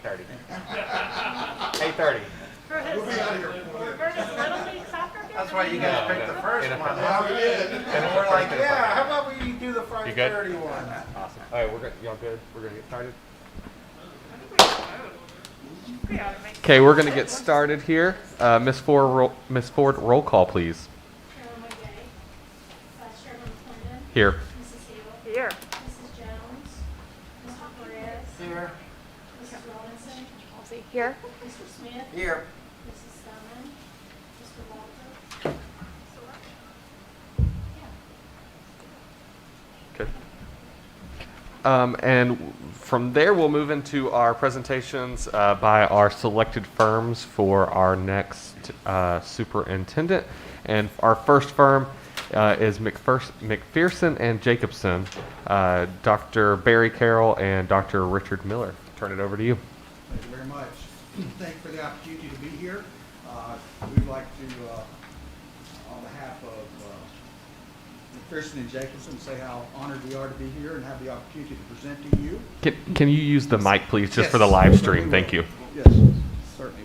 8:30. 8:30. We'll be out of here. For his Little League soccer game? That's why you guys picked the first one. Yeah, we did. And we're like, yeah, how about we do the 5:30 one? Awesome. All right, y'all good? We're gonna get started. Okay, we're gonna get started here. Miss Ford, roll call, please. Chairman McGay, Chairman Clinton, Here. Mrs. Hill, Here. Mrs. Jones, Mr. Perez, Here. Mrs. Robinson, I'll see. Here. Mr. Smith, Here. Mrs. Stoneman, Mr. Walter. Good. And from there, we'll move into our presentations by our selected firms for our next superintendent. And our first firm is McPherson and Jacobson, Dr. Barry Carroll and Dr. Richard Miller. Turn it over to you. Thank you very much. Thank you for the opportunity to be here. We'd like to, on behalf of McPherson and Jacobson, say how honored we are to be here and have the opportunity to present to you. Can you use the mic, please, just for the Yes, live stream? certainly Thank will. you. Yes, certainly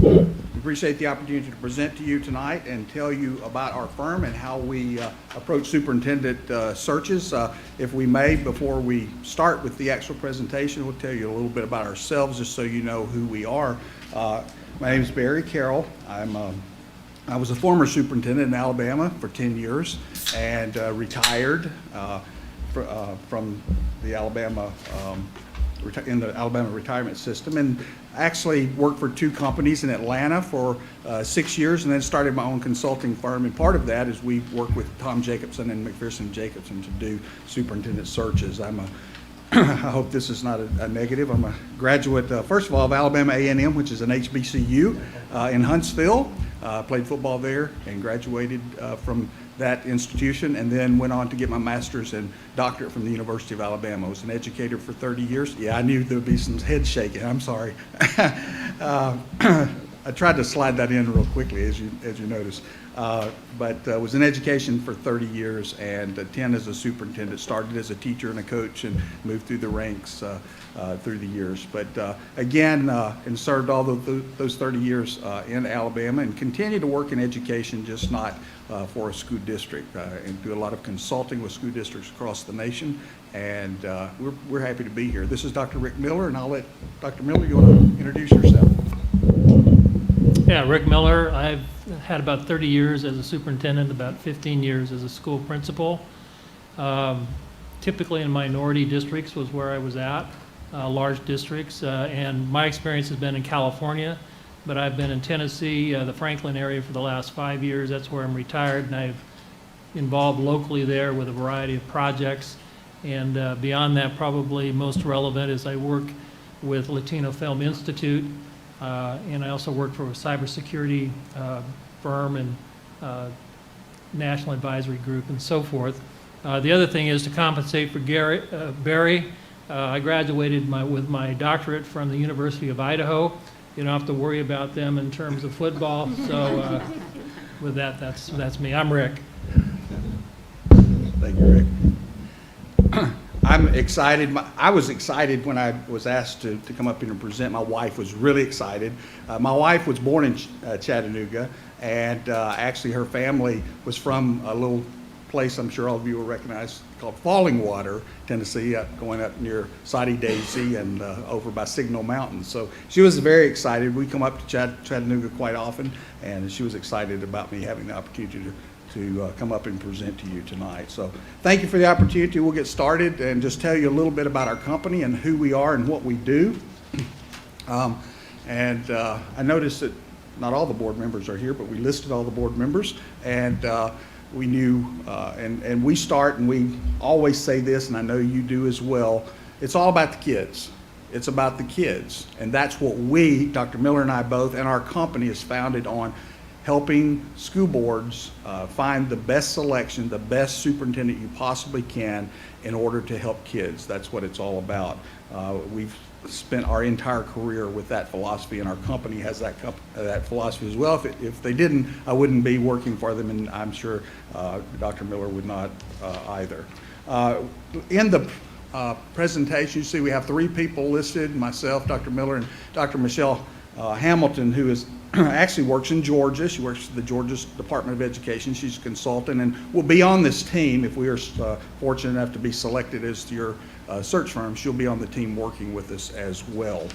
will. We appreciate the opportunity to present to you tonight and tell you about our firm and how we approach superintendent searches. If we may, before we start with the actual presentation, we'll tell you a little bit about ourselves just so you know who we are. My name is Barry Carroll. I was a former superintendent in Alabama for 10 years and retired from the Alabama in the Alabama retirement system, and actually worked for 2 companies in Atlanta for 6 years, and then started my own consulting firm. And part of that is we work with Tom Jacobson and McPherson Jacobson to do superintendent searches. I hope this is not a negative. I'm a graduate, first of all, of Alabama A&M, which is an HBCU in Huntsville. Played football there and graduated from that institution, and then went on to get my master's and doctorate from the University of Alabama. I was an educator for 30 years. Yeah, I knew there would be some head shaking. I'm sorry. I tried to slide that in real quickly, as you notice. But was in education for 30 years and 10 as a superintendent. Started as a teacher and a coach and moved through the ranks through the years. But again, and served all those 30 years in Alabama, and continue to work in education, just not for a school district, and do a lot of consulting with school districts across the nation. And we're happy to be here. This is Dr. Rick Miller, and I'll let Dr. Miller, you want to introduce yourself? Yeah, Rick Miller. I've had about 30 years as a superintendent, about 15 years as a school principal. Typically in minority districts was where I was at, large districts, and my experience has been in California, but I've been in Tennessee, the Franklin area for the last 5 years. That's where I'm retired, and I've involved locally there with a variety of projects. And beyond that, probably most relevant is I work with Latino Film Institute, and I also work for a cybersecurity firm and national advisory group and so forth. The other thing is to compensate for Barry. I graduated with my doctorate from the University of Idaho. You don't have to worry about them in terms of football. So with that, that's me. I'm Rick. Thank you, Rick. I'm excited. I was excited when I was asked to come up here and present. My wife was really excited. My wife was born in Chattanooga, and actually her family was from a little place I'm sure all of you will recognize called Falling Water, Tennessee, going up near Soddy Daisy and over by Signal Mountain. So she was very excited. We come up to Chattanooga quite often, and she was excited about me having the opportunity to come up and present to you tonight. So thank you for the opportunity. We'll get started and just tell you a little bit about our company and who we are and what we do. I noticed that not all the board members are here, but we listed all the board members, and we knew, and we start, and we always say this, and I know you do as well, it's all about the kids. It's about the kids, and that's what we, Dr. Miller and I both, and our company is founded on, helping school boards find the best selection, the best superintendent you possibly can in order to help kids. That's what it's all about. We've spent our entire career with that philosophy, and our company has that philosophy as well. If they didn't, I wouldn't be working for them, and I'm sure Dr. Miller would not either. In the presentation, you see we have 3 people listed, myself, Dr. Miller, and Dr. Michelle Hamilton, who is actually works in Georgia. She works for the Georgia Department of Education. She's a consultant and will be on this team if we are fortunate enough to be selected as your search firm. She'll be on the team working with us as well.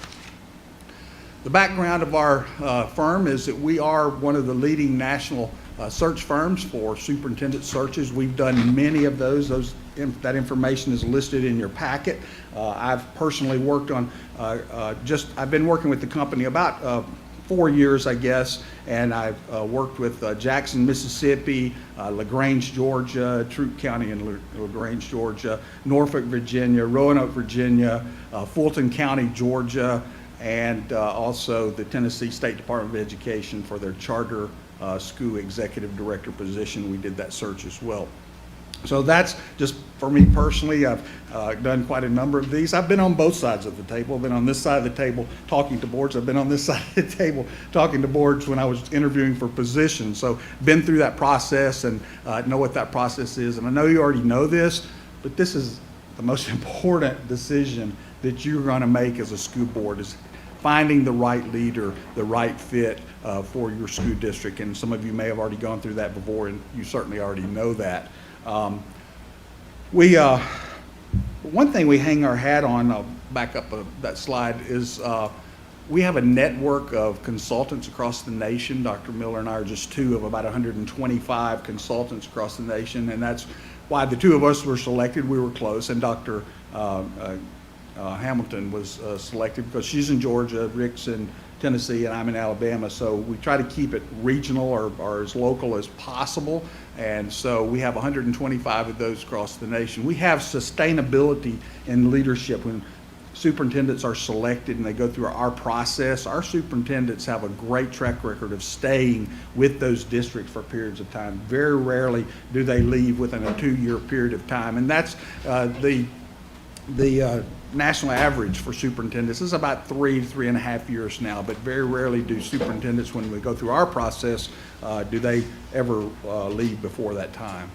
The background of our firm is that we are one of the leading national search firms for superintendent searches. We've done many of those. That information is listed in your packet. I've personally worked on, I've been working with the company about 4 years, I guess, and I've worked with Jackson, Mississippi, LaGrange, Georgia, Troup County in LaGrange, Georgia, Norfolk, Virginia, Roanoke, Virginia, Fulton County, Georgia, and also the Tennessee State Department of Education for their charter school executive director position. We did that search as well. So that's just for me personally. I've done quite a number of these. I've been on both sides of the table. I've been on this side of the table talking to boards. I've been on this side of the table talking to boards when I was interviewing for positions. So been through that process and know what that process is. And I know you already know this, but this is the most important decision that you're going to make as a school board, is finding the right leader, the right fit for your school district. And some of you may have already gone through that before, and you certainly already know that. One thing we hang our hat on, I'll back up that slide, is we have a network of consultants across the nation. Dr. Miller and I are just 2 of about 125 consultants across the nation, and that's why the 2 of us were selected. We were close, and Dr. Hamilton was selected because she's in Georgia, Rick's in Tennessee, and I'm in Alabama. So we try to keep it regional or as local as possible. And so we have 125 of those across the nation. We have sustainability in leadership. When superintendents are selected and they go through our process, our superintendents have a great track record of staying with those districts for periods of time. Very rarely do they leave within a 2-year period of time. And that's the national average for superintendents is about 3.5 years now, but very rarely do superintendents, when we go through our process, do they ever leave before that time.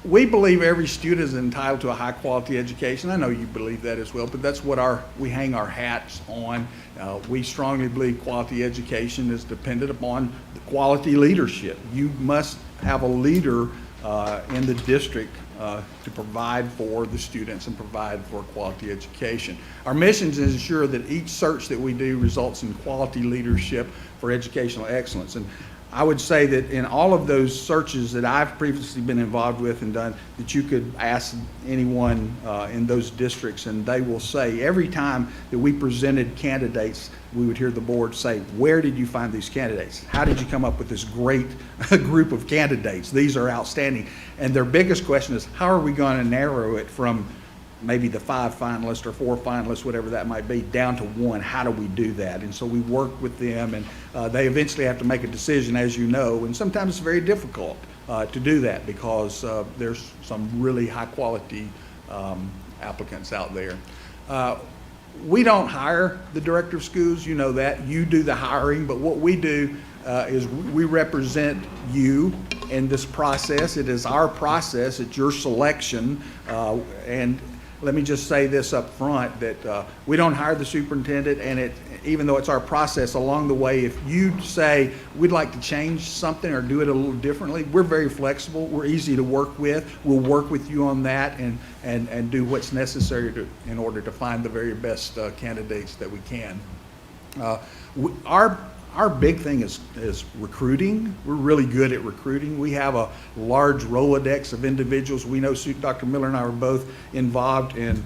We believe every student is entitled to a high quality education. I know you believe that as well, but that's what we hang our hats on. We strongly believe quality education is dependent upon the quality leadership. You must have a leader in the district to provide for the students and provide for quality education. Our mission is to ensure that each search that we do results in quality leadership for educational excellence. And I would say that in all of those searches that I've previously been involved with and done, that you could ask anyone in those districts, and they will say every time that we presented candidates, we would hear the board say, where did you find these candidates? How did you come up with this great group of candidates? These are outstanding. And their biggest question is, how are we going to narrow it from maybe the 5 finalists or 4 finalists, whatever that might be, down to 1? How do we do that? And so we work with them, and they eventually have to make a decision, as you know, and sometimes it's very difficult to do that because there's some really high quality applicants out there. We don't hire the director of schools, you know that. You do the hiring, but what we do is we represent you in this process. It is our process, it's your selection, and let me just say this up front, that we don't hire the superintendent, and even though it's our process along the way, if you say we'd like to change something or do it a little differently, we're very flexible, we're easy to work with. We'll work with you on that and do what's necessary in order to find the very best candidates that we can. Our big thing is recruiting. We're really good at recruiting. We have a large Rolodex of individuals. We know Dr. Miller and I are both involved in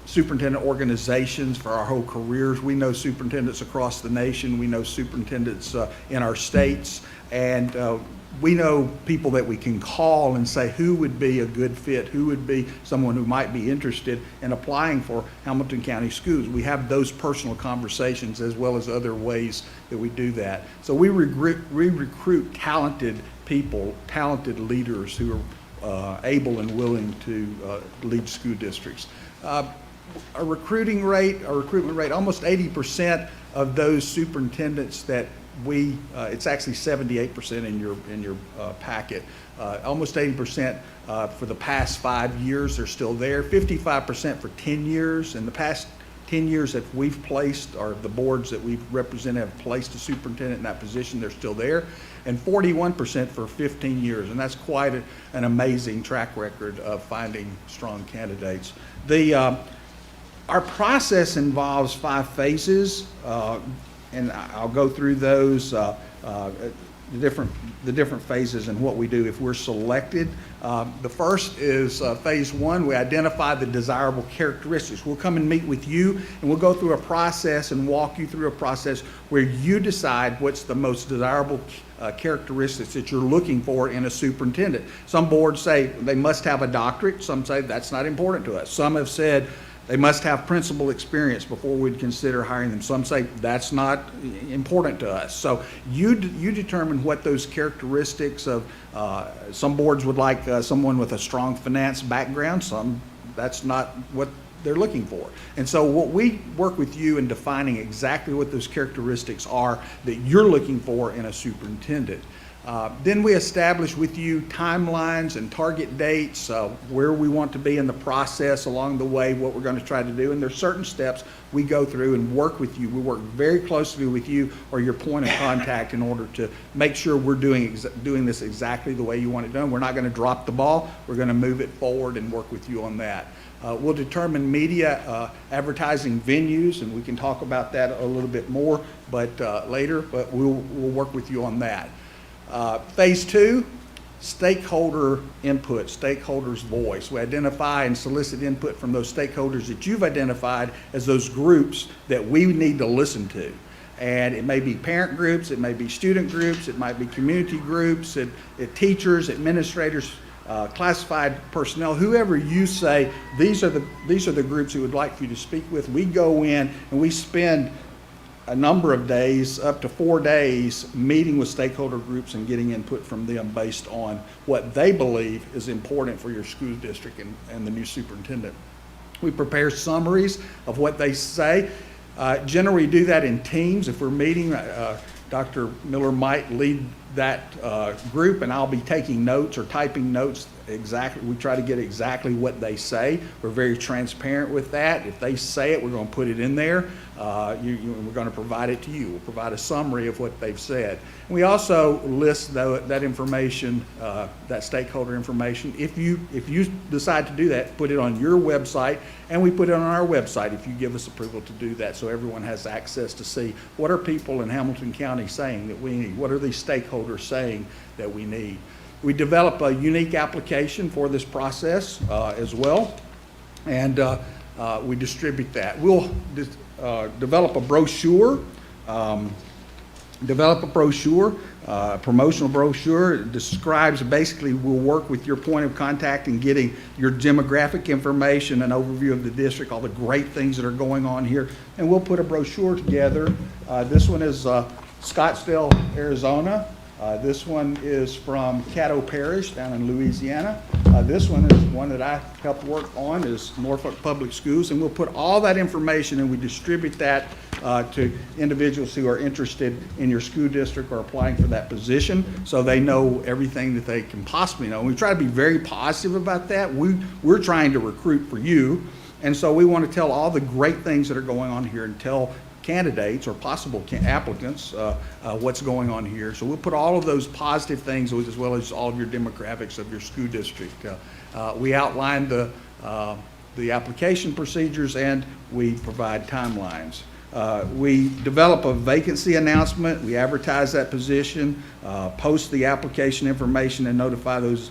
superintendent organizations for our whole careers. We know superintendents across the nation. We know superintendents in our states. And we know people that we can call and say who would be a good fit, who would be someone who might be interested in applying for Hamilton County Schools. We have those personal conversations as well as other ways that we do that. So we recruit talented people, talented leaders who are able and willing to lead school districts. Our recruitment rate, almost 80% of those superintendents that it's actually 78% in your packet. Almost 80% for the past 5 years, they're still there. 55% for 10 years. In the past 10 years that we've placed, or the boards that we've represented have placed a superintendent in that position, they're still there. And 41% for 15 years. And that's quite an amazing track record of finding strong candidates. Our process involves 5 phases, and I'll go through those, the different phases and what we do if we're selected. The first is phase 1. We identify the desirable characteristics. We'll come and meet with you, and we'll go through a process and walk you through a process where you decide what's the most desirable characteristics that you're looking for in a superintendent. Some boards say they must have a doctorate. Some say that's not important to us. Some have said they must have principal experience before we'd consider hiring them. Some say that's not important to us. So you determine what those characteristics of, some boards would like someone with a strong finance background. Some, that's not what they're looking for. And so what we work with you in defining exactly what those characteristics are that you're looking for in a superintendent. Then we establish with you timelines and target dates, where we want to be in the process along the way, what we're going to try to do. And there's certain steps we go through and work with you. We work very closely with you or your point of contact in order to make sure we're doing this exactly the way you want it done. We're not going to drop the ball. We're going to move it forward and work with you on that. We'll determine media advertising venues, and we can talk about that a little bit more later, but we'll work with you on that. Phase 2, stakeholder input, stakeholders' voice. We identify and solicit input from those stakeholders that you've identified as those groups that we need to listen to. And it may be parent groups, it may be student groups, it might be community groups, teachers, administrators, classified personnel, whoever you say, these are the groups who would like for you to speak with. We go in and we spend a number of days, up to 4 days, meeting with stakeholder groups and getting input from them based on what they believe is important for your school district and the new superintendent. We prepare summaries of what they say. Generally do that in teams. If we're meeting, Dr. Miller might lead that group, and I'll be taking notes or typing notes exactly. We try to get exactly what they say. We're very transparent with that. If they say it, we're going to put it in there. We're going to provide it to you. We'll provide a summary of what they've said. And we also list that information, that stakeholder information. If you decide to do that, put it on your website, and we put it on our website if you give us approval to do that, so everyone has access to see what are people in Hamilton County saying that we need. What are these stakeholders saying that we need? We develop a unique application for this process as well, and we distribute that. We'll develop a brochure, promotional brochure. It describes, basically, we'll work with your point of contact in getting your demographic information, an overview of the district, all the great things that are going on here, and we'll put a brochure together. This one is Scottsdale, Arizona. This one is from Caddo Parish down in Louisiana. This one is one that I helped work on, is Norfolk Public Schools, and we'll put all that information and we distribute that to individuals who are interested in your school district or applying for that position, so they know everything that they can possibly know. And we try to be very positive about that. We're trying to recruit for you, and so we want to tell all the great things that are going on here and tell candidates or possible applicants what's going on here. So we'll put all of those positive things as well as all of your demographics of your school district. We outline the application procedures, and we provide timelines. We develop a vacancy announcement. We advertise that position, post the application information, and notify those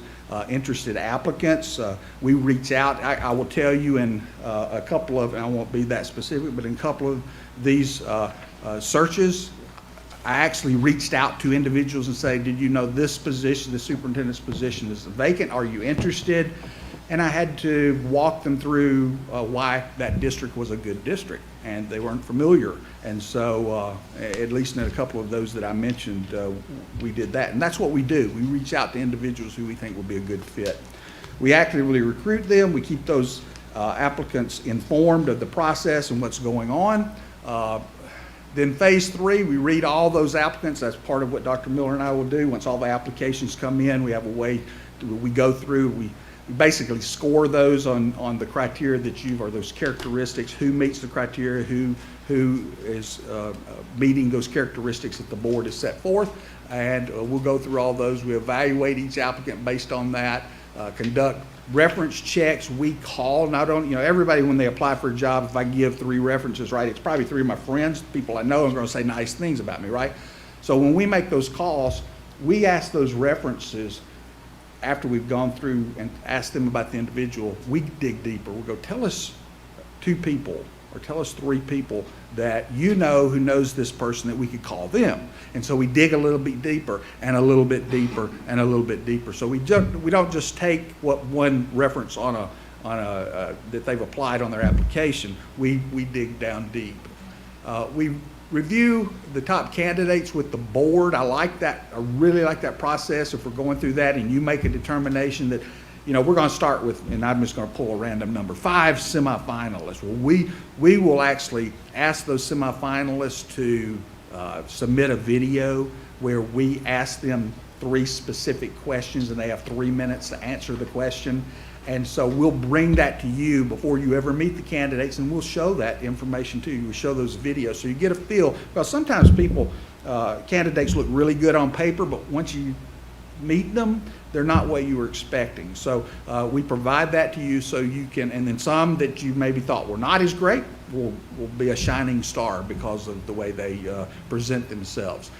interested applicants. We reach out. I will tell you in a couple of, and I won't be that specific, but in a couple of these searches, I actually reached out to individuals and say, did you know this position, the superintendent's position, is vacant? Are you interested? And I had to walk them through why that district was a good district, and they weren't familiar. And so at least in a couple of those that I mentioned, we did that. And that's what we do. We reach out to individuals who we think will be a good fit. We actively recruit them. We keep those applicants informed of the process and what's going on. Then phase 3, we read all those applicants. That's part of what Dr. Miller and I will do. Once all the applications come in, we have a way, we go through, we basically score those on the criteria that or those characteristics, who meets the criteria, who is meeting those characteristics that the board has set forth. And we'll go through all those. We evaluate each applicant based on that, conduct reference checks. We call not only, everybody when they apply for a job, if I give 3 references, right, it's probably 3 of my friends, people I know are going to say nice things about me, right? So when we make those calls, we ask those references after we've gone through and asked them about the individual. We dig deeper. We go, tell us 2 people or tell us 3 people that who knows this person that we could call them. And so we dig a little bit deeper and a little bit deeper and a little bit deeper. So we don't just take what one reference that they've applied on their application. We dig down deep. We review the top candidates with the board. I like that. I really like that process. If we're going through that and you make a determination that, we're going to start with, and I'm just going to pull a random number, 5 semifinalists. Well, we will actually ask those semifinalists to submit a video where we ask them 3 specific questions and they have 3 minutes to answer the question. And so we'll bring that to you before you ever meet the candidates, and we'll show that information to you. We'll show those videos so you get a feel. Because sometimes candidates look really good on paper, but once you meet them, they're not what you were expecting. So we provide that to you so you can, and then some that you maybe thought were not as great will be a shining star because of the way they present themselves.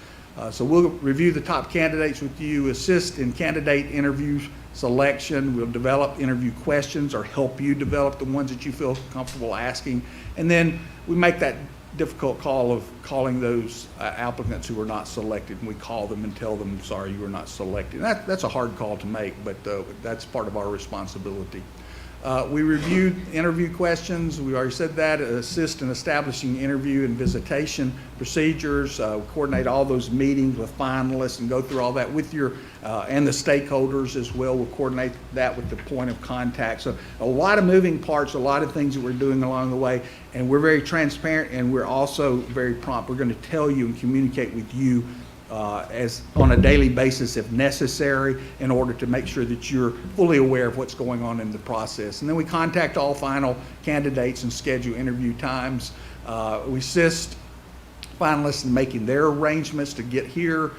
So we'll review the top candidates with you, assist in candidate interview selection. We'll develop interview questions or help you develop the ones that you feel comfortable asking. And then we make that difficult call of calling those applicants who were not selected, and we call them and tell them, sorry, you were not selected. That's a hard call to make, but that's part of our responsibility. We reviewed interview questions. We already said that. Assist in establishing interview and visitation procedures. Coordinate all those meetings with finalists and go through all that with your and the stakeholders as well. We'll coordinate that with the point of contact. So a lot of moving parts, a lot of things that we're doing along the way, and we're very transparent and we're also very prompt. We're going to tell you and communicate with you as on a daily basis if necessary in order to make sure that you're fully aware of what's going on in the process. And then we contact all final candidates and schedule interview times. We assist finalists in making their arrangements to get here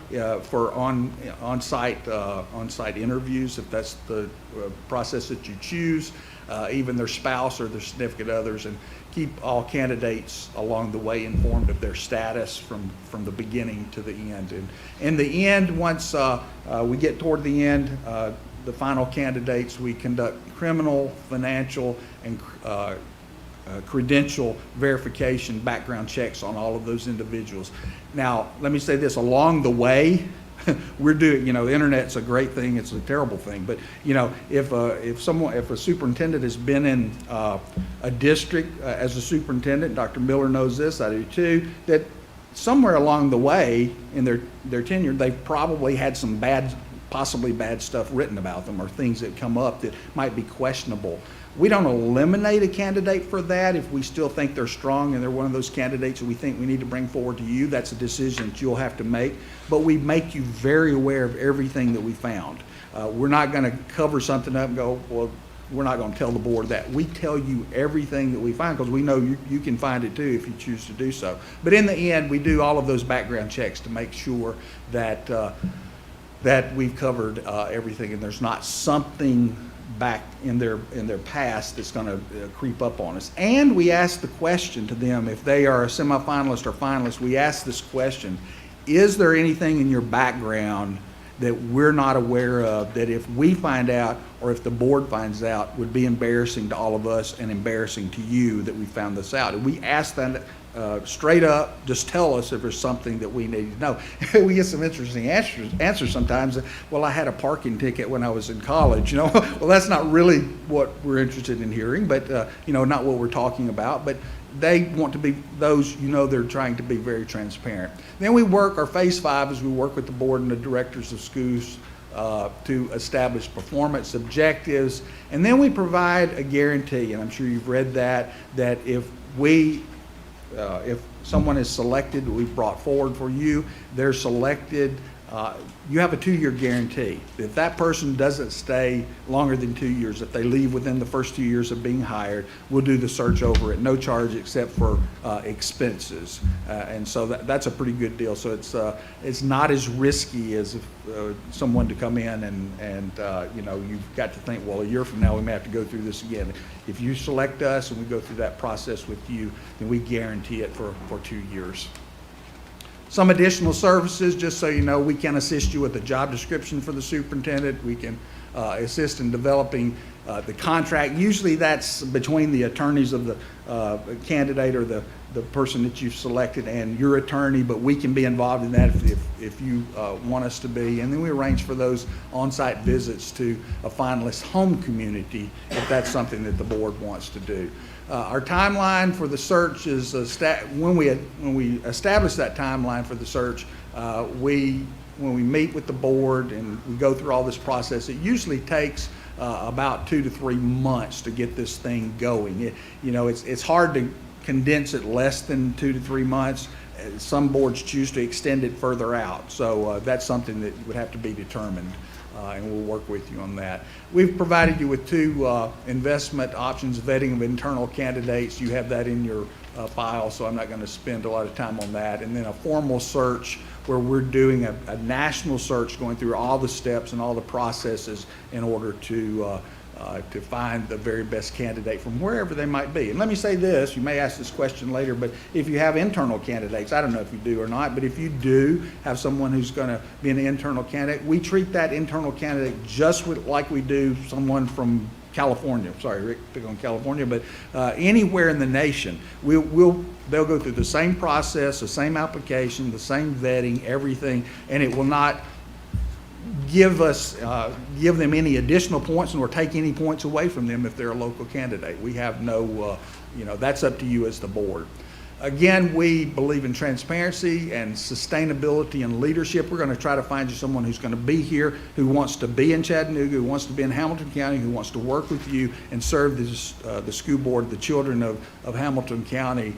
for on-site interviews if that's the process that you choose, even their spouse or their significant others, and keep all candidates along the way informed of their status from the beginning to the end. And in the end, once we get toward the end, the final candidates, we conduct criminal, financial, and credential verification background checks on all of those individuals. Now, let me say this, along the way, we're doing, the internet's a great thing, it's a terrible thing, but if a superintendent has been in a district as a superintendent, Dr. Miller knows this, I do too, that somewhere along the way in their tenure, they've probably had some possibly bad stuff written about them or things that come up that might be questionable. We don't eliminate a candidate for that if we still think they're strong and they're one of those candidates that we think we need to bring forward to you. That's a decision that you'll have to make. But we make you very aware of everything that we found. We're not going to cover something up and go, well, we're not going to tell the board that. We tell you everything that we find because we know you can find it too if you choose to do so. But in the end, we do all of those background checks to make sure that that we've covered everything and there's not something back in their past that's going to creep up on us. And we ask the question to them, if they are a semifinalist or finalist, we ask this question, is there anything in your background that we're not aware of that if we find out or if the board finds out would be embarrassing to all of us and embarrassing to you that we found this out? And we ask them straight up, just tell us if there's something that we need to know. We get some interesting answers sometimes. Well, I had a parking ticket when I was in college. Well, that's not really what we're interested in hearing, but not what we're talking about. But they want to be those, they're trying to be very transparent. Then we work, our phase 5 is we work with the board and the directors of schools to establish performance objectives. And then we provide a guarantee, and I'm sure you've read that if we if someone is selected, we've brought forward for you, they're selected, you have a 2-year guarantee. If that person doesn't stay longer than 2 years, if they leave within the first 2 years of being hired, we'll do the search over at no charge except for expenses. And so that's a pretty good deal. So it's not as risky as if someone to come in and you know, you've got to think, well, a year from now we may have to go through this again. If you select us and we go through that process with you, then we guarantee it for 2 years. Some additional services, just so you know, we can assist you with the job description for the superintendent. We can assist in developing the contract. Usually that's between the attorneys of the candidate or the person that you've selected and your attorney, but we can be involved in that if you want us to be. And then we arrange for those on-site visits to a finalist home community if that's something that the board wants to do. Our timeline for the search is when we establish that timeline for the search, when we meet with the board and we go through all this process, it usually takes about 2 to 3 months to get this thing going. You know, it's hard to condense it less than 2 to 3 months. Some boards choose to extend it further out, so that's something that would have to be determined. And we'll work with you on that. We've provided you with 2 investment options, vetting of internal candidates. You have that in your file, so I'm not going to spend a lot of time on that. And then a formal search where we're doing a national search, going through all the steps and all the processes in order to find the very best candidate from wherever they might be. And let me say this, you may ask this question later, but if you have internal candidates, I don't know if you do or not, but if you do have someone who's going to be an internal candidate, we treat that internal candidate just like we do someone from California. Sorry, Rick, pick on California, but anywhere in the nation, they'll go through the same process, the same application, the same vetting, everything, and it will not give them any additional points or take any points away from them if they're a local candidate. We have no, you know, that's up to you as the board. Again, we believe in transparency and sustainability and leadership. We're going to try to find you someone who's going to be here, who wants to be in Chattanooga, who wants to be in Hamilton County, who wants to work with you and serve the school board, the children of Hamilton County.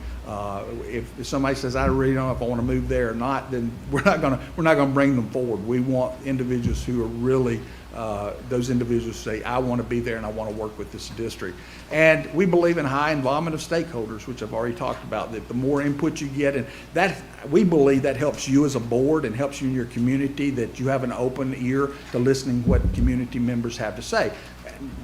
If somebody says, I really don't know if I want to move there or not, then we're not going to bring them forward. We want individuals who are really those individuals say, I want to be there and I want to work with this district. And we believe in high involvement of stakeholders, which I've already talked about, that the more input you get, and that we believe that helps you as a board and helps you in your community, that you have an open ear to listening what community members have to say.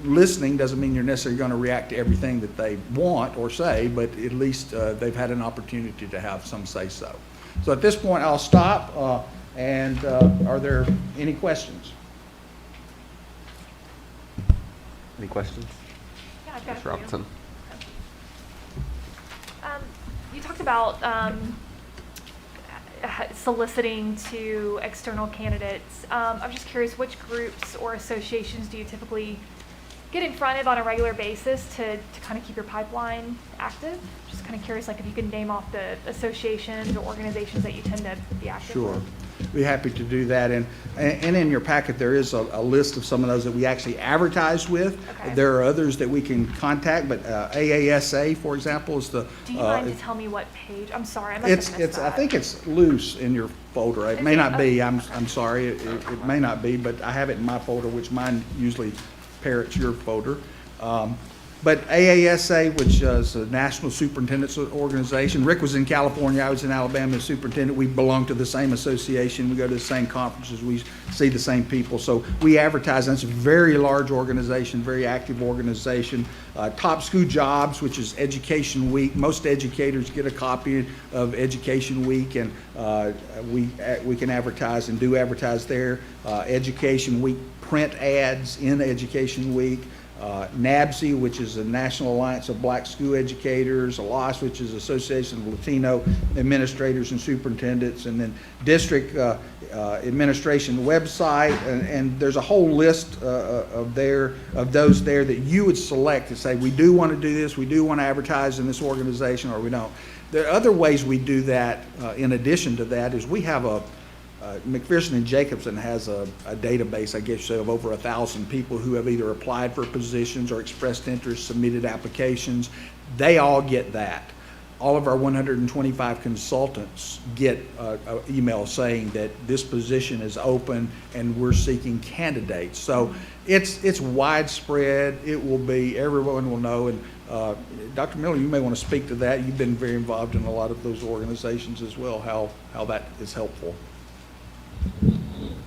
Listening doesn't mean you're necessarily going to react to everything that they want or say, but at least they've had an opportunity to have some say so. So at this point, I'll stop. And are there any questions? Any questions? Yeah, I've got a Mr. few. Robinson? You talked about soliciting to external candidates. I'm just curious, which groups or associations do you typically get in front of on a regular basis to kind of keep your pipeline active? Just kind of curious, like if you can name off the associations or organizations that you tend to be active Sure. with. Be happy to do that. And in your packet, there is a list of some of those that we actually advertise with. Okay. There are others that we can contact, but AASA, for example, is the. Do you mind to tell me what page? I'm sorry, I must have missed I that. think it's loose in your folder. It Is may it? not be. Okay. I'm sorry. It may not be, but I have it in my folder, which mine usually parrots your folder. But AASA, which is the National Superintendent's Organization, Rick was in California, I was in Alabama as superintendent. We belong to the same association. We go to the same conferences. We see the same people. So we advertise, and it's a very large organization, very active organization. Top School Jobs, which is Education Week. Most educators get a copy of Education Week, and we can advertise and do advertise there. Education Week print ads in Education Week. NABSE, which is the National Alliance of Black School Educators, ALAS, which is Association of Latino Administrators and Superintendents, and then District Administration website, and there's a whole list of those there that you would select to say, we do want to do this, we do want to advertise in this organization, or we don't. There are other ways we do that in addition to that is we have McPherson Jacobson has a database, I guess, of over 1,000 people who have either applied for positions or expressed interest, submitted applications. They all get that. all of our 125 consultants get an email saying that this position is open and we're seeking candidates. So it's widespread. It will be, everyone will know. And Dr. Miller, you may want to speak to that. You've been very involved in a lot of those organizations as well, how that is helpful.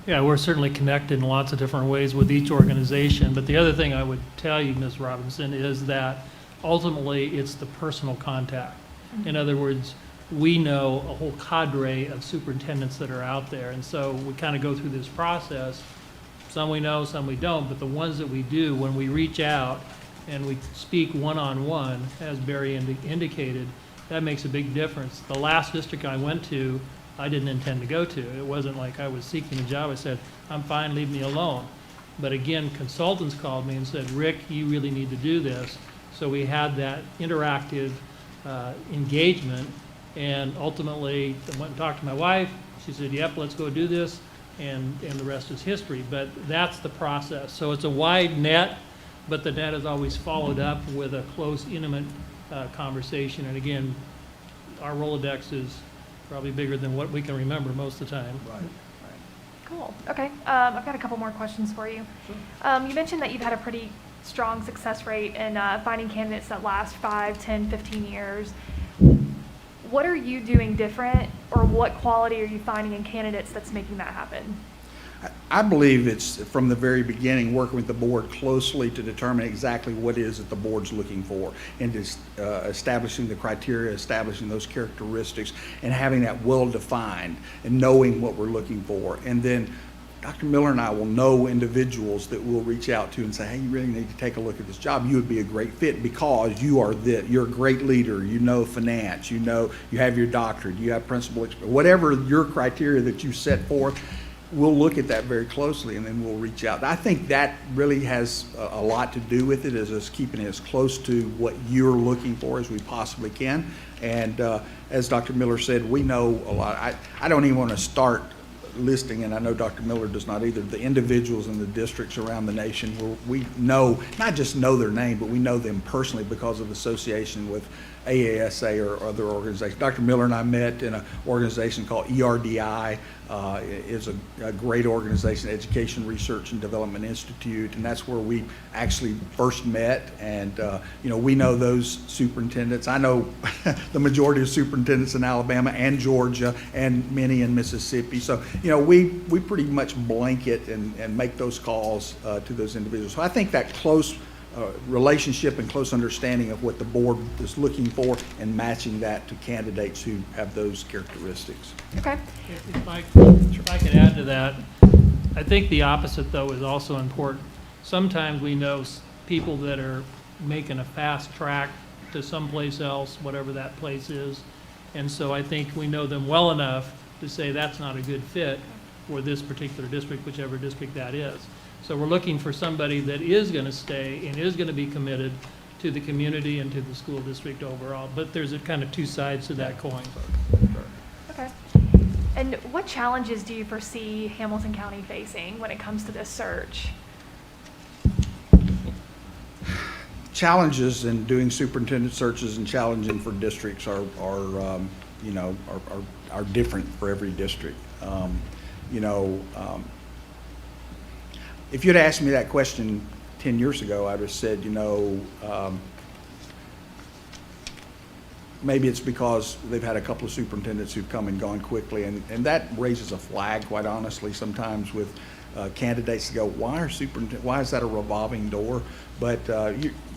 Yeah, we're certainly connected in lots of different ways with each organization, but the other thing I would tell you, Ms. Robinson, is that ultimately it's the personal contact. In other words, we know a whole cadre of superintendents that are out there, and so we kind of go through this process. Some we know, some we don't, but the ones that we do, when we reach out and we speak one-on-one, as Barry indicated, that makes a big difference. The last district I went to, I didn't intend to go to. It wasn't like I was seeking a job. I said, I'm fine, leave me alone. But again, consultants called me and said, Rick, you really need to do this. So we had that interactive engagement, and ultimately I went and talked to my wife. She said, yep, let's go do this, and the rest is history. But that's the process. So it's a wide net, but the net is always followed up with a close, intimate conversation. And again, our Rolodex is probably bigger than what we can remember most of the time. Right. Cool. Okay. I've got a couple more questions for you. You mentioned that you've had a pretty strong success rate in finding candidates that last 5, 10, 15 years. What are you doing different, or what quality are you finding in candidates that's making that happen? I believe it's from the very beginning working with the board closely to determine exactly what it is that the board's looking for, and just establishing the criteria, establishing those characteristics, and having that well defined and knowing what we're looking for. And then Dr. Miller and I will know individuals that we'll reach out to and say, hey, you really need to take a look at this job. You would be a great fit because you're a great leader. You know finance. You have your doctorate. You have principal experience. Whatever your criteria that you set forth, we'll look at that very closely, and then we'll reach out. I think that really has a lot to do with it, is us keeping it as close to what you're looking for as we possibly can. And as Dr. Miller said, we know a lot. I don't even want to start listing, and I know Dr. Miller does not either, the individuals in the districts around the nation where we know, not just know their name, but we know them personally because of association with AASA or other organizations. Dr. Miller and I met in an organization called ERDI. Is a great organization, Education Research and Development Institute, and that's where we actually first met. And we know those superintendents. I know the majority of superintendents in Alabama and Georgia, and many in Mississippi. So we pretty much blanket and make those calls to those individuals. So I think that close relationship and close understanding of what the board is looking for, and matching that to candidates who have those characteristics. Okay. If I could add to that, I think the opposite, though, is also important. Sometimes we know people that are making a fast track to someplace else, whatever that place is, and so I think we know them well enough to say that's not a good fit for this particular district, whichever district that is. So we're looking for somebody that is going to stay and is going to be committed to the community and to the school district overall. But there's a kind of two sides to that coin. Okay. And what challenges do you foresee Hamilton County facing when it comes to this search? Challenges in doing superintendent searches and challenging for districts are different for every district. If you'd asked me that question 10 years ago, I'd have said, maybe it's because they've had a couple of superintendents who've come and gone quickly, and that raises a flag, quite honestly, sometimes with candidates to go, why is that a revolving door? But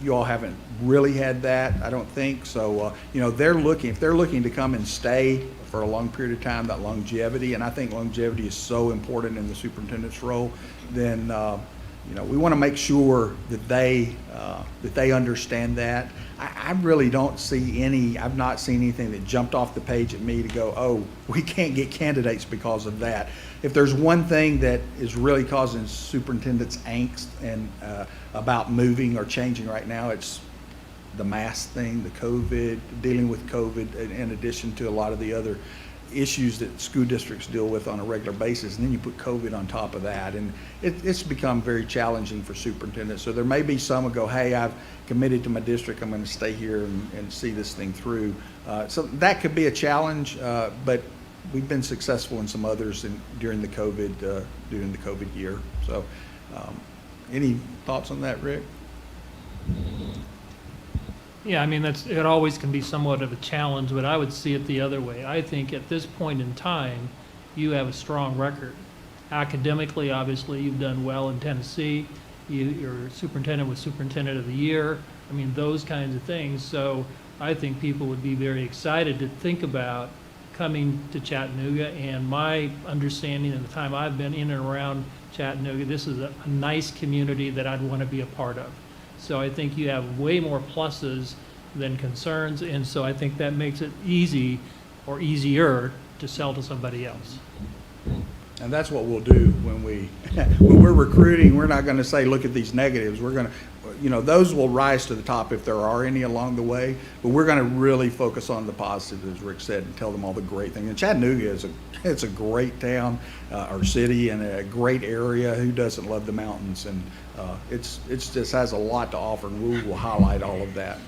you all haven't really had that, I don't think. So, if they're looking to come and stay for a long period of time, that longevity, and I think longevity is so important in the superintendent's role, then we want to make sure that they understand that. I really don't see I've not seen anything that jumped off the page at me to go, oh, we can't get candidates because of that. If there's one thing that is really causing superintendents angst and about moving or changing right now, it's the mask thing, the COVID, dealing with COVID, in addition to a lot of the other issues that school districts deal with on a regular basis, and then you put COVID on top of that, and it's become very challenging for superintendents. So there may be some who go, hey, I've committed to my district, I'm going to stay here and see this thing through. So that could be a challenge, but we've been successful in some others during the COVID year. So any thoughts on that, Rick? Yeah, I mean, it always can be somewhat of a challenge, but I would see it the other way. I think at this point in time, you have a strong record. Academically, obviously, you've done well in Tennessee. Your superintendent was superintendent of the year. I mean, those kinds of things. So I think people would be very excited to think about coming to Chattanooga. And my understanding in the time I've been in and around Chattanooga, this is a nice community that I'd want to be a part of. So I think you have way more pluses than concerns, and so I think that makes it easy or easier to sell to somebody else. And that's what we'll do when we're recruiting. We're not going to say, look at these negatives. We're going to, those will rise to the top if there are any along the way, but we're going to really focus on the positives, as Rick said, and tell them all the great things. And Chattanooga it's a great town, or city, and a great area. Who doesn't love the mountains? And it's just has a lot to offer, and we will highlight all of that.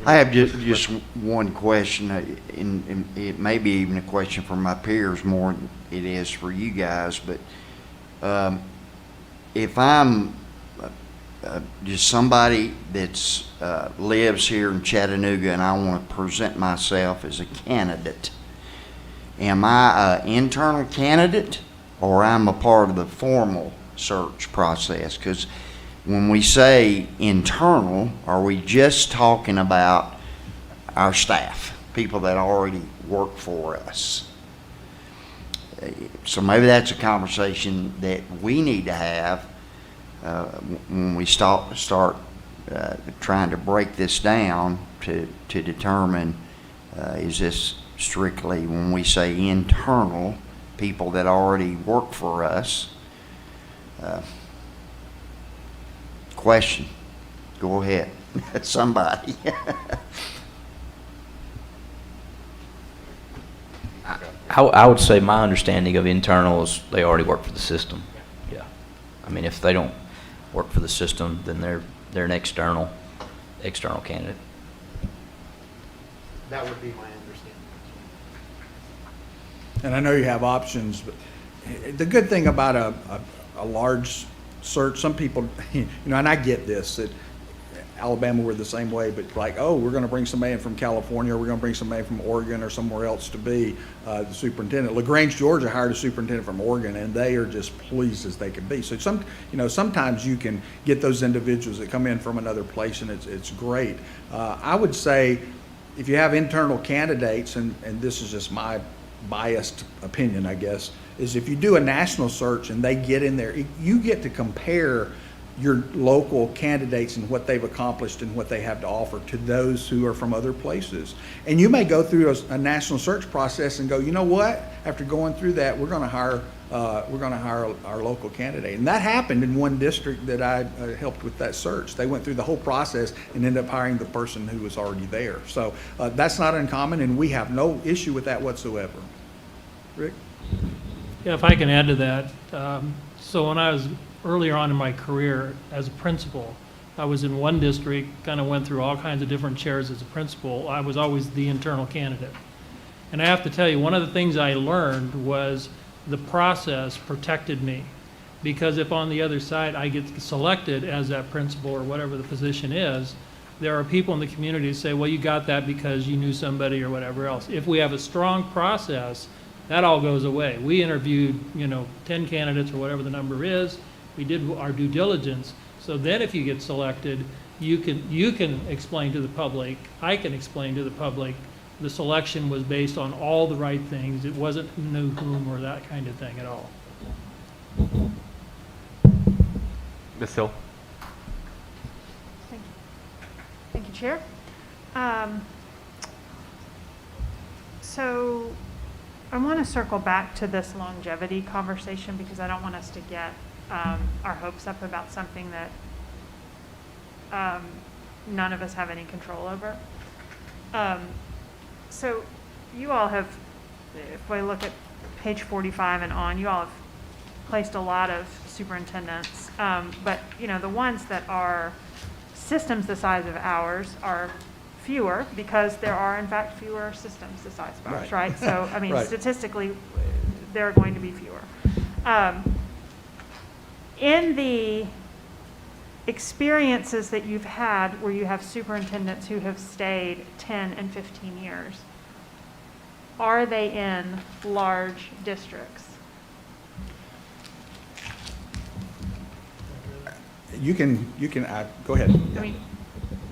I have just one question, and it may be even a question for my peers more than it is for you guys, but if I'm just somebody that's lives here in Chattanooga and I want to present myself as a candidate, am I an internal candidate or I'm a part of the formal search process? Because when we say internal, are we just talking about our staff, people that already work for us? So maybe that's a conversation that we need to have when we start trying to break this down to determine is this strictly, when we say internal, people that already work for us. Question. Go ahead. Somebody. I would say my understanding of internal is they already work for the system. Yeah. I mean, if they don't work for the system, then they're an external candidate. That would be my understanding. And I know you have options, but the good thing about a large search, some people, and I get this, that Alabama were the same way, but like, oh, we're going to bring somebody in from California, or we're going to bring somebody from Oregon or somewhere else to be the superintendent. LaGrange, Georgia hired a superintendent from Oregon, and they are just pleased as they can be. So sometimes you can get those individuals that come in from another place, and it's great. I would say if you have internal candidates, and this is just my biased opinion, I guess, is if you do a national search and they get in there, you get to compare your local candidates and what they've accomplished and what they have to offer to those who are from other places. And you may go through a national search process and go, you know what? After going through that, we're going to hire our local candidate. And that happened in one district that I helped with that search. They went through the whole process and ended up hiring the person who was already there. So that's not uncommon, and we have no issue with that whatsoever. Rick? Yeah, if I can add to that. So when I was earlier on in my career as a principal, I was in one district, kind of went through all kinds of different chairs as a principal. I was always the internal candidate. And I have to tell you, one of the things I learned was the process protected me. Because if on the other side I get selected as that principal or whatever the position is, there are people in the community who say, well, you got that because you knew somebody or whatever else. If we have a strong process, that all goes away. We interviewed, 10 candidates or whatever the number is. We did our due diligence. So then if you get selected, you can explain to the public, I can explain to the public, the selection was based on all the right things. It wasn't who knew whom or that kind of thing at all. Ms. Hill? Thank you, Chair. So I want to circle back to this longevity conversation because I don't want us to get our hopes up about something that none of us have any control over. So you all have, if we look at page 45 and on, you all have placed a lot of superintendents. But, you know, the ones that are systems the size of ours are fewer because there are in fact fewer systems the size of ours, right? So, I mean, Right. statistically, there are going to be fewer. In the experiences that you've had where you have superintendents who have stayed 10 and 15 years, are they in large districts? You can, go ahead. I mean,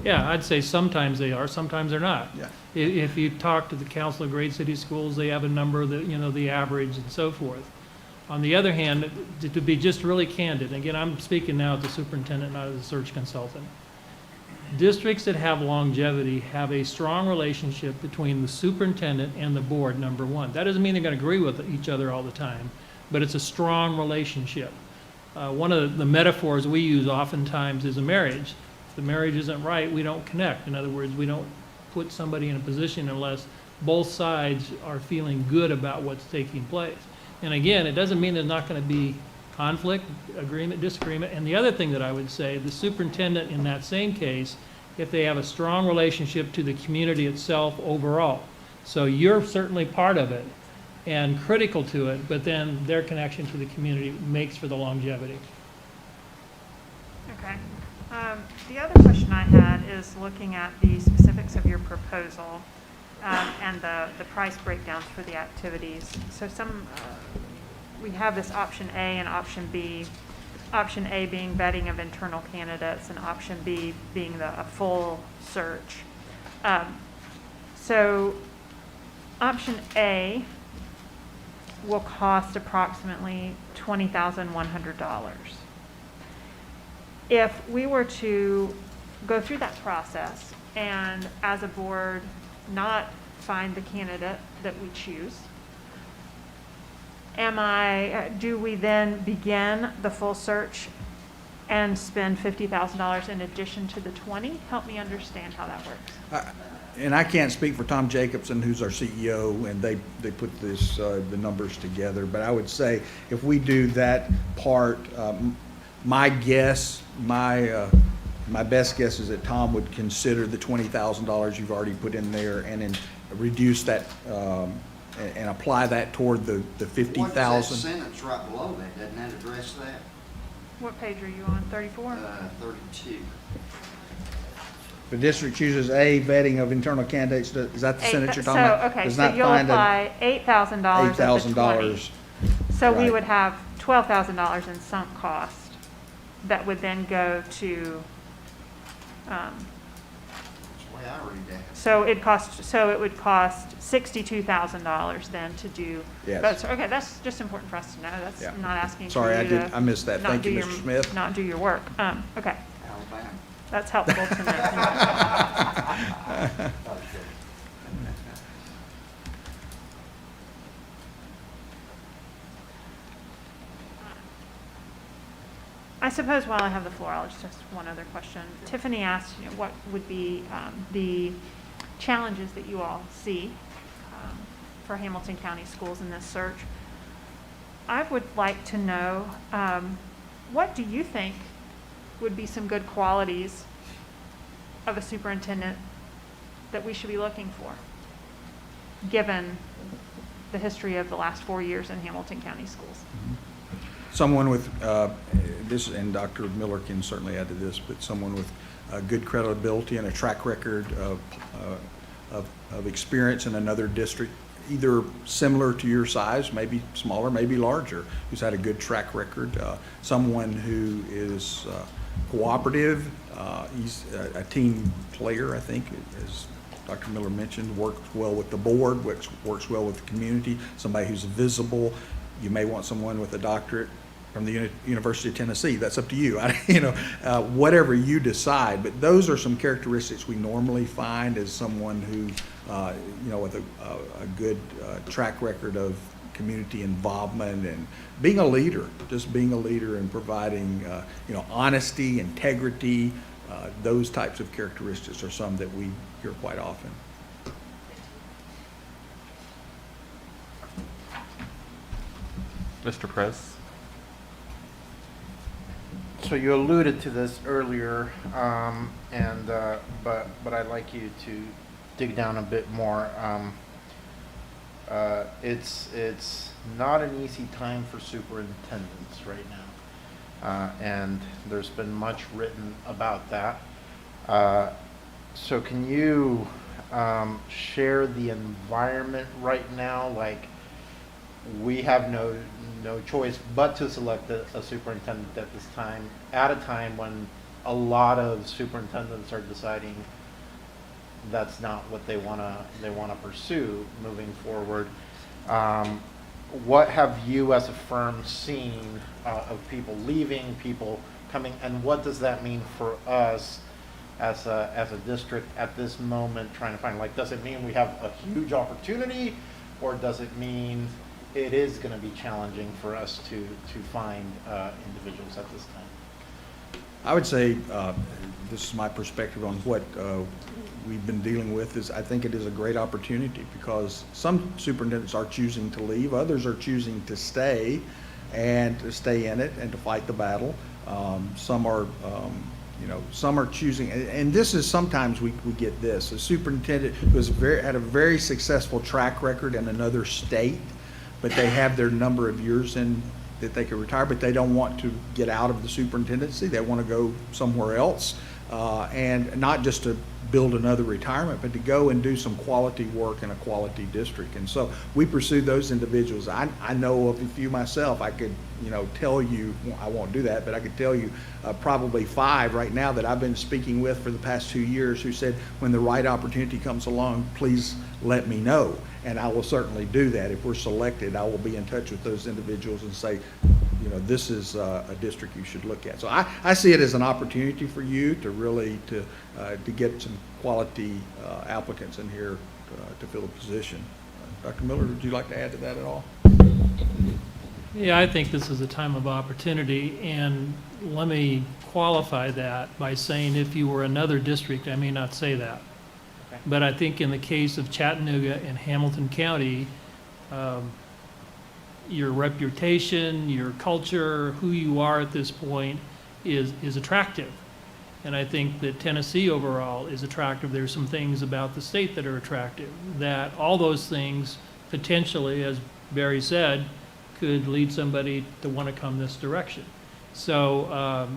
Yeah, I'd say sometimes they are, sometimes they're not. Yeah. If you talk to the Council of Great City Schools, they have a number that, you know, the average and so forth. On the other hand, to be just really candid, again, I'm speaking now as a superintendent, not as a search consultant. Districts that have longevity have a strong relationship between the superintendent and the board, number one. That doesn't mean they're going to agree with each other all the time, but it's a strong relationship. One of the metaphors we use oftentimes is a marriage. If the marriage isn't right, we don't connect. In other words, we don't put somebody in a position unless both sides are feeling good about what's taking place. And again, it doesn't mean there's not going to be conflict, agreement, disagreement. And the other thing that I would say, the superintendent in that same case, if they have a strong relationship to the community itself overall. So you're certainly part of it and critical to it, but then their connection to the community makes for the longevity. okay. The other question I had is looking at the specifics of your proposal and the price breakdowns for the activities. So we have this option A and option B. Option A being vetting of internal candidates and option B being a full search. So option A will cost approximately $20,100. If we were to go through that process and as a board not find the candidate that we choose, do we then begin the full search and spend $50,000 in addition to the 20? Help me understand how that works. And I can't speak for Tom Jacobson, who's our CEO, and they put this, the numbers together. But I would say if we do that part, my guess, my best guess is that Tom would consider the $20,000 you've already put in there and then reduce that and apply that toward the $50,000. What's that sentence right below that? Doesn't that address that? What page are you on, 34? 32. The district chooses A, vetting of internal candidates. Is that the sentence you're talking about? Okay, Does so not you'll find apply $8,000 of the $8,000. 20. So we Right. would have $12,000 in sunk cost that would then go to, That's the way I read that. so it would cost $62,000 then to do. Yes. Okay, that's just important for us to know. That's Yeah. not asking for Sorry, you to I missed that. not Thank do you, your- Mr. Smith. Not do your work. Okay, Alabama. that's helpful to know. I suppose while I have the floor, I'll just ask one other question. Tiffany asked, what would be the challenges that you all see for Hamilton County Schools in this search? I would like to know, what do you think would be some good qualities of a superintendent that we should be looking for, given the history of the last 4 years in Hamilton County Schools? Someone with, this, and Dr. Miller can certainly add to this, but someone with good credibility and a track record of experience in another district, either similar to your size, maybe smaller, maybe larger, who's had a good track record. Someone who is cooperative, he's a team player, I think, as Dr. Miller mentioned, works well with the board, works well with the community, somebody who's visible. You may want someone with a doctorate from the University of Tennessee. That's up to you. Whatever you decide. But those are some characteristics we normally find as someone who, with a good track record of community involvement and being a leader. Just being a leader and providing, honesty, integrity. Those types of characteristics are some that we hear quite often. Mr. Prez? So you alluded to this earlier, but I'd like you to dig down a bit more. It's not an easy time for superintendents right now, and there's been much written about that. So can you share the environment right now? Like, we have no choice but to select a superintendent at this time, at a time when a lot of superintendents are deciding that's not what they wanna pursue moving forward. What have you as a firm seen of people leaving, people coming, and what does that mean for us as a district at this moment trying to find, like, does it mean we have a huge opportunity, or does it mean it is going to be challenging for us to find individuals at this time? I would say, this is my perspective on what we've been dealing with, is I think it is a great opportunity because some superintendents are choosing to leave, others are choosing to stay and to stay in it and to fight the battle. Some are, some are choosing, and this is sometimes we get this, a superintendent who has had a very successful track record in another state, but they have their number of years in that they can retire, but they don't want to get out of the superintendency. They want to go somewhere else, and not just to build another retirement, but to go and do some quality work in a quality district. And so we pursue those individuals. I know of a few myself. I could, tell you, I won't do that, but I could tell you probably 5 right now that I've been speaking with for the past 2 years who said, when the right opportunity comes along, please let me know. And I will certainly do that. If we're selected, I will be in touch with those individuals and say, this is a district you should look at. So I see it as an opportunity for you to really to get some quality applicants in here to fill the position. Dr. Miller, would you like to add to that at all? Yeah, I think this is a time of opportunity, and let me qualify that by saying if you were another district, I may not say that. Okay. But I think in the case of Chattanooga and Hamilton County, your reputation, your culture, who you are at this point is attractive. And I think that Tennessee overall is attractive. There's some things about the state that are attractive, that all those things potentially, as Barry said, could lead somebody to want to come this direction. So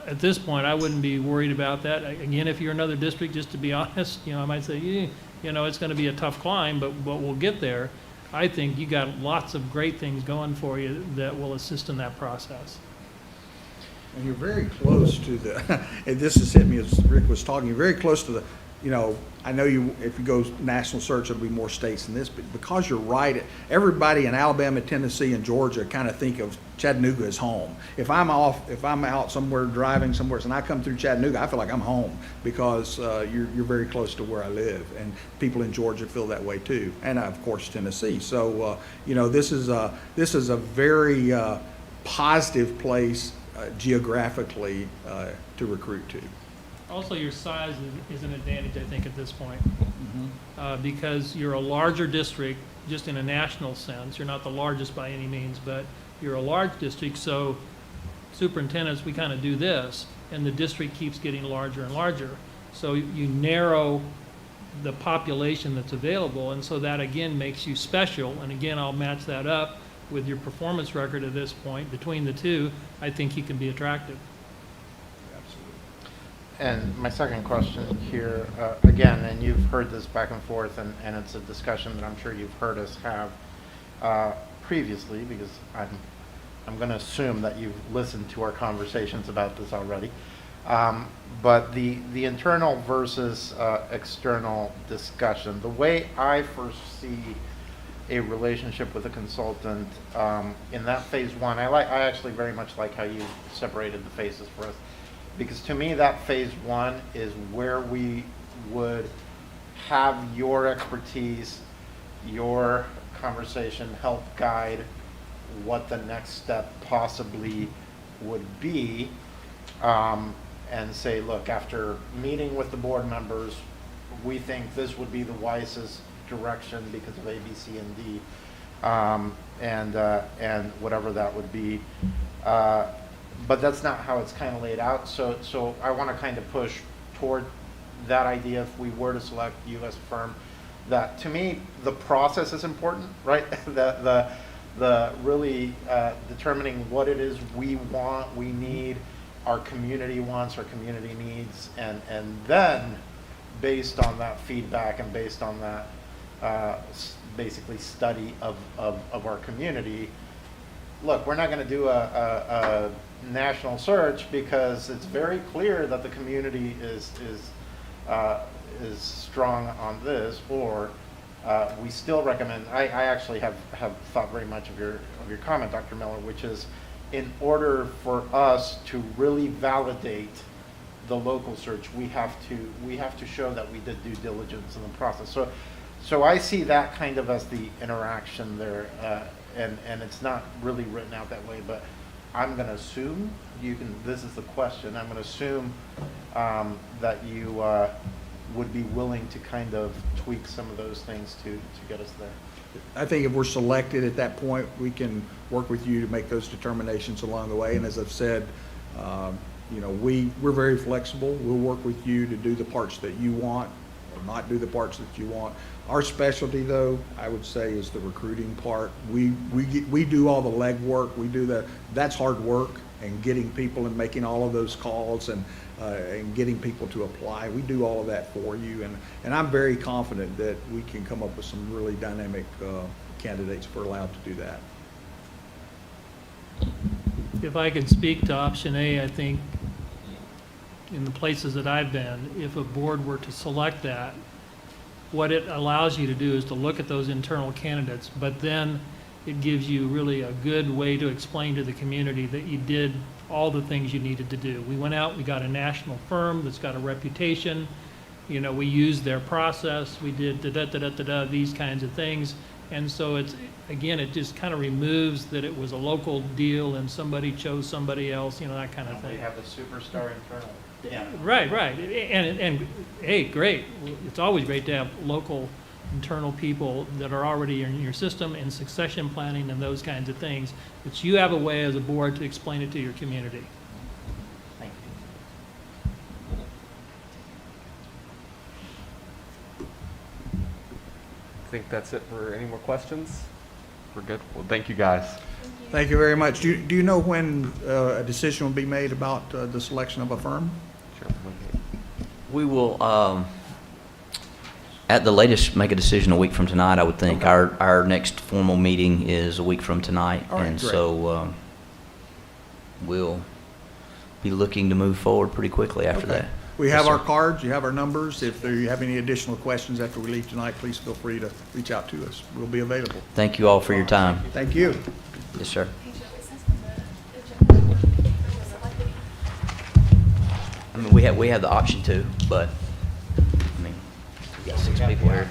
at this point, I wouldn't be worried about that. Again, if you're another district, just to be honest, I might say, it's going to be a tough climb, but we'll get there. I think you got lots of great things going for you that will assist in that process. And you're very close to the, and this has hit me as Rick was talking, you're very close to the, I know if you go national search, there'll be more states than this, but because you're right, everybody in Alabama, Tennessee, and Georgia kind of think of Chattanooga as home. If I'm out somewhere driving somewhere and I come through Chattanooga, I feel like I'm home because you're very close to where I live, and people in Georgia feel that way too, and of course Tennessee. So this is a very positive place geographically to recruit to. Also, your size is an advantage, I think, at this point. Because you're a larger district, just in a national sense. You're not the largest by any means, but you're a large district, so superintendents, we kind of do this, and the district keeps getting larger and larger. So you narrow the population that's available, and so that, again, makes you special. And again, I'll match that up with your performance record at this point. Between the two, I think you can be attractive. And my second question here, again, and you've heard this back and forth, and it's a discussion that I'm sure you've heard us have previously, because I'm going to assume that you've listened to our conversations about this already. But the internal versus external discussion, the way I foresee a relationship with a consultant in that phase 1, I actually very much like how you separated the phases for us. Because to me, that phase 1 is where we would have your expertise, your conversation help guide what the next step possibly would be, and say, look, after meeting with the board members, we think this would be the wisest direction because of A, B, C, and D. and whatever that would be. But that's not how it's kind of laid out. So I want to kind of push toward that idea if we were to select you as a firm. That to me, the process is important, right? the really determining what it is we want, we need, our community wants, our community needs, and then based on that feedback and based on that basically study of our community. Look, we're not going to do a national search because it's very clear that the community is strong on this, or we still recommend. I actually have thought very much of your comment, Dr. Miller, which is in order for us to really validate the local search, we have to show that we did due diligence in the process. So I see that kind of as the interaction there, and it's not really written out that way, but I'm going to assume this is the question, I'm going to assume that you would be willing to kind of tweak some of those things to get us there. I think if we're selected at that point, we can work with you to make those determinations along the way. And as I've said, we're very flexible. We'll work with you to do the parts that you want or not do the parts that you want. Our specialty, though, I would say, is the recruiting part. We do all the legwork. That's hard work, and getting people and making all of those calls and getting people to apply. We do all of that for you, and I'm very confident that we can come up with some really dynamic candidates if we're allowed to do that. If I could speak to option A, I think in the places that I've been, if a board were to select that, what it allows you to do is to look at those internal candidates, but then it gives you really a good way to explain to the community that you did all the things you needed to do. We went out, we got a national firm that's got a reputation, we used their process, we did these kinds of things. And so it just kind of removes that it was a local deal and somebody chose somebody else, that kind of thing. We have the superstar internal. Yeah. Right. And hey, great. It's always great to have local internal people that are already in your system and succession planning and those kinds of things. But you have a way as a board to explain it to your community. Thank you. I think that's it for any more questions. We're good. Well, thank you guys. Thank you very much. Do you know when a decision will be made about the selection of a firm? Sure. We will, at the latest, make a decision a week from tonight, I would think. Okay. Our next formal meeting is a week from tonight. All right, and great. so we'll be looking to move forward pretty quickly after Okay. that. We Yes, have sir. our cards, you have our numbers. If you have any additional questions after we leave tonight, please feel free to reach out to us. We'll be available. Thank you all for your time. Thank you. Yes, sir. I mean, we have the option to, but, I mean, we got 6 people here.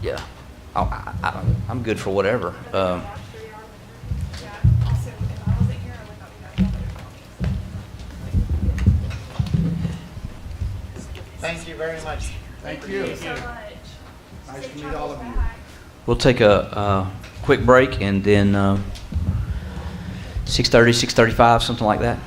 Yeah. I'm good for whatever. Thank you very much. Thank you. Thank you so much. Nice to meet all of you. We'll take a quick break and then 6:30, 6:35, something like that.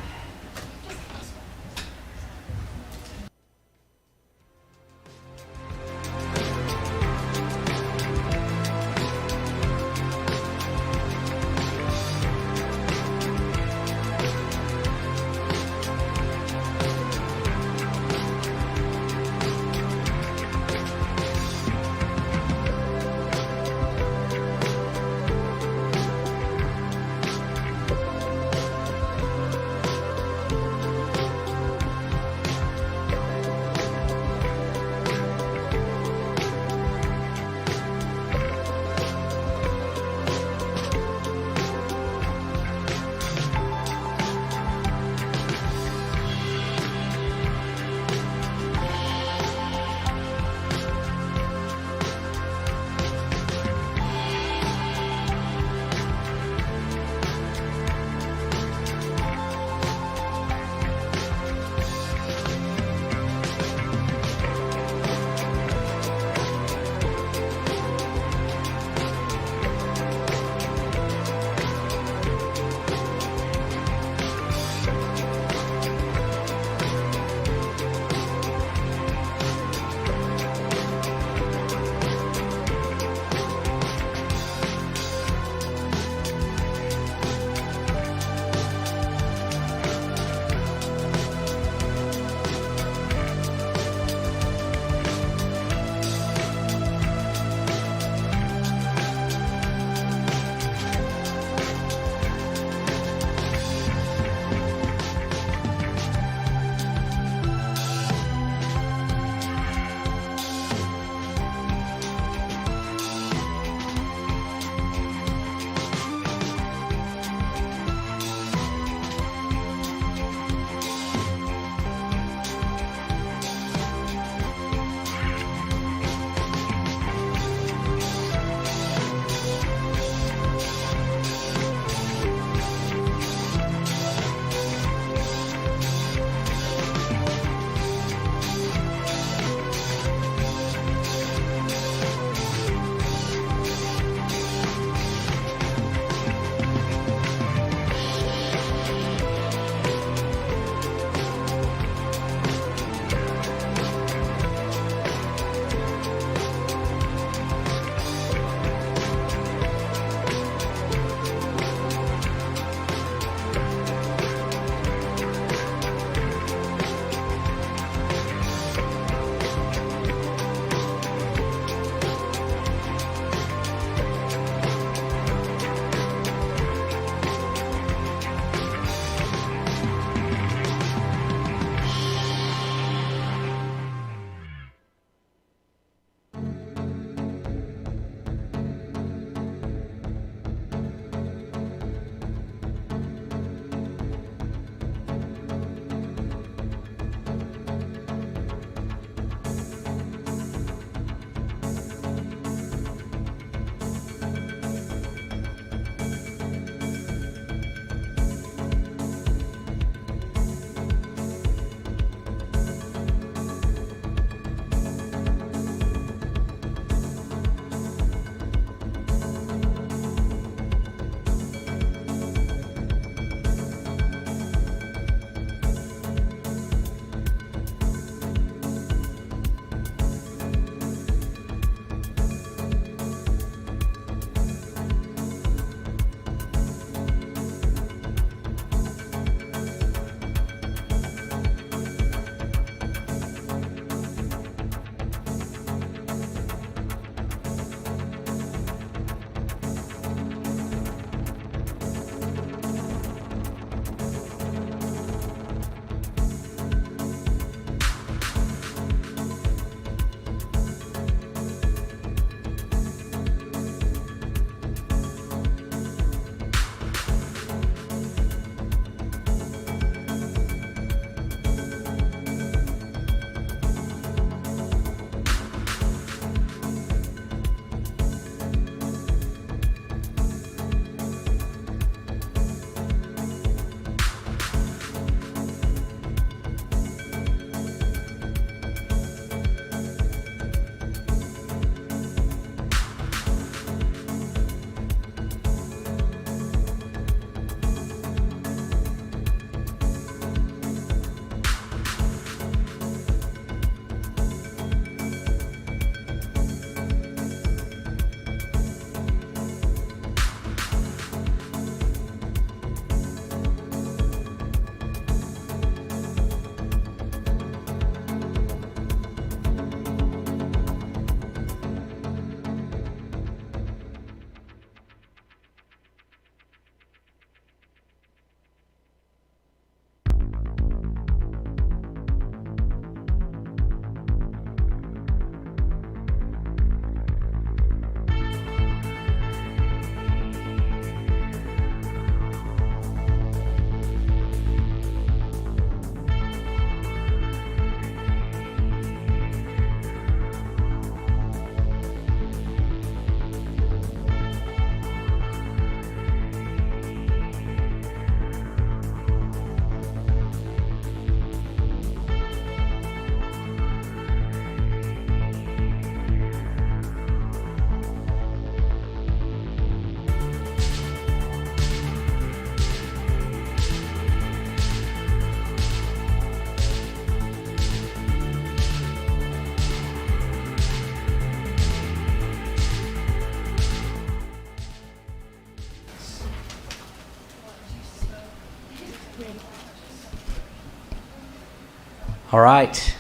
All right,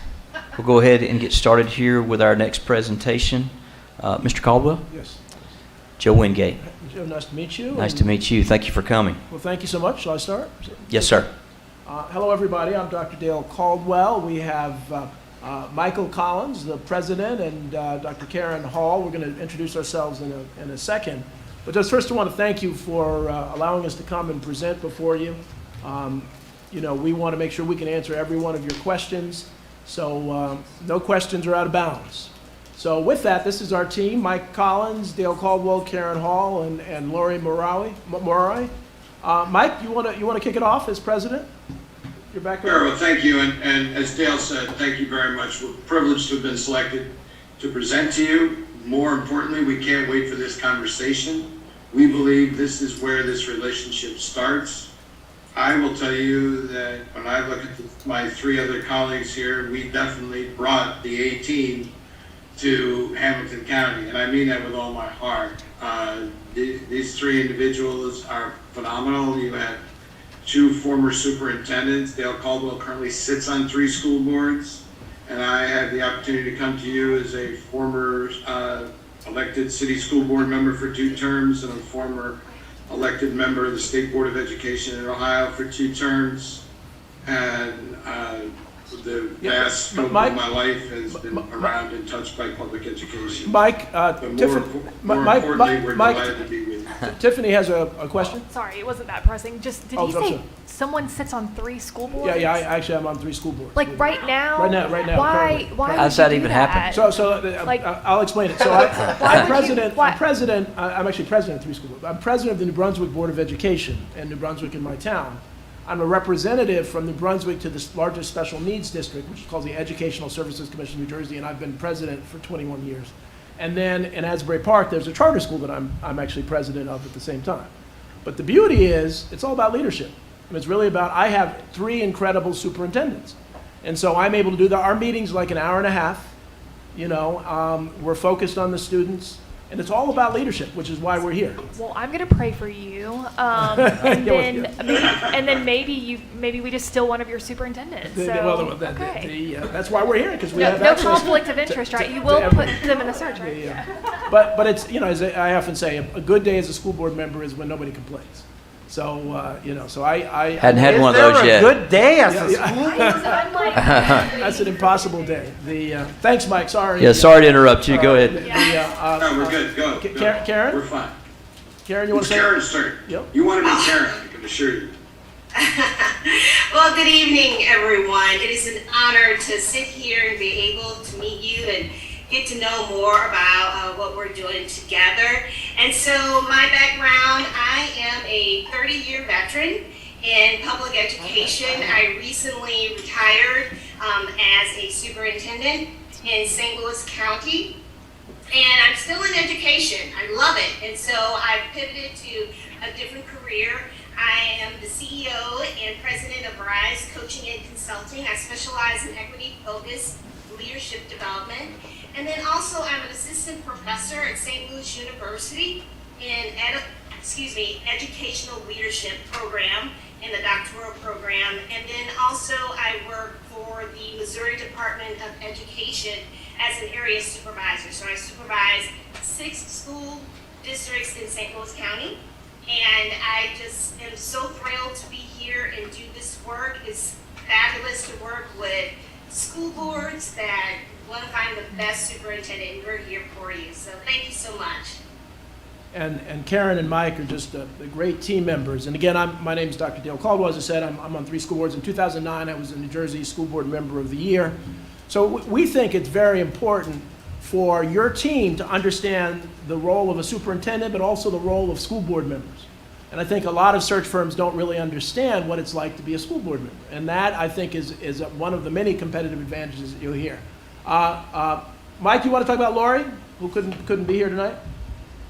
we'll go ahead and get started here with our next presentation. Mr. Caldwell? Yes. Joe Wingate. Joe, nice to meet you. Nice to meet you. Thank you for coming. Well, thank you so much. Shall I start? Yes, sir. Hello, everybody. I'm Dr. Dale Caldwell. We have Michael Collins, the president, and Dr. Karen Hall. We're going to introduce ourselves in a second. But just first, I want to thank you for allowing us to come and present before you. You know, we want to make sure we can answer every one of your questions. So no questions are out of bounds. So with that, this is our team: Mike Collins, Dale Caldwell, Karen Hall, and Lori Morai. Mike, you want to kick it off as president? Your background? Sure. Well, thank you. And as Dale said, thank you very much. We're privileged to have been selected to present to you. More importantly, we can't wait for this conversation. We believe this is where this relationship starts. I will tell you that when I look at my three other colleagues here, we definitely brought the A team to Hamilton County, and I mean that with all my heart. These three individuals are phenomenal. You have two former superintendents. Dale Caldwell currently sits on 3 school boards, and I had the opportunity to come to you as a former elected city school board member for 2 terms and a former elected member of the State Board of Education in Ohio for 2 terms. And the vast scope of my life has been around and touched by public education. Mike, But more importantly, we're delighted to be with you. Tiffany has a question. Sorry, it wasn't that pressing. Just, did Oh, he I'm say sorry. someone sits on 3 school boards? Yeah, actually, I'm on 3 school boards. Like right now? Right now, Why? currently. Why? How does would you that do even happen? Like- I'll explain it. So Why I'm would you- why- president. I'm actually president of 3 school boards. I'm president of the New Brunswick Board of Education in New Brunswick in my town. I'm a representative from New Brunswick to the largest special needs district, which is called the Educational Services Commission of New Jersey, and I've been president for 21 years. And then in Asbury Park, there's a charter school that I'm actually president of at the same time. But the beauty is, it's all about leadership. And it's really about, I have 3 incredible superintendents. And so I'm able to do that. Our meeting's like an hour and a half. You know, we're focused on the students. And it's all about leadership, which is why we're here. Well, I'm gonna pray for you, and then maybe we just steal one of your superintendents. So, okay. That's why we're here, because we No, have no access conflict of interest, right? You to will every- put them in the search, right? Yeah. But it's, you know, as I often say, a good day as a school board member is when nobody complains. So, you know, so I Hadn't had one of those yet. Good day as a Yeah. school. I'm like, That's an impossible day. Thanks, Mike, sorry. Yeah, sorry to interrupt you. Go ahead. No, we're good. Go. Karen? We're fine. Karen, you want It's to say? Karen's turn. Yep. You want to be Karen, I can assure you. Well, good evening, everyone. It is an honor to sit here and be able to meet you and get to know more about what we're doing together. And so my background, I am a 30-year veteran in public education. I recently retired as a superintendent in St. Louis County. And I'm still in education. I love it. And so I've pivoted to a different career. I am the CEO and president of Rise Coaching and Consulting. I specialize in equity-focused leadership development. And then also I'm an assistant professor at St. Louis University in educational leadership program in the doctoral program. And then also I work for the Missouri Department of Education as an area supervisor. So I supervise 6 school districts in St. Louis County. And I just am so thrilled to be here and do this work. It's fabulous to work with school boards that want to find the best superintendent, and we're here for you. So thank you so much. And Karen and Mike are just the great team members. And again, my name is Dr. Dale Caldwell. As I said, I'm on 3 school boards. In 2009, I was the New Jersey School Board Member of the Year. So we think it's very important for your team to understand the role of a superintendent, but also the role of school board members. And I think a lot of search firms don't really understand what it's like to be a school board member. And that, I think, is one of the many competitive advantages that you'll hear. Mike, you want to talk about Lori, who couldn't be here tonight?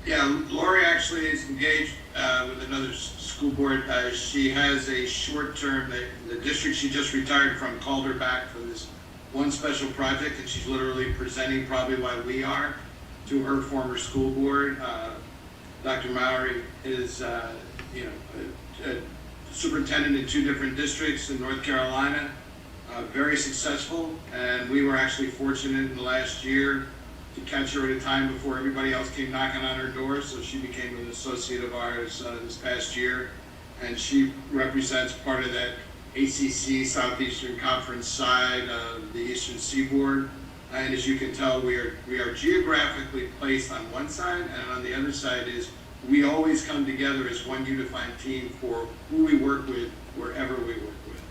Yeah, Lori actually is engaged with another school board. She has a short-term, the district she just retired from called her back for this one special project, and she's literally presenting probably why we are to her former school board. Dr. Mowry is, a superintendent in 2 different districts in North Carolina, very successful, and we were actually fortunate in the last year to catch her at a time before everybody else came knocking on her door, so she became an associate of ours this past year, and she represents part of that ACC Southeastern Conference side of the Eastern Seaboard. And as you can tell, we are geographically placed on one side, and on the other side is we always come together as one unified team for who we work with, wherever we work with.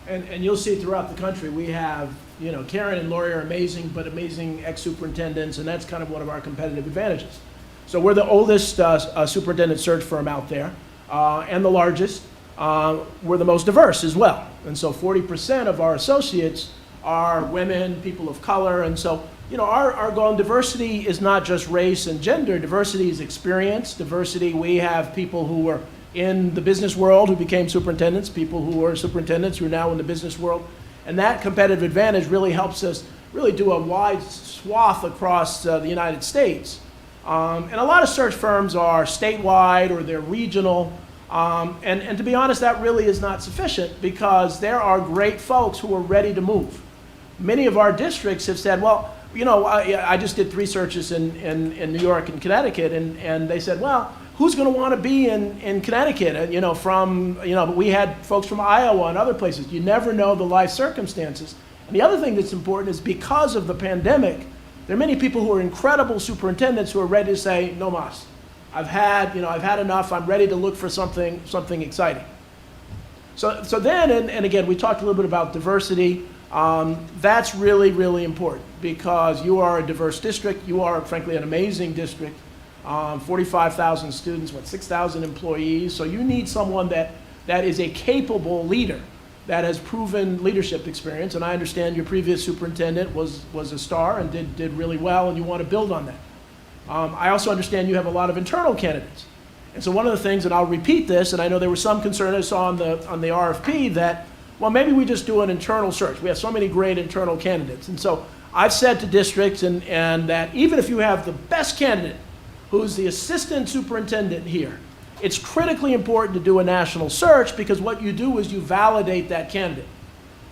And you'll see throughout the country, we have, you know, Karen and Lori are amazing, but amazing ex-superintendents, and that's kind of one of our competitive advantages. So we're the oldest superintendent search firm out there, and the largest. We're the most diverse as well. And so 40% of our associates are women, people of color, and so, you know, our goal in diversity is not just race and gender. Diversity is experience. Diversity, we have people who were in the business world who became superintendents, people who were superintendents who are now in the business world. And that competitive advantage really helps us really do a wide swath across the United States. And a lot of search firms are statewide or they're regional. And to be honest, that really is not sufficient because there are great folks who are ready to move. Many of our districts have said, well, you know, I just did 3 searches in New York and Connecticut, and they said, well, who's going to want to be in Connecticut? And, you know, but we had folks from Iowa and other places. You never know the life circumstances. And the other thing that's important is because of the pandemic, there are many people who are incredible superintendents who are ready to say, no mas. I've had enough. I'm ready to look for something exciting. So then, and again, we talked a little bit about diversity. That's really, really important because you are a diverse district. You are, frankly, an amazing district. 45,000 students, 6,000 employees. So you need someone that is a capable leader that has proven leadership experience. And I understand your previous superintendent was a star and did really well, and you want to build on that. I also understand you have a lot of internal candidates. And so one of the things, and I'll repeat this, and I know there was some concern I saw on the RFP that, well, maybe we just do an internal search. We have so many great internal candidates. And so I've said to districts and that even if you have the best candidate, who's the assistant superintendent here, it's critically important to do a national search because what you do is you validate that candidate.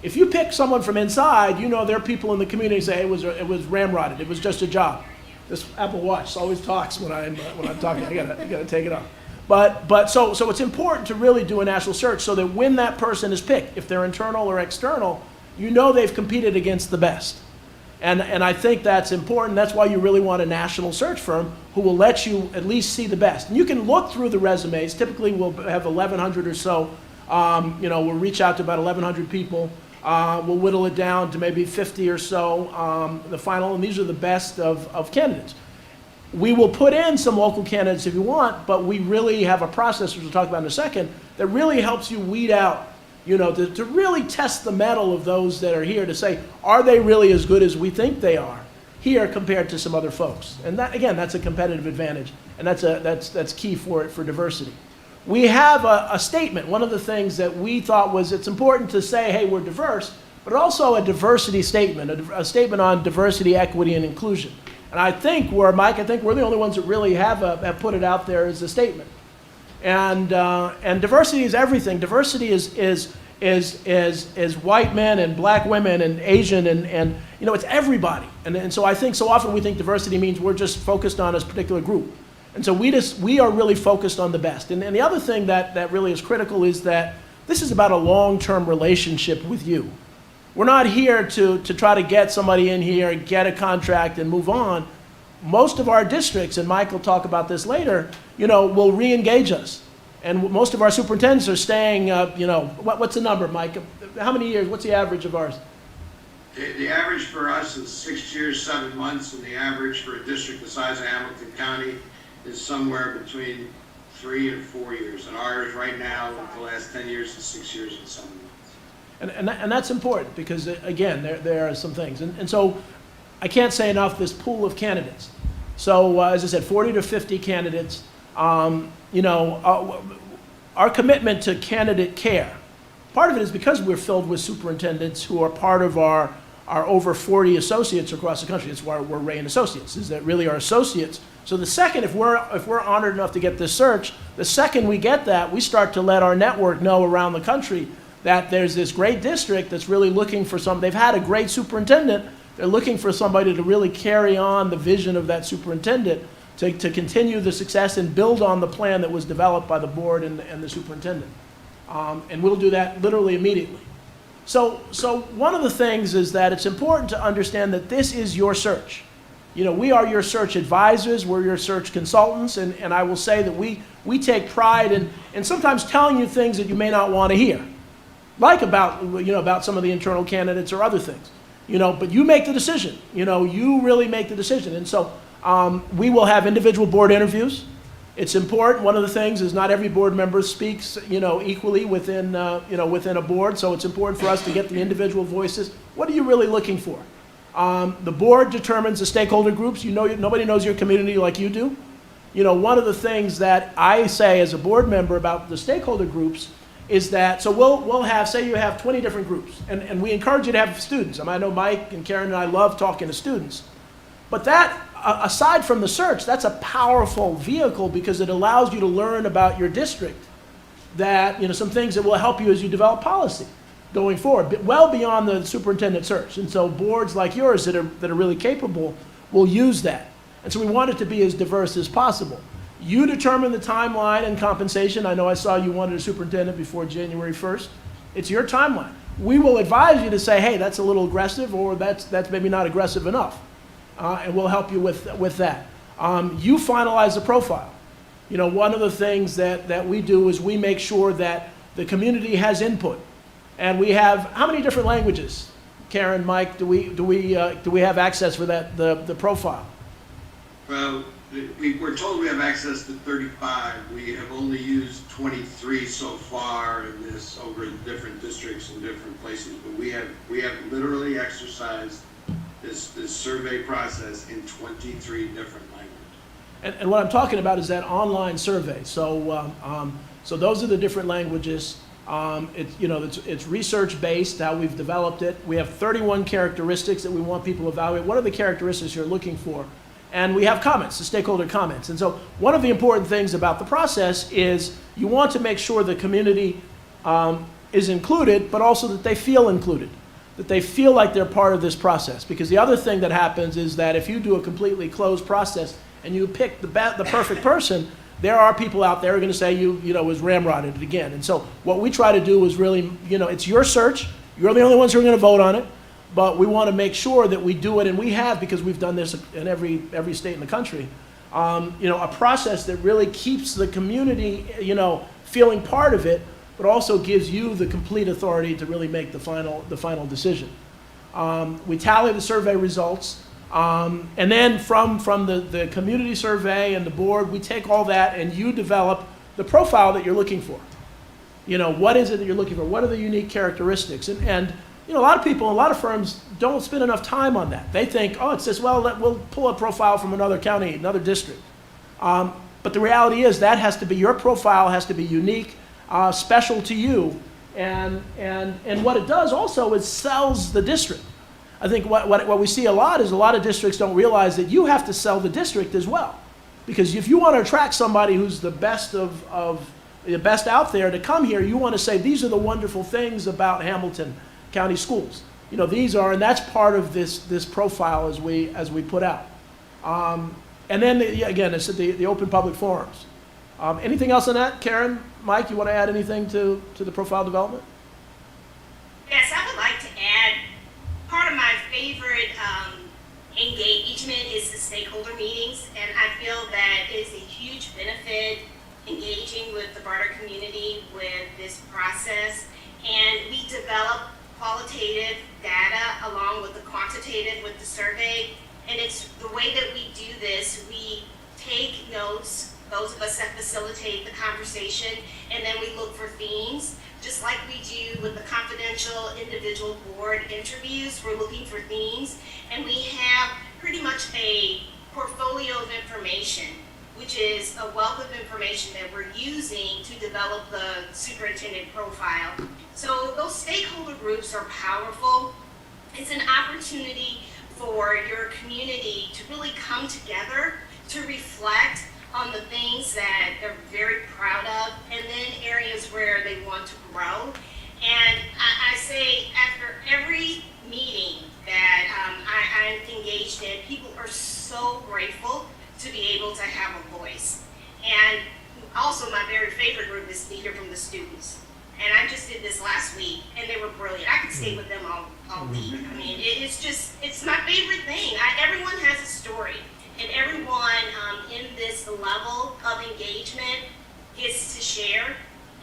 If you pick someone from inside, you know there are people in the community who say it was ramrodded, it was just a job. This Apple Watch always talks when I'm talking. I gotta take it off. But so it's important to really do a national search so that when that person is picked, if they're internal or external, you know they've competed against the best. And I think that's important. That's why you really want a national search firm who will let you at least see the best. And you can look through the resumes. Typically, we'll have 1,100 or so. We'll reach out to about 1,100 people. We'll whittle it down to maybe 50 or so, the final, and these are the best of candidates. We will put in some local candidates if you want, but we really have a process, which we'll talk about in a second, that really helps you weed out, to really test the mettle of those that are here to say, are they really as good as we think they are here compared to some other folks? And that, again, that's a competitive advantage, and that's key for diversity. We have a statement. One of the things that we thought was it's important to say, hey, we're diverse, but also a diversity statement, a statement on diversity, equity, and inclusion. And I think we're the only ones that really have put it out there as a statement. And diversity is everything. Diversity is white men and black women and Asian and it's everybody. And so I think so often we think diversity means we're just focused on a particular group. And so we are really focused on the best. And the other thing that really is critical is that this is about a long-term relationship with you. We're not here to try to get somebody in here, get a contract, and move on. Most of our districts, and Mike will talk about this later, will re-engage us. And most of our superintendents are staying, what's the number, Mike? How many years? What's the average of ours? The average for us is 6 years, 7 months, and the average for a district the size of Hamilton County is somewhere between 3 and 4 years. And ours right now, in the last 10 years, is 6 years and 7 months. And that's important because, again, there are some things. And so I can't say enough, this pool of candidates. So, as I said, 40 to 50 candidates. Our commitment to candidate care, part of it is because we're filled with superintendents who are part of our over 40 associates across the country. That's why we're Ray and Associates, is that really our associates. So the second, if we're honored enough to get this search, the second we get that, we start to let our network know around the country that there's this great district that's really looking for they've had a great superintendent, they're looking for somebody to really carry on the vision of that superintendent, to continue the success and build on the plan that was developed by the board and the superintendent. And we'll do that literally immediately. So one of the things is that it's important to understand that this is your search. You know, we are your search advisors, we're your search consultants, and I will say that we take pride in sometimes telling you things that you may not want to hear, like about some of the internal candidates or other things. But you make the decision. You really make the decision. And so we will have individual board interviews. It's important. One of the things is not every board member speaks, equally within a board. So it's important for us to get the individual voices. What are you really looking for? The board determines the stakeholder groups. Nobody knows your community like you do. One of the things that I say as a board member about the stakeholder groups is that, so we'll have, say you have 20 different groups, and we encourage you to have students. I know Mike and Karen and I love talking to students. But that, aside from the search, that's a powerful vehicle because it allows you to learn about your district, that, some things that will help you as you develop policy going forward, well beyond the superintendent search. And so boards like yours that are really capable will use that. And so we want it to be as diverse as possible. You determine the timeline and compensation. I know I saw you wanted a superintendent before January 1st. It's your timeline. We will advise you to say, hey, that's a little aggressive, or that's maybe not aggressive enough. And we'll help you with that. You finalize the profile. One of the things that we do is we make sure that the community has input. And we have, how many different languages, Karen, Mike, do we have access for that, the profile? Well, we're told we have access to 35. We have only used 23 so far in this over in different districts and different places. But we have literally exercised this survey process in 23 different languages. And what I'm talking about is that online survey. So so those are the different languages. It's research based, how we've developed it. We have 31 characteristics that we want people to evaluate. What are the characteristics you're looking for? And we have comments, the stakeholder comments. And so one of the important things about the process is you want to make sure the community is included, but also that they feel included, that they feel like they're part of this process. Because the other thing that happens is that if you do a completely closed process and you pick the perfect person, there are people out there who are going to say you was ramrodded again. And so what we try to do is really, it's your search. You're the only ones who are going to vote on it. But we want to make sure that we do it, and we have, because we've done this in every state in the country, a process that really keeps the community, feeling part of it, but also gives you the complete authority to really make the final decision. We tally the survey results, and then from the community survey and the board, we take all that and you develop the profile that you're looking for. What is it that you're looking for? What are the unique characteristics? And a lot of people, a lot of firms don't spend enough time on that. They think, oh, it's just, we'll pull a profile from another county, another district. But the reality is your profile has to be unique, special to you. And what it does also is sells the district. I think what we see a lot is a lot of districts don't realize that you have to sell the district as well. Because if you want to attract somebody who's the best the best out there to come here, you want to say, these are the wonderful things about Hamilton County Schools. These are, and that's part of this profile as we put out. And then again, it's the open public forums. Anything else on that, Karen, Mike? You want to add anything to the profile development? Yes, I would like to add, part of my favorite engagement is the stakeholder meetings, and I feel that it is a huge benefit engaging with the broader community with this process. And we develop qualitative data along with the quantitative with the survey. And it's the way that we do this, we take notes, those of us that facilitate the conversation, and then we look for themes. Just like we do with the confidential individual board interviews, we're looking for themes. And we have pretty much a portfolio of information, which is a wealth of information that we're using to develop the superintendent profile. So those stakeholder groups are powerful. It's an opportunity for your community to really come together to reflect on the things that they're very proud of, and then areas where they want to grow. And I say after every meeting that I'm engaged in, people are so grateful to be able to have a voice. And also my very favorite group is to hear from the students. And I just did this last week, and they were brilliant. I could stay with them all week. I mean, it's my favorite thing. Everyone has a story, and everyone in this level of engagement gets to share.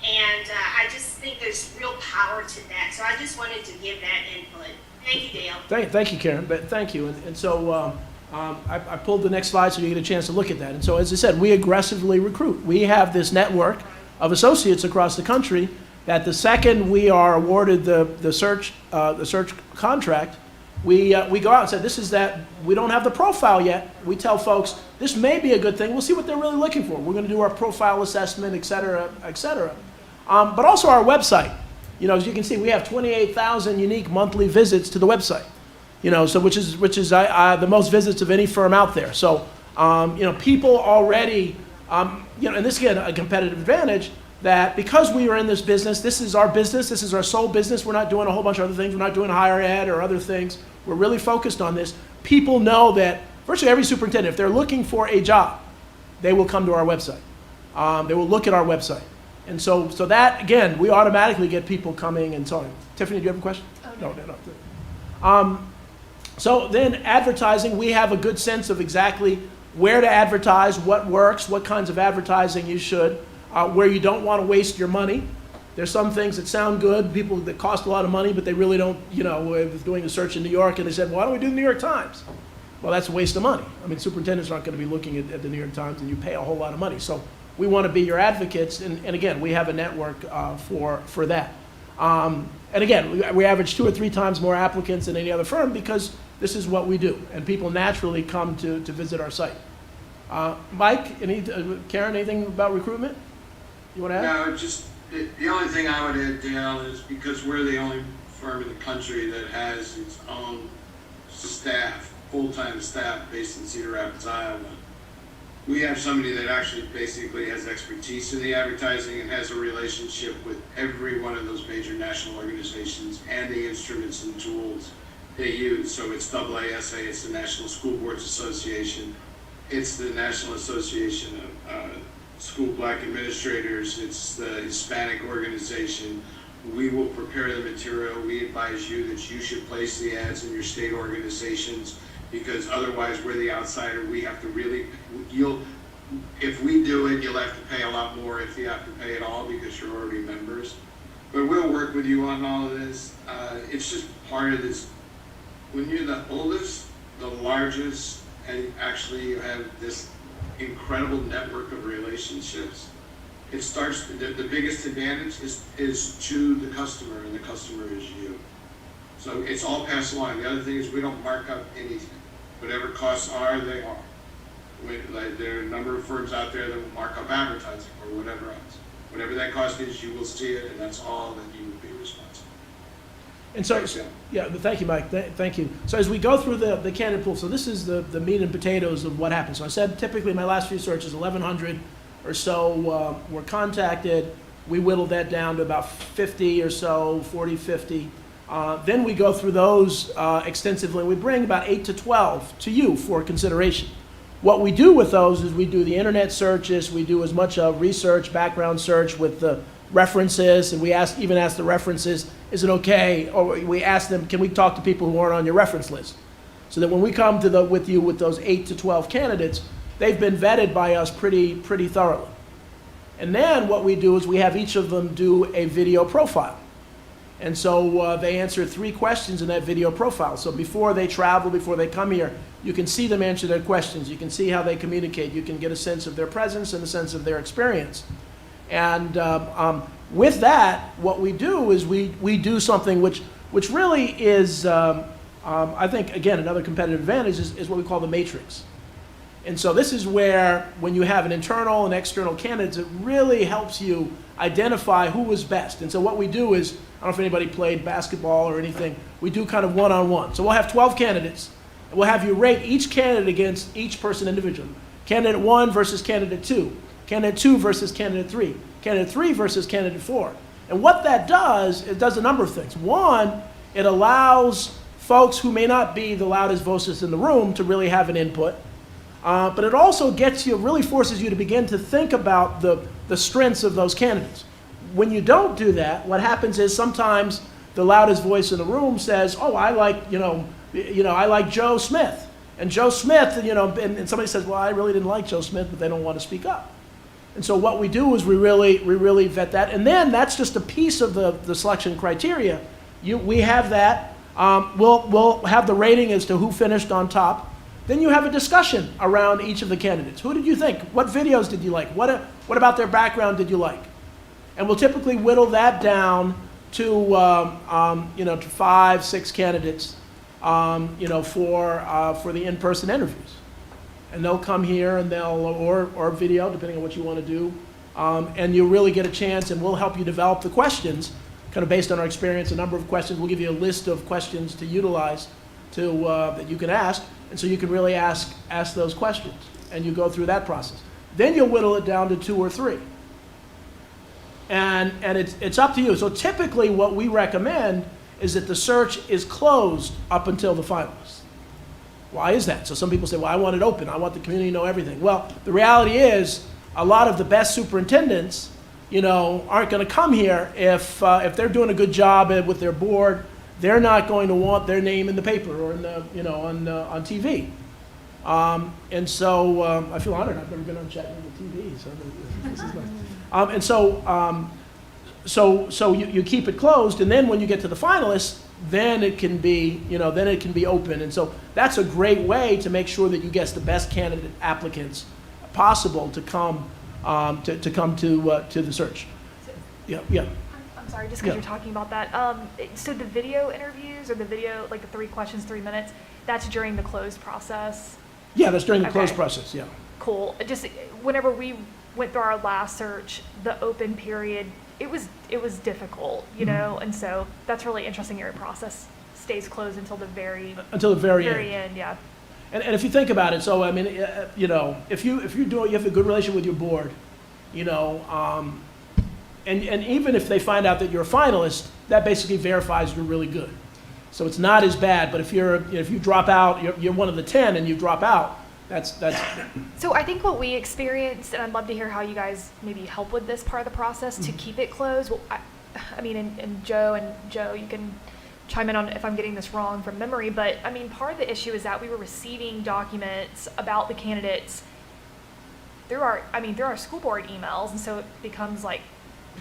And I just think there's real power to that. So I just wanted to give that input. Thank you, Dale. Thank you, Karen, but thank you. And so I pulled the next slide so you get a chance to look at that. And so, as I said, we aggressively recruit. We have this network of associates across the country that the second we are awarded the search contract, we go out and say, this is that, we don't have the profile yet. We tell folks, this may be a good thing. We'll see what they're really looking for. We're going to do our profile assessment, et cetera, et cetera. But also our website. You know, as you can see, we have 28,000 unique monthly visits to the website. You know, so which is the most visits of any firm out there. So, you know, people already, you know, and this again a competitive advantage that because we are in this is our business, this is our sole business. We're not doing a whole bunch of other things. We're not doing higher ed or other things. We're really focused on this. People know that virtually every superintendent, if they're looking for a job, they will come to our website. They will look at our website. And so that, again, we automatically get people coming and so on. Tiffany, do you have a question? Oh, No. So then advertising, we have a good sense of exactly where to advertise, what works, what kinds of advertising you should, where you don't want to waste your money. There's some things that sound good, people that cost a lot of money, but they really don't, you know, I was doing a search in New York and they said, why don't we do the New York Times? Well, that's a waste of money. I mean, superintendents aren't going to be looking at the New York Times and you pay a whole lot of money. So we want to be your advocates, and again, we have a network for that. And again, we average 2 or 3 times more applicants than any other firm because this is what we do, and people naturally come to visit our site. Mike, Karen, anything about recruitment you want to add? No, just the only thing I would add, Dale, is because we're the only firm in the country that has its own staff, full-time staff based in Cedar Rapids, Iowa. We have somebody that actually basically has expertise in the advertising and has a relationship with every one of those major national organizations and the instruments and tools they use. So it's AASA, it's the National School Boards Association, it's the National Association of School Black Administrators, it's the Hispanic organization. We will prepare the material. We advise you that you should place the ads in your state organizations, because otherwise we're the outsider. We have to really, if we do it, you'll have to pay a lot more if you have to pay it all because you're already members. But we'll work with you on all of this. It's just part of this. When you're the oldest, the largest, and actually you have this incredible network of relationships, it starts, the biggest advantage is to the customer, and the customer is you. So it's all passed along. The other thing is we don't mark up anything. Whatever costs are, they are. Like, there are a number of firms out there that will mark up advertising or whatever else. Whatever that cost is, you will see it, and that's all that you would be responsible. And so, yeah, thank you, Mike. Thank you. So as we go through the candidate pool, so this is the meat and potatoes of what happens. So I said typically my last few searches, 1,100 or so were contacted. We whittled that down to about 50 or so, 40, 50. Then we go through those extensively. We bring about 8 to 12 to you for consideration. What we do with those is we do the internet searches. We do as much research, background search with the references, and we even ask the references, is it okay? Or we ask them, can we talk to people who aren't on your reference list? So that when we come to with you with those 8 to 12 candidates, they've been vetted by us pretty thoroughly. And then what we do is we have each of them do a video profile. And so they answer 3 questions in that video profile. So before they travel, before they come here, you can see them answer their questions. You can see how they communicate. You can get a sense of their presence and a sense of their experience. And with that, what we do is we do something which really is, I think, again, another competitive advantage is what we call the matrix. And so this is where, when you have an internal and external candidates, it really helps you identify who was best. And so what we do is, I don't know if anybody played basketball or anything, we do kind of one-on-one. So we'll have 12 candidates, and we'll have you rate each candidate against each person individually. Candidate 1 versus candidate 2, candidate 2 versus candidate 3, candidate 3 versus candidate 4. And what that does, it does a number of things. One, it allows folks who may not be the loudest voices in the room to really have an input. But it also really forces you to begin to think about the strengths of those candidates. When you don't do that, what happens is sometimes the loudest voice in the room says, "Oh, I like I like Joe Smith," and Joe Smith, and somebody says, "Well, I really didn't like Joe Smith," but they don't want to speak up. And so what we do is we really vet that, and then that's just a piece of the selection criteria. We have that. We'll have the rating as to who finished on top. Then you have a discussion around each of the candidates. Who did you think? What videos did you like? What about their background did you like? And we'll typically whittle that down to to 5, 6 candidates for the in-person interviews. And they'll come here and or video, depending on what you want to do. And you'll really get a chance, and we'll help you develop the questions, kind of based on our experience, a number of questions. We'll give you a list of questions to utilize that you can ask, and so you can really ask those questions, and you go through that process. Then you'll whittle it down to 2 or 3. And it's up to you. So typically what we recommend is that the search is closed up until the finalists. Why is that? So some people say, well, I want it open. I want the community to know everything. Well, the reality is a lot of the best superintendents, aren't going to come here if they're doing a good job with their board. They're not going to want their name in the paper or in on TV. And so I feel honored. I've never been on Chattanooga TV, so this is nice. So you keep it closed, and then when you get to the finalists, then it can be open. And so that's a great way to make sure that you get the best candidate applicants possible to come to the search. Yeah. I'm sorry, just because Yeah. you're talking about that. So the video interviews or the video, like the 3 questions, 3 minutes, that's during the closed process? Yeah, that's during the closed Okay. process, yeah. Cool. Just whenever we went through our last search, the open period, it was difficult, and so that's really interesting. Your process stays closed until the very end. Yeah. And if you think about it, so I mean, if you have a good relationship with your board, and even if they find out that you're a finalist, that basically verifies you're really good. So it's not as bad. But if you drop out, you're one of the 10 and you drop out, that's. So I think what we experienced, and I'd love to hear how you guys maybe help with this part of the process to keep it closed. Well, I mean, and Joe, you can chime in on if I'm getting this wrong from memory, but I mean, part of the issue is that we were receiving documents about the candidates through our school board emails, and so it becomes like,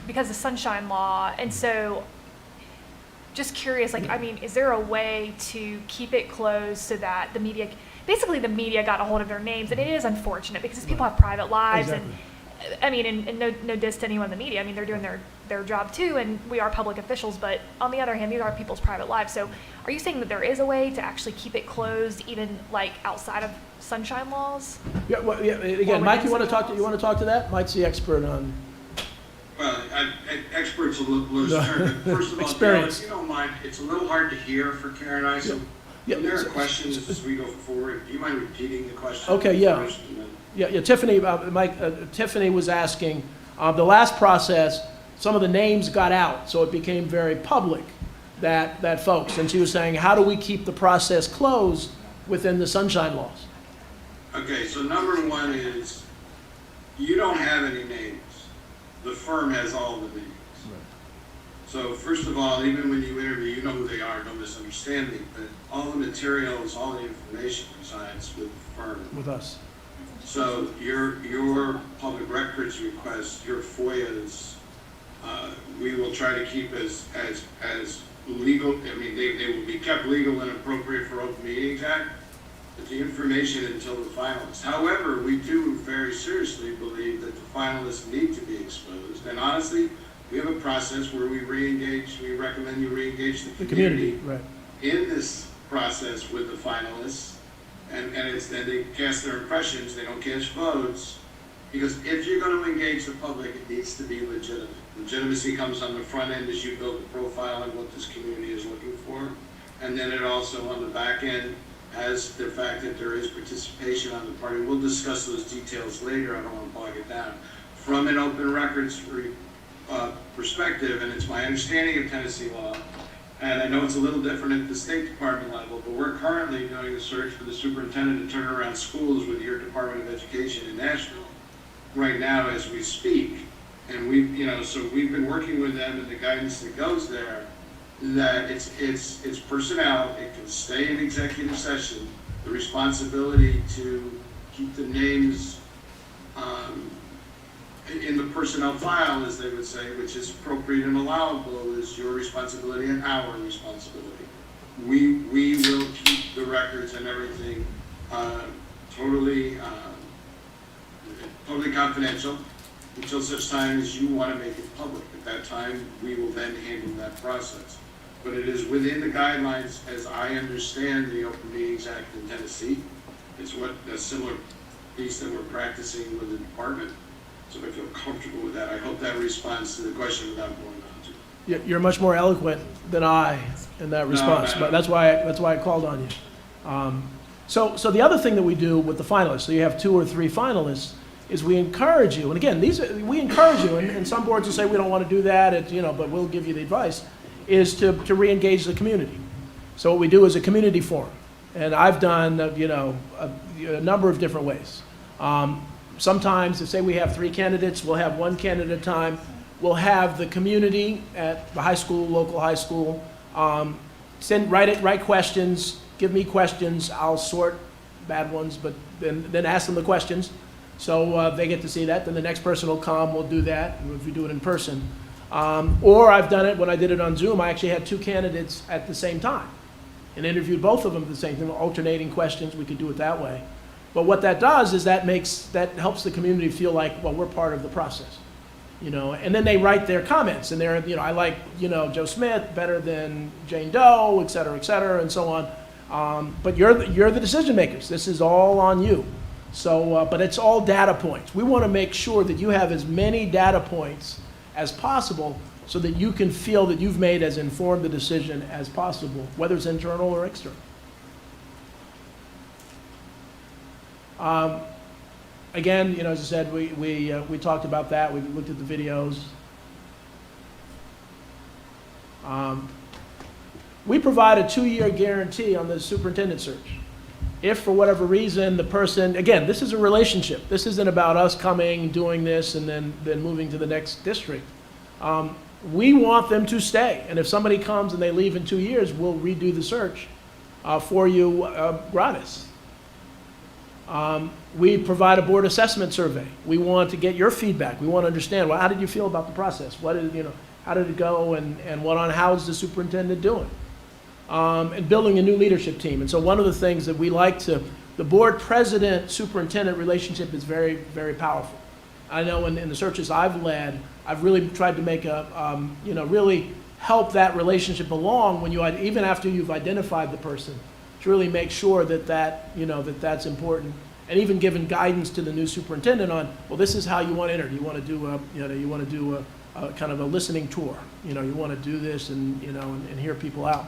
because of Sunshine Law, and so just curious, is there a way to keep it closed so that the media got a hold of their names? And it is unfortunate because people have private lives, Exactly. and no diss to anyone in the media. I mean, they're doing their job too, and we are public officials, but on the other hand, these are people's private lives. So are you saying that there is a way to actually keep it closed, even outside of sunshine laws? Yeah. Well, yeah. Again, Mike, you want to talk to that? Mike's the expert on. Well, experts a loose term. First of all, Experience. Dale, if you don't mind, it's a little hard to hear for Karen and I, so when there are questions as we go forward, do you mind repeating the question? Okay, yeah. first, and then- Yeah, Tiffany, Tiffany was asking, the last process, some of the names got out, so it became very public that folks, and she was saying, how do we keep the process closed within the sunshine laws? Okay, so number one is, you don't have any names. The firm has all the names. So first of all, even when you interview, you know who they are, don't misunderstand me, but all the materials, all the information resides with the firm. With us. So your public records requests, your FOIAs, we will try to keep as legal, I mean, they will be kept legal and appropriate for Open Meetings Act, but the information until the finalists. However, we do very seriously believe that the finalists need to be exposed, and honestly, we have a process where we recommend you re-engage the community Right. in this process with the finalists, and they cast their impressions, they don't cast votes, because if you're going to engage the public, it needs to be legitimate. Legitimacy comes on the front end as you build the profile and what this community is looking for, and then it also on the back end has the fact that there is participation on the part, and we'll discuss those details later, I don't want to bog it down, from an open records perspective, and it's my understanding of Tennessee law, and I know it's a little different at the State Department level, but we're currently doing a search for the superintendent to turn around schools with your Department of Education in Nashville right now as we speak. And we've, so we've been working with them, and the guidance that goes there, that it's personnel, it can stay in executive session, the responsibility to keep the names in the personnel file, as they would say, which is appropriate and allowable, is your responsibility and our responsibility. We will keep the records and everything totally confidential until such time as you want to make it public. At that time, we will then handle that process. But it is within the guidelines, as I understand the Open Meetings Act in Tennessee. It's a similar piece that we're practicing with the department. So I feel comfortable with that. I hope that responds to the question without going on to it. You're much more eloquent than I in that response, but that's why I called on you. So the other thing that we do with the finalists, so you have 2 or 3 finalists, is we encourage you, and again, we encourage you, and some boards will say we don't want to do that, but we'll give you the advice, is to re-engage the community. So what we do is a community forum, and I've done a number of different ways. Sometimes, if say we have 3 candidates, we'll have 1 candidate at a time. We'll have the community at the high school, local high school, write questions, give me questions. I'll sort bad ones, but then ask them the questions. So they get to see that. Then the next person will come, we'll do that, if we do it in person. Or I've done it, when I did it on Zoom, I actually had 2 candidates at the same time and interviewed both of them at the same time, alternating questions. We could do it that way. But what that does is that helps the community feel like, well, we're part of the process, and then they write their comments, and they're, I like, Joe Smith better than Jane Doe, et cetera, and so on. But you're the decision makers. This is all on you. So, but it's all data points. We want to make sure that you have as many data points as possible so that you can feel that you've made as informed a decision as possible, whether it's internal or external. Again, as I said, we talked about that. We looked at the videos. We provide a 2-year guarantee on the superintendent search. If for whatever reason the person, again, this is a relationship. This isn't about us coming, doing this, and then moving to the next district. We want them to stay. And if somebody comes and they leave in 2 years, we'll redo the search for you gratis. We provide a board assessment survey. We want to get your feedback. We want to understand, well, how did you feel about the process? How did it go, and how's the superintendent doing? And building a new leadership team. And so one of the things that we like the board president-superintendent relationship is very, very powerful. I know in the searches I've led, I've really tried to make really help that relationship along when even after you've identified the person, to really make sure that's important, and even given guidance to the new superintendent on, well, this is how you want to enter. You want to do a kind of a listening tour. You want to do this and hear people out,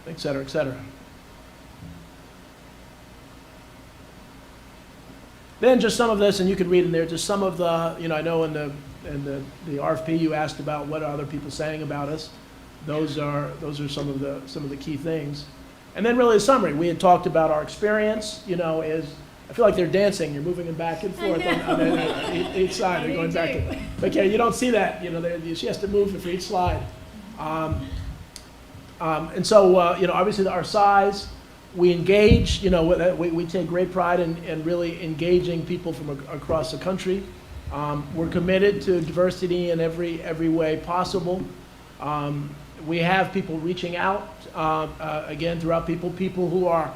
et cetera, et cetera. Then just some of this, and you can read in there, just some of the, I know in the RFP you asked about what are other people saying about us. Those are some of the key things. And then really a summary. We had talked about our experience, I feel like they're dancing. You're moving them back and forth on each side. They're going back. But yeah, you don't see that. She has to move for each slide. And so, obviously our size, we engage, we take great pride in really engaging people from across the country. We're committed to diversity in every way possible. We have people reaching out, again, throughout people who are,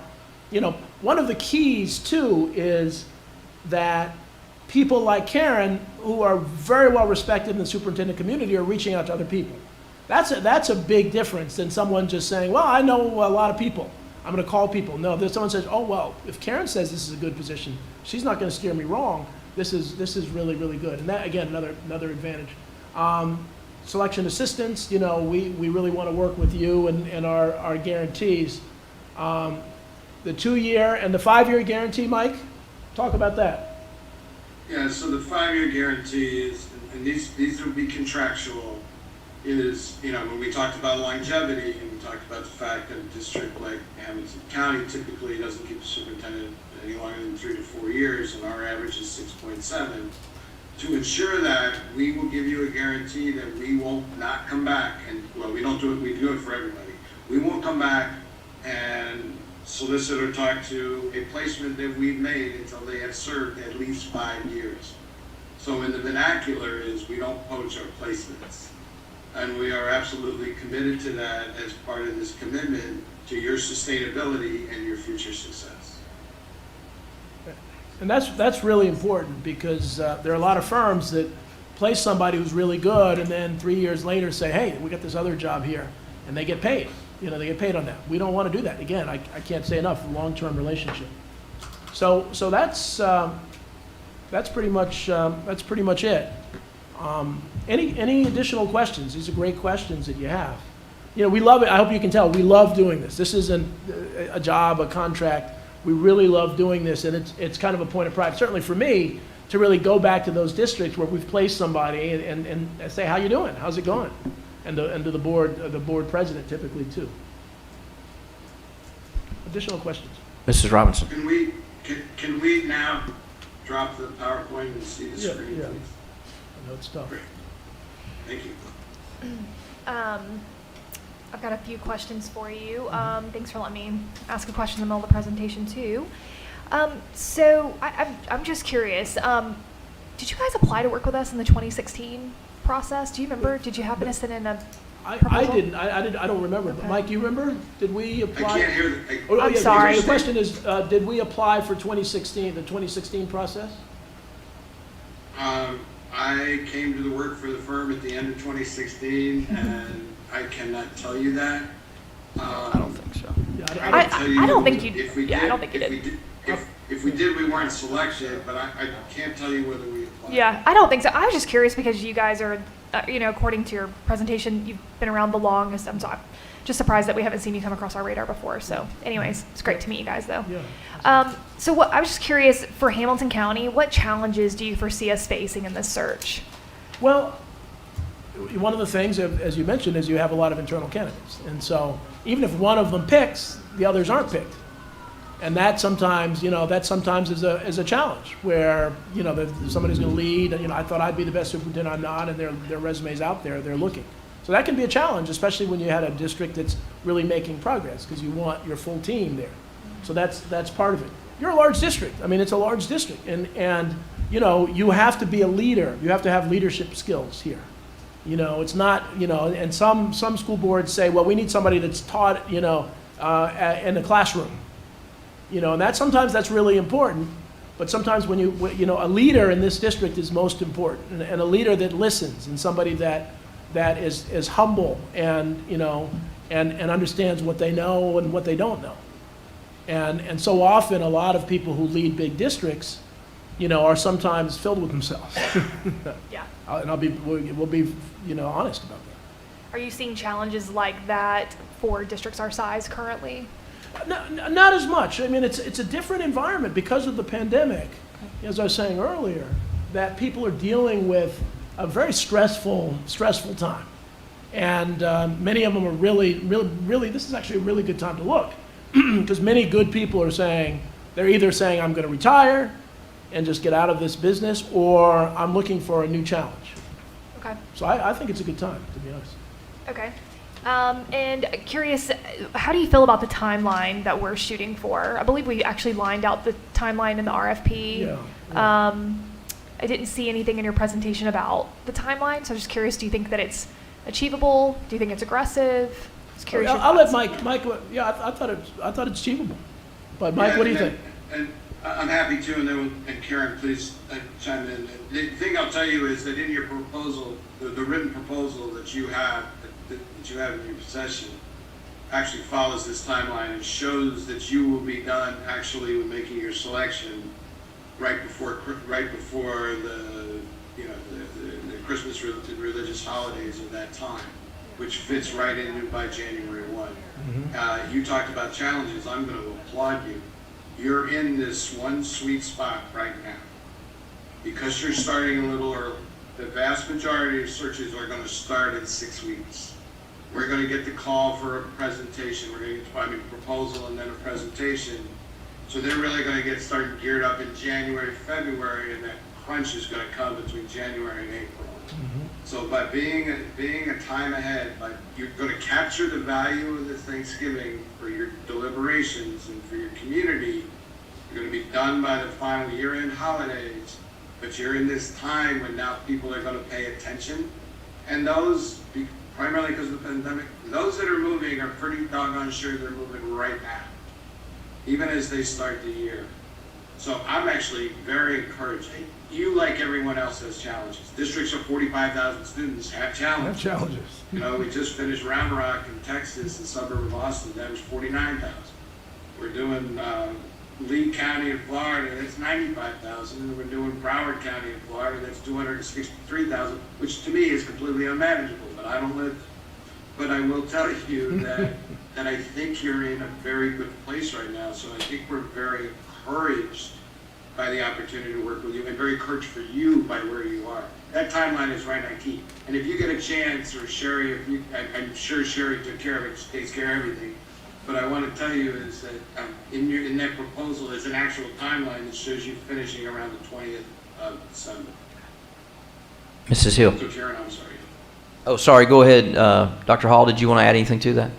one of the keys too is that people like Karen, who are very well respected in the superintendent community, are reaching out to other people. That's a big difference than someone just saying, well, I know a lot of people, I'm going to call people. No, if someone says, oh, well, if Karen says this is a good position, she's not going to steer me wrong. This is really, really good. And that, again, another advantage. Selection assistance, we really want to work with you and our guarantees. The 2-year and the 5-year guarantee, Mike, talk about that. Yeah, so the 5-year guarantee is, and these will be contractual, is, when we talked about longevity, and we talked about the fact that a district like Hamilton County typically doesn't keep a superintendent any longer than 3 to 4 years, and our average is 6.7. To ensure that, we will give you a guarantee that we won't not come back, and, well, we don't do it, we do it for everybody. We won't come back and solicit or talk to a placement that we've made until they have served at least 5 years. So in the vernacular is we don't poach our placements. And we are absolutely committed to that as part of this commitment to your sustainability and your future success. And that's really important because there are a lot of firms that place somebody who's really good and then 3 years later say, hey, we got this other job here, and they get paid. They get paid on that. We don't want to do that. Again, I can't say enough, long-term relationship. So that's pretty much it. Any additional questions? These are great questions that you have. We love it. I hope you can tell we love doing this. This isn't a job, a contract. We really love doing this, and it's kind of a point of pride, certainly for me, to really go back to those districts where we've placed somebody and say, how you doing? How's it going? And to the board president typically too. Additional questions? Mrs. Robinson. Can we now drop the PowerPoint and see the screen, yeah. please? I know it's tough. Great. Thank you. I've got a few questions for you. Thanks for letting me ask a question in the middle of the presentation too. So I'm just curious. Did you guys apply to work with us in the 2016 process? Do you remember? Did you happen to send in a I proposal? didn't. I don't remember. But Okay. Mike, you remember? Did we I apply? can't hear I'm yeah, sorry. The question is, did we apply for the 2016 process? I came to the work for the firm at the end of 2016, and I cannot tell you that. I don't think so. Yeah, I can tell you don't think you- if we yeah, I did- don't think you if did. we If we did, we weren't selected, but I can't tell you whether we applied. Yeah, I don't think so. I was just curious because you guys are, according to your presentation, you've been around the longest. I'm sorry. Just surprised that we haven't seen you come across our radar before. So anyways, it's great to meet you guys though. Yeah. So I was just curious, for Hamilton County, what challenges do you foresee us facing in this search? Well, one of the things, as you mentioned, is you have a lot of internal candidates. And so even if one of them picks, the others aren't picked. And that sometimes, is a challenge where, somebody's going to lead, and, I thought I'd be the best superintendent, I'm not, and their resume's out there, they're looking. So that can be a challenge, especially when you had a district that's really making progress, because you want your full team there. So that's part of it. You're a large district. I mean, it's a large district, and you have to be a leader. You have to have leadership skills here. It's not, and some school boards say, well, we need somebody that's taught, in the classroom. And sometimes that's really important, but sometimes when a leader in this district is most important, and a leader that listens, and somebody that is humble and understands what they know and what they don't know. And so often a lot of people who lead big districts, are sometimes filled with themselves. Yeah. And we'll be honest about that. Are you seeing challenges like that for districts our size currently? Not as much. I mean, it's a different environment because of the pandemic. As I was saying earlier, that people are dealing with a very stressful time, and many of them are really. This is actually a really good time to look, because many good people are saying they're either saying I'm going to retire and just get out of this business, or I'm looking for a new challenge. Okay. So I think it's a good time, to be honest. Okay. And curious, how do you feel about the timeline that we're shooting for? I believe we actually lined out the timeline in the RFP. Yeah. I didn't see anything in your presentation about the timeline, so I'm just curious, do you think that it's achievable? Do you think it's aggressive? Just curious. I'll let Mike. Yeah, I thought it's achievable. But Mike, what do you think? And I'm happy to, and Karen, please chime in. The thing I'll tell you is that in your proposal, the written proposal that you have in your possession, actually follows this timeline and shows that you will be done actually with making your selection right before the Christmas religious holidays of that time, which fits right in by January 1. Mm-hmm. You talked about challenges. I'm going to applaud you. You're in this one sweet spot right now. because you're starting a little early, the vast majority of searches are going to start in 6 weeks. We're going to get the call for a presentation. We're going to get a proposal and then a presentation. So they're really going to get started geared up in January, February, and that crunch is going to come between January and April. So by being a time ahead, you're going to capture the value of the Thanksgiving for your deliberations and for your community. You're going to be done by the final year-end holidays, but you're in this time when now people are going to pay attention. And those, primarily because of the pandemic, those that are moving are pretty doggone sure they're moving right now, even as they start the year. So I'm actually very encouraged. You, like everyone else, has challenges. Districts of 45,000 students have challenges. You know, we just finished Round Rock in Texas, the suburb of Austin, that was 49,000. We're doing Lee County in Florida, that's 95,000, and we're doing Broward County in Florida, that's 263,000, which to me is completely unmanageable, but I don't live. But I will tell you that I think you're in a very good place right now, so I think we're very encouraged by the opportunity to work with you, and very encouraged for you by where you are. That timeline is right on key. And if you get a chance, or Sherry, I'm sure Sherry took care of it, she takes care of everything. But I want to tell you is that in that proposal is an actual timeline that shows you finishing around the 20th of December. Mrs. Hill. So Karen, I'm sorry. Oh, sorry, go ahead. Dr. Hall, did you want to add anything to that?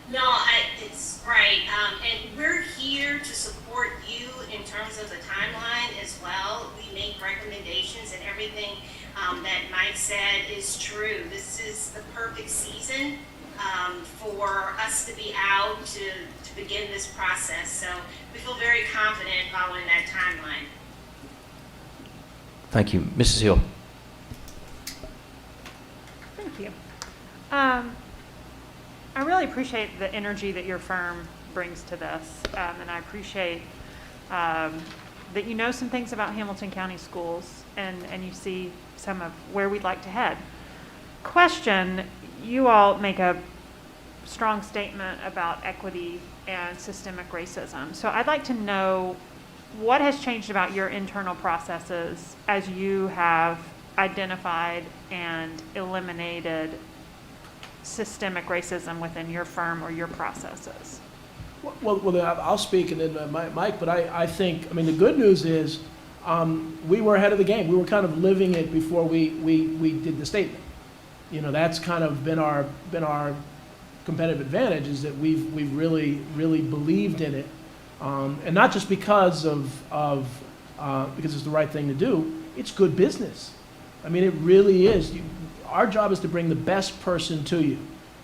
No, it's right. And we're here to support you in terms of the timeline as well. We make recommendations, and everything that Mike said is true. This is the perfect season for us to be out to begin this process. So we feel very confident following that timeline. Thank you. Mrs. Hill. Thank you. I really appreciate the energy that your firm brings to this, and I appreciate that you know some things about Hamilton County schools, and you see some of where we'd like to head. Question, you all make a strong statement about equity and systemic racism. So I'd like to know what has changed about your internal processes as you have identified and eliminated systemic racism within your firm or your processes? Well, I'll speak and then Mike, but I think, I mean, the good news is we were ahead of the game. We were kind of living it before we did the statement. You know, that's kind of been our competitive advantage, is that we've really believed in it, and not just because because it's the right thing to do. It's good business. I mean, it really is. Our job is to bring the best person to you,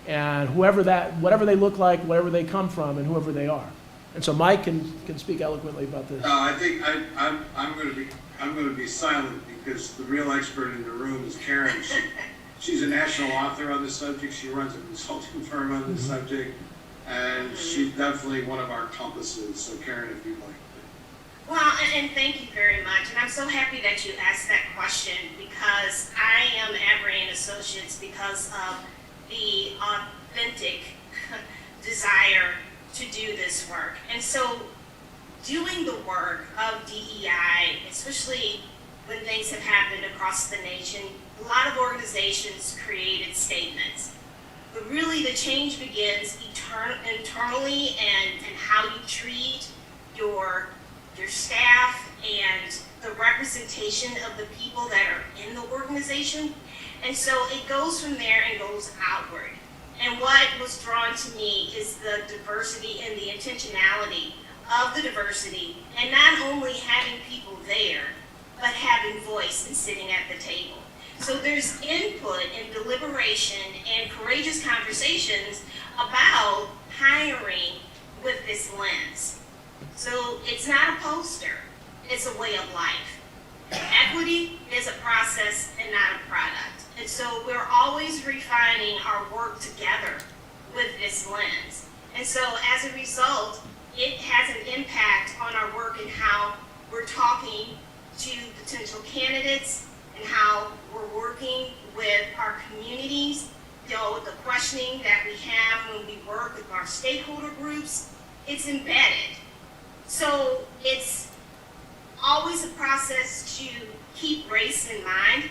and whatever they look like, wherever they come from, and whoever they are. And so Mike can speak eloquently about this. I think I'm going to be silent, because the real expert in the room is Karen. She's a national author on the subject. She runs a consulting firm on the subject, and she's definitely one of our compasses. So Karen, if you'd like. Well, and thank you very much. And I'm so happy that you asked that question, because I am at Ray & Associates because of the authentic desire to do this work. And so doing the work of DEI, especially when things have happened across the nation, a lot of organizations created statements. But really the change begins internally and how you treat your staff and the representation of the people that are in the organization. And so it goes from there and goes outward. And what was drawn to me is the diversity and the intentionality of the diversity, and not only having people there, but having voice and sitting at the table. So there's input and deliberation and courageous conversations about hiring with this lens. So it's not a poster, it's a way of life. Equity is a process and not a product. And so we're always refining our work together with this lens. And so as a result, it has an impact on our work and how we're talking to potential candidates and how we're working with our communities. You know, the questioning that we have when we work with our stakeholder groups, it's embedded. So it's in mind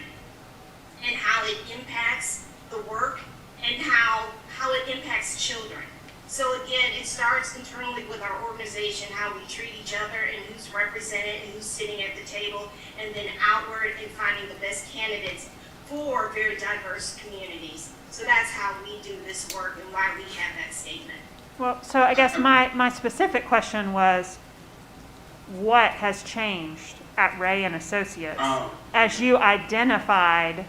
and how it impacts the work and how it impacts children. So again, it starts internally with our organization, how we treat each other and who's represented and who's sitting at the table, and then outward in finding the best candidates for very diverse communities. So that's how we do this work and why we have that statement. Well, so I guess my specific question was, what has changed at Ray and Associates as you identified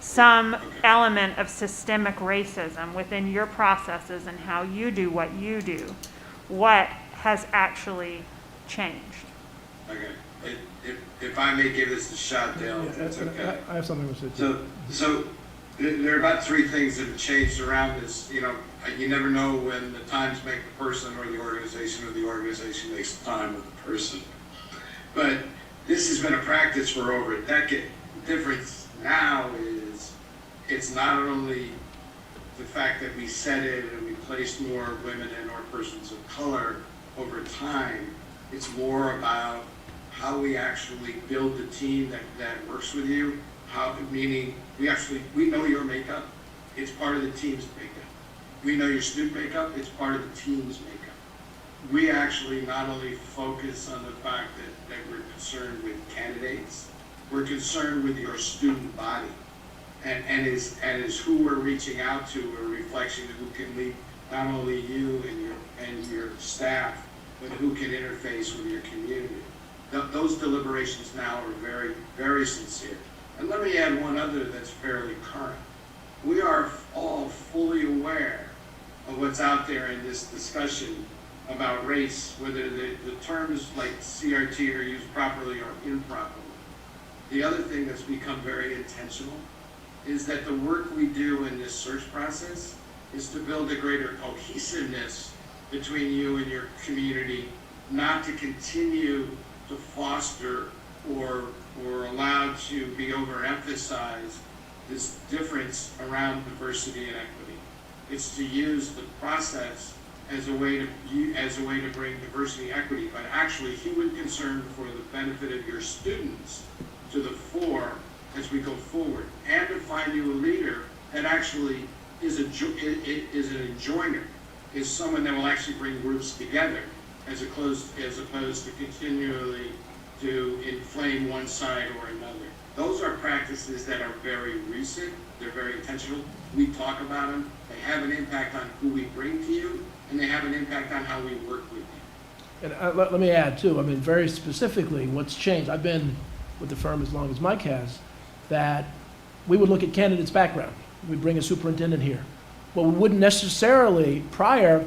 some element of systemic racism within your processes and how you do what you do? What has actually changed? Okay. If I may give this a shot, Dale, if that's okay. I have something to say too. So there are about three things that have changed around this. You know, you never know when the times make the person or the organization makes the time of the person. But this has been a practice for over a decade. The difference now is it's not only the fact that we said it and we placed more women and or persons of color over time. It's more about how we actually build the team that works with you. Meaning we know your makeup. It's part of the team's makeup. We know your student makeup. It's part of the team's makeup. We actually not only focus on the fact that we're concerned with candidates, we're concerned with your student body. And is who we're reaching out to a reflection of who can lead not only you and your staff, but who can interface with your community. Those deliberations now are very, very sincere. And let me add one other that's fairly current. We are all fully aware of what's out there in this discussion about race, whether the terms like CRT are used properly or improperly. The other thing that's become very intentional is that the work we do in this search process is to build a greater cohesiveness between you and your community, not to continue to foster or allow to be overemphasized this difference around diversity and equity. It's to use the process as a way to bring diversity and equity, but actually human concern for the benefit of your students to the fore as we go forward, and to find you a leader that actually is an enjoiner, is someone that will actually bring groups together, as opposed to continually to inflame one side or another. Those are practices that are very recent, they're very intentional. We talk about them, they have an impact on who we bring to you, and they have an impact on how we work with you. And let me add too, I mean, very specifically, what's changed, I've been with the firm as long as Mike has, that we would look at candidates' background. We'd bring a superintendent here. But we wouldn't necessarily prior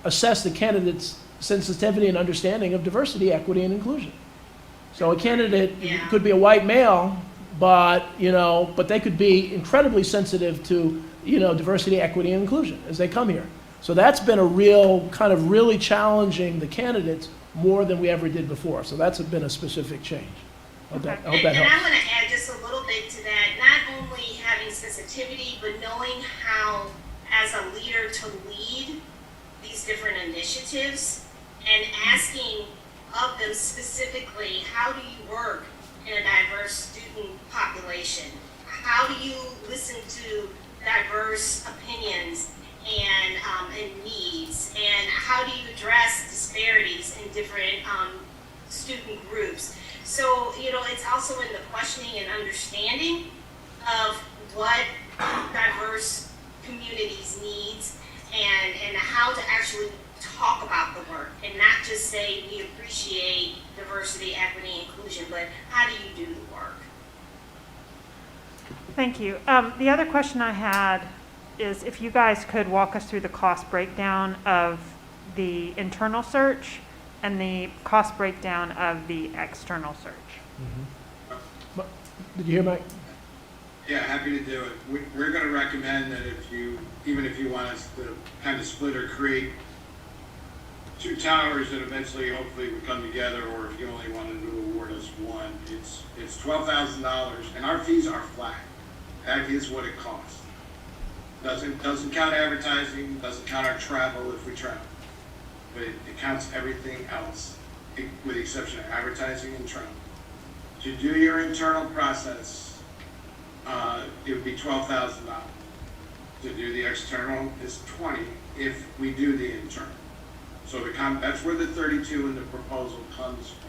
assess the candidate's sensitivity and understanding of diversity, equity, and inclusion. So a candidate could be a white male, but they could be incredibly sensitive to, diversity, equity, and inclusion as they come here. So that's been a real kind of really challenging the candidates more than we ever did before. So that's been a specific change. I hope that helps. And I want to add just a little bit to that, not only having sensitivity, but knowing how, as a leader, to lead these different initiatives and asking of them specifically, how do you work in a diverse student population? How do you listen to diverse opinions and needs? And how do you address disparities in different student groups? So, it's also in the questioning and understanding of what diverse communities needs and how to actually talk about the work and not just say we appreciate diversity, equity, inclusion, but how do you do the work? Thank you. The other question I had is if you guys could walk us through the cost breakdown of the internal search and the cost breakdown of the external search. Mm-hmm. Did you hear Mike? Yeah, happy to do it. We're going to recommend that even if you want us to kind of split or create two towers that eventually hopefully would come together, or if you only wanted to award us one, it's $12,000, and our fees are flat. That is what it costs. Doesn't count advertising, doesn't count our travel if we travel, but it counts everything else, with the exception of advertising and travel, To do your internal process, it would be $12,000. To do the external is 20 if we do the internal. So that's where the 32 in the proposal comes from.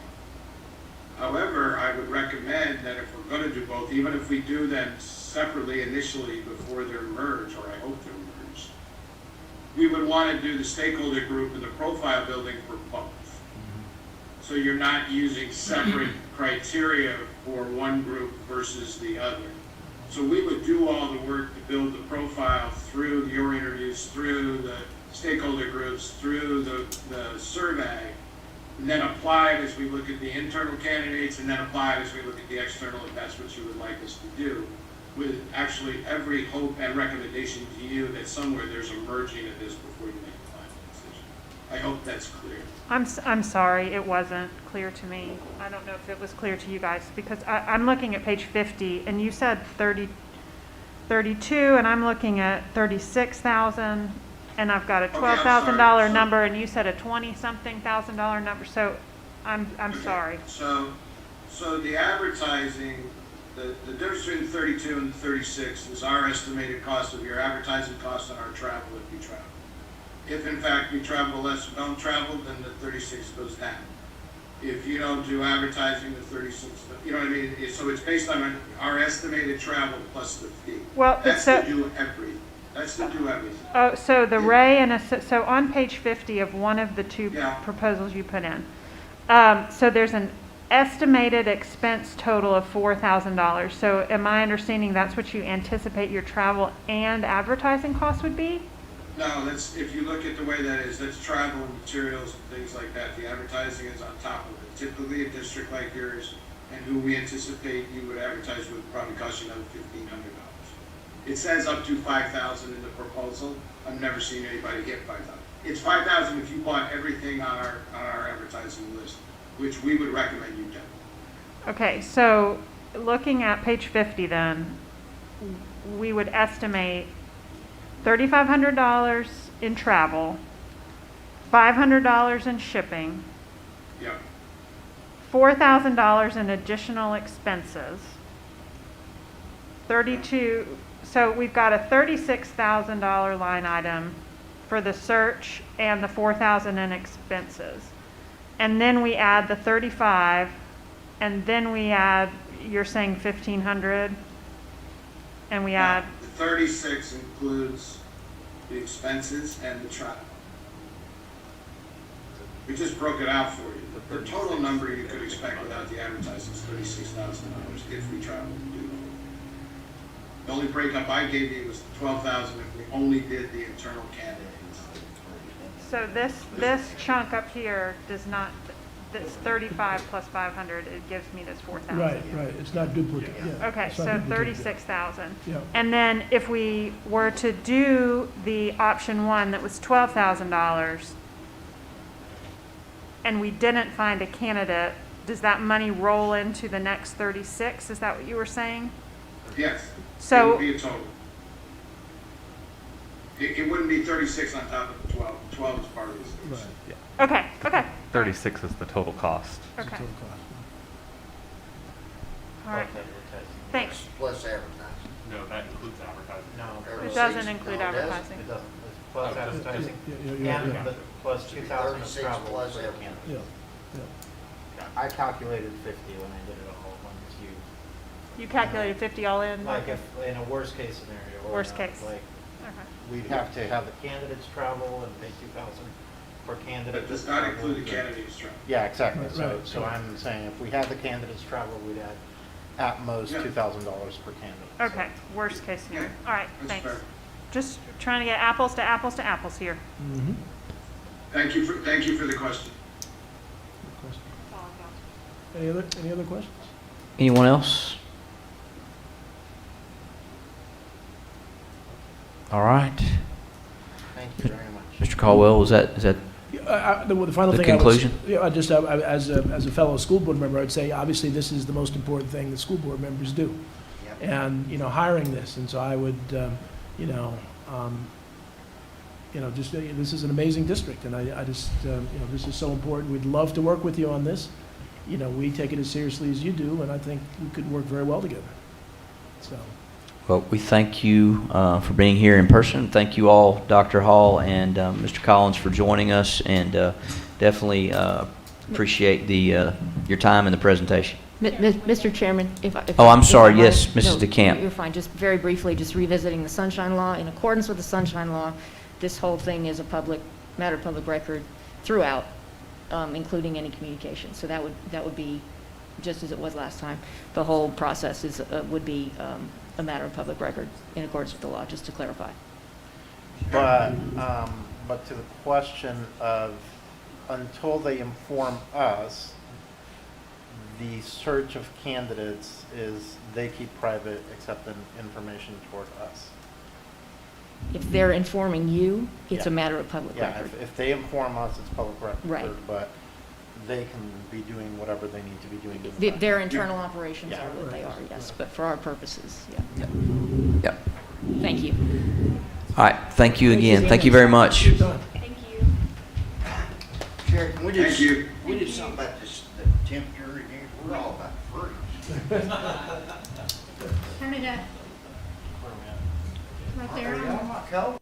However, I would recommend that if we're going to do both, even if we do them separately initially before they're merged, or I hope they're merged, we would want to do the stakeholder group and the profile building for both. So you're not using separate criteria for one group versus the other. So we would do all the work to build the profile through your interviews, through the stakeholder groups, through the survey, and then apply it as we look at the internal candidates, and then apply it as we look at the external, if that's what you would like us to do, with actually every hope and recommendation to you that somewhere there's a merging of this before you make the final decision. I hope that's clear. I'm sorry, it wasn't clear to me. I don't know if it was clear to you guys, because I'm looking at page 50, and you said 32, and I'm looking at 36,000, and I've got a Okay, I'm $12,000 sorry. So- number, and you said a 20-something thousand dollar number, so I'm Okay, sorry. So the advertising, the difference between the 32 and the 36 is our estimated cost of your advertising costs and our travel if you travel. If in fact we travel less or don't travel, then the 36 goes down. If you don't do advertising, the 36, you know what I mean? So it's based on our estimated travel plus the fee. Well, That's so- to do everything. That's to do everything. Oh, so the Ray and so on page 50 of one of the two Yeah. proposals you put in, so there's an estimated expense total of $4,000. So am I understanding that's what you anticipate your travel and advertising costs would be? No, that's, if you look at the way that is, that's travel and materials and things like that. The advertising is on top of it. Typically, a district like yours, and who we anticipate you would advertise with, probably cost you another $1,500. It says up to $5,000 in the proposal. I've never seen anybody get $5,000. It's $5,000 if you bought everything on our advertising list, which we would recommend you do. Okay, so looking at page 50 then, we would estimate $3,500 in travel, $500 in shipping, Yeah. $4,000 in additional expenses, 32, so we've got a $36,000 line item for the search and the $4,000 in expenses. And then we add the 35, and then we add, you're saying 1,500, and we add, The 36 includes the expenses and the travel. We just broke it out for you. The total number you could expect without the advertising is $36,000 if we travel to do it. The only breakup I gave you was $12,000 if we only did the internal candidates. so this chunk up here does not, this 35 plus 500, it gives me this 4,000. Right, right, it's not duplicate, yeah. Okay, it's not so duplicate. 36,000. Yeah. And then if we were to do the option one that was $12,000, and we didn't find a candidate, does that money roll into the next 36? Is that what you were saying? Yes. It So- would be a total. It wouldn't be 36 on top of the 12. 12 is part of this. Right. Okay, okay, 36 is the total cost. It's a okay. total cost. All right, thanks. Plus advertising. No, that includes advertising. No, It doesn't include advertising. it doesn't. It's plus Oh, advertising Yeah. and the plus 2,000 of 36 travel plus for the everything. candidate. Yeah, I calculated 50 when I did it all once You calculated 50 all in? like if, in a worst case scenario. or Worst not, case. Like, Okay. we'd have to have the candidates travel and pay 2,000 per candidate. That does not include the candidates travel. Yeah, exactly. Right, So, right. so I'm saying if we had the candidates travel, we'd add at most Yeah. $2,000 per candidate. Okay, worst case scenario. All right, That's thanks. fair. Just trying to get apples to apples to apples here. Mm-hmm. Thank you for the question. Any other questions? Anyone else? All right. Thank you very much. Mr. Caldwell, is that Yeah, the final The thing I would s- conclusion? Yeah, I just, as a fellow school board member, I'd say, obviously, this is the most important thing that school board members do. Yep. And, hiring this, and so I would, just, this is an amazing district, and I just, this is so important. We'd love to work with you on this, you know, we take it as seriously as you do, and I think we could work very well together. So, Well, we thank you for being here in person. Thank you all, Dr. Hall and Mr. Collins, for joining us, and definitely appreciate your time and the presentation. Mr. Chairman, if I... Oh, I'm sorry. if I Yes, might- Mrs. no, DeCamp. You're fine. Just very briefly, just revisiting the Sunshine Law. In accordance with the Sunshine Law, this whole thing is a matter of public record throughout, including any communication. So that would be, just as it was last time, the whole process would be a matter of public record in accordance with the law, just to clarify. But to the question of, until they inform us, the search of candidates is, they keep private except in information toward us. If they're informing you, it's a Yeah. matter of public Yeah, record. if they inform us, it's public record. Right. But they can be doing whatever they need to be doing. in the Their background. internal operations Yeah. are what they are, yes, but for our purposes, yeah. Yep. Thank you. All right. Thank you again. Thank you very much. you're done. Thank you. Sherry, can we do, Thank you. we did something about this, the temperature in here, we're all about to freeze. Turn it up. Right there. Oh, my cold.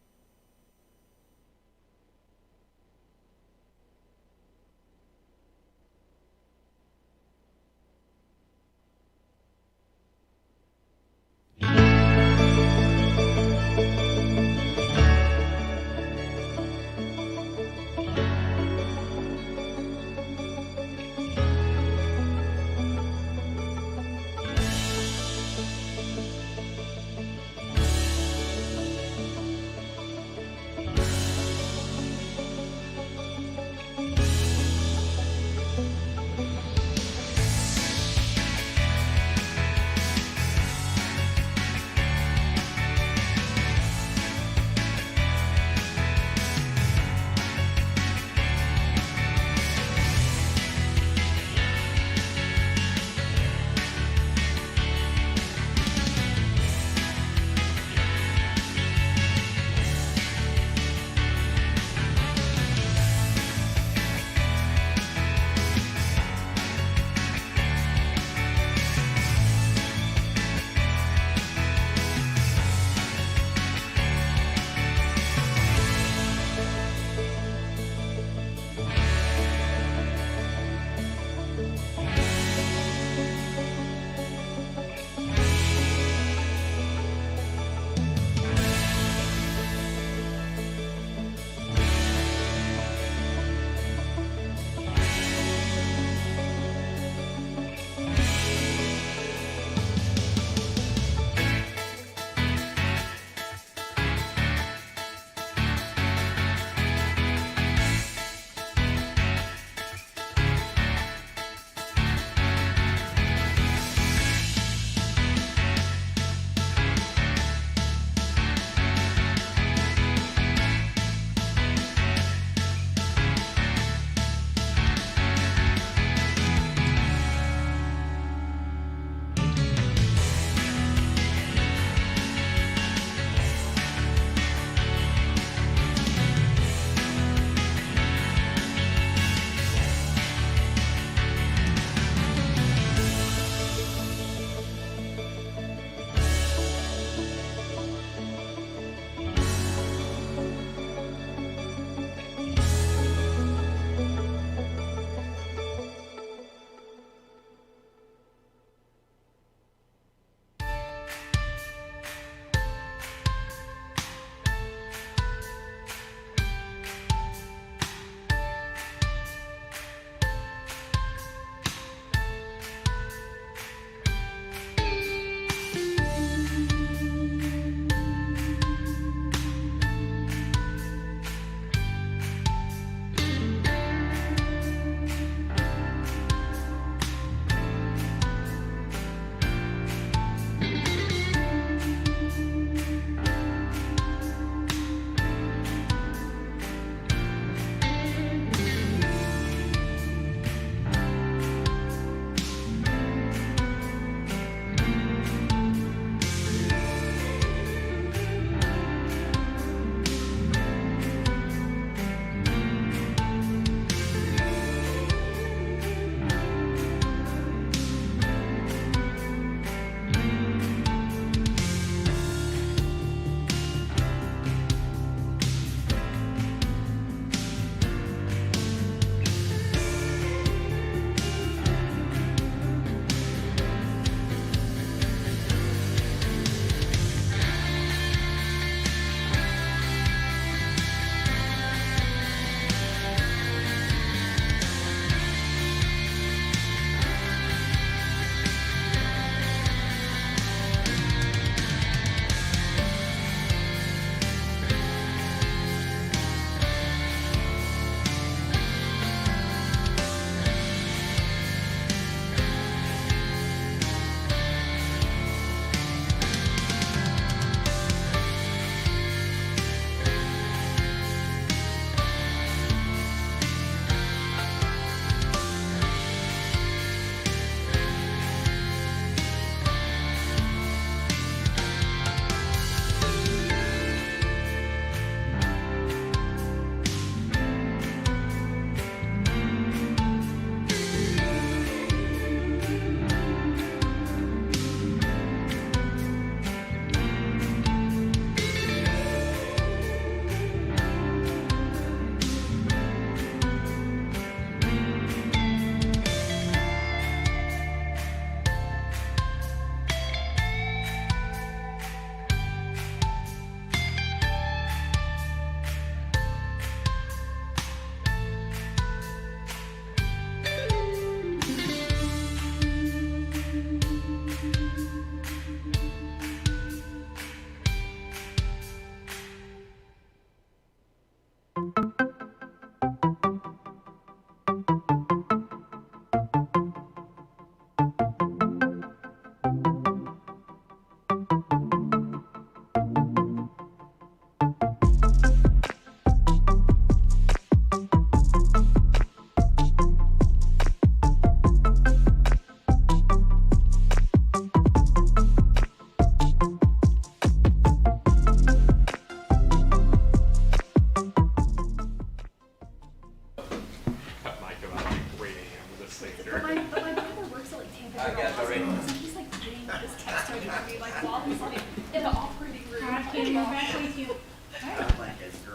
He's like getting this text ready for me, like while he's like in the operating room. All right, Kim, we're back with you.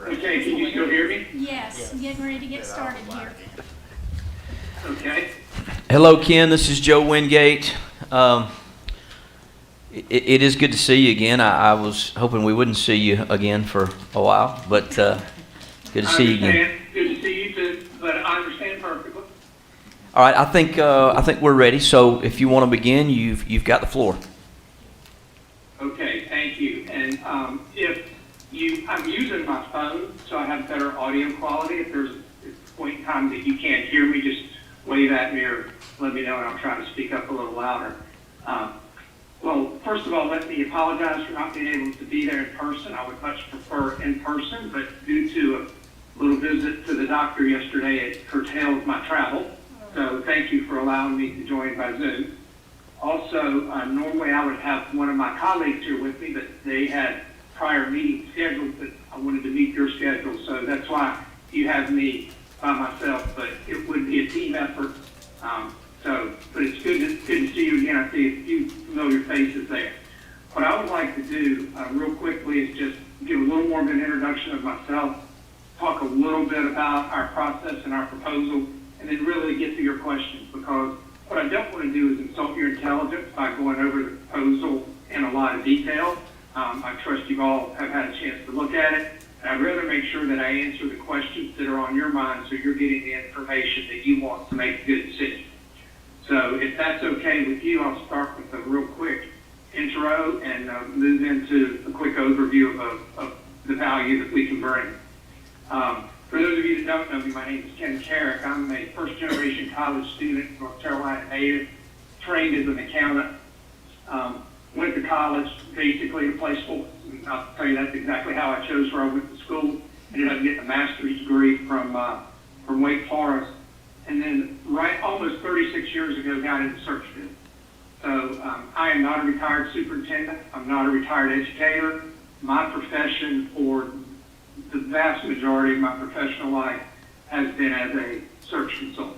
Okay, can you still hear me? Yes, getting ready to get started here. Okay. Hello, Ken. This is Joe Wingate. It is good to see you again. I was hoping we wouldn't see you again for a while, but good to see you again. Good to see you too, but I understand perfectly. All right, I think we're ready. So if you want to begin, you've got the floor. Okay, thank you. And I'm using my phone, so I have better audio quality. If there's a point in time that you can't hear me, just wave at me or let me know, and I'll try to speak up a little louder. Well, first of all, let me apologize for not being able to be there in person. I would much prefer in person, but due to a little visit to the doctor yesterday, it curtailed my travel. So thank you for allowing me to join by Zoom. Also, normally I would have one of my colleagues here with me, but they had prior meetings scheduled, but I wanted to meet your schedule. So that's why you have me by myself, but it would be a team effort. But it's good to see you again. I see a few familiar faces there. What I would like to do real quickly is just give a little more of an introduction of myself, talk a little bit about our process and our proposal, and then really get to your questions, because what I don't want to do is insult your intelligence by going over the proposal in a lot of detail. I trust you all have had a chance to look at it. And I'd rather make sure that I answer the questions that are on your mind so you're getting the information that you want to make a good decision. So if that's okay with you, I'll start with a real quick intro and move into a quick overview of the value that we can bring. For those of you that don't know me, my name is Ken Carrick. I'm a first-generation college student, North Carolina native, trained as an accountant. Went to college basically to play sports. And I'll tell you that's exactly how I chose where I went to school. Ended up getting a master's degree from Wake Forest. And then almost 36 years ago, got into search business. So I am not a retired superintendent. I'm not a retired educator. My profession, for the vast majority of my professional life, has been as a search consultant.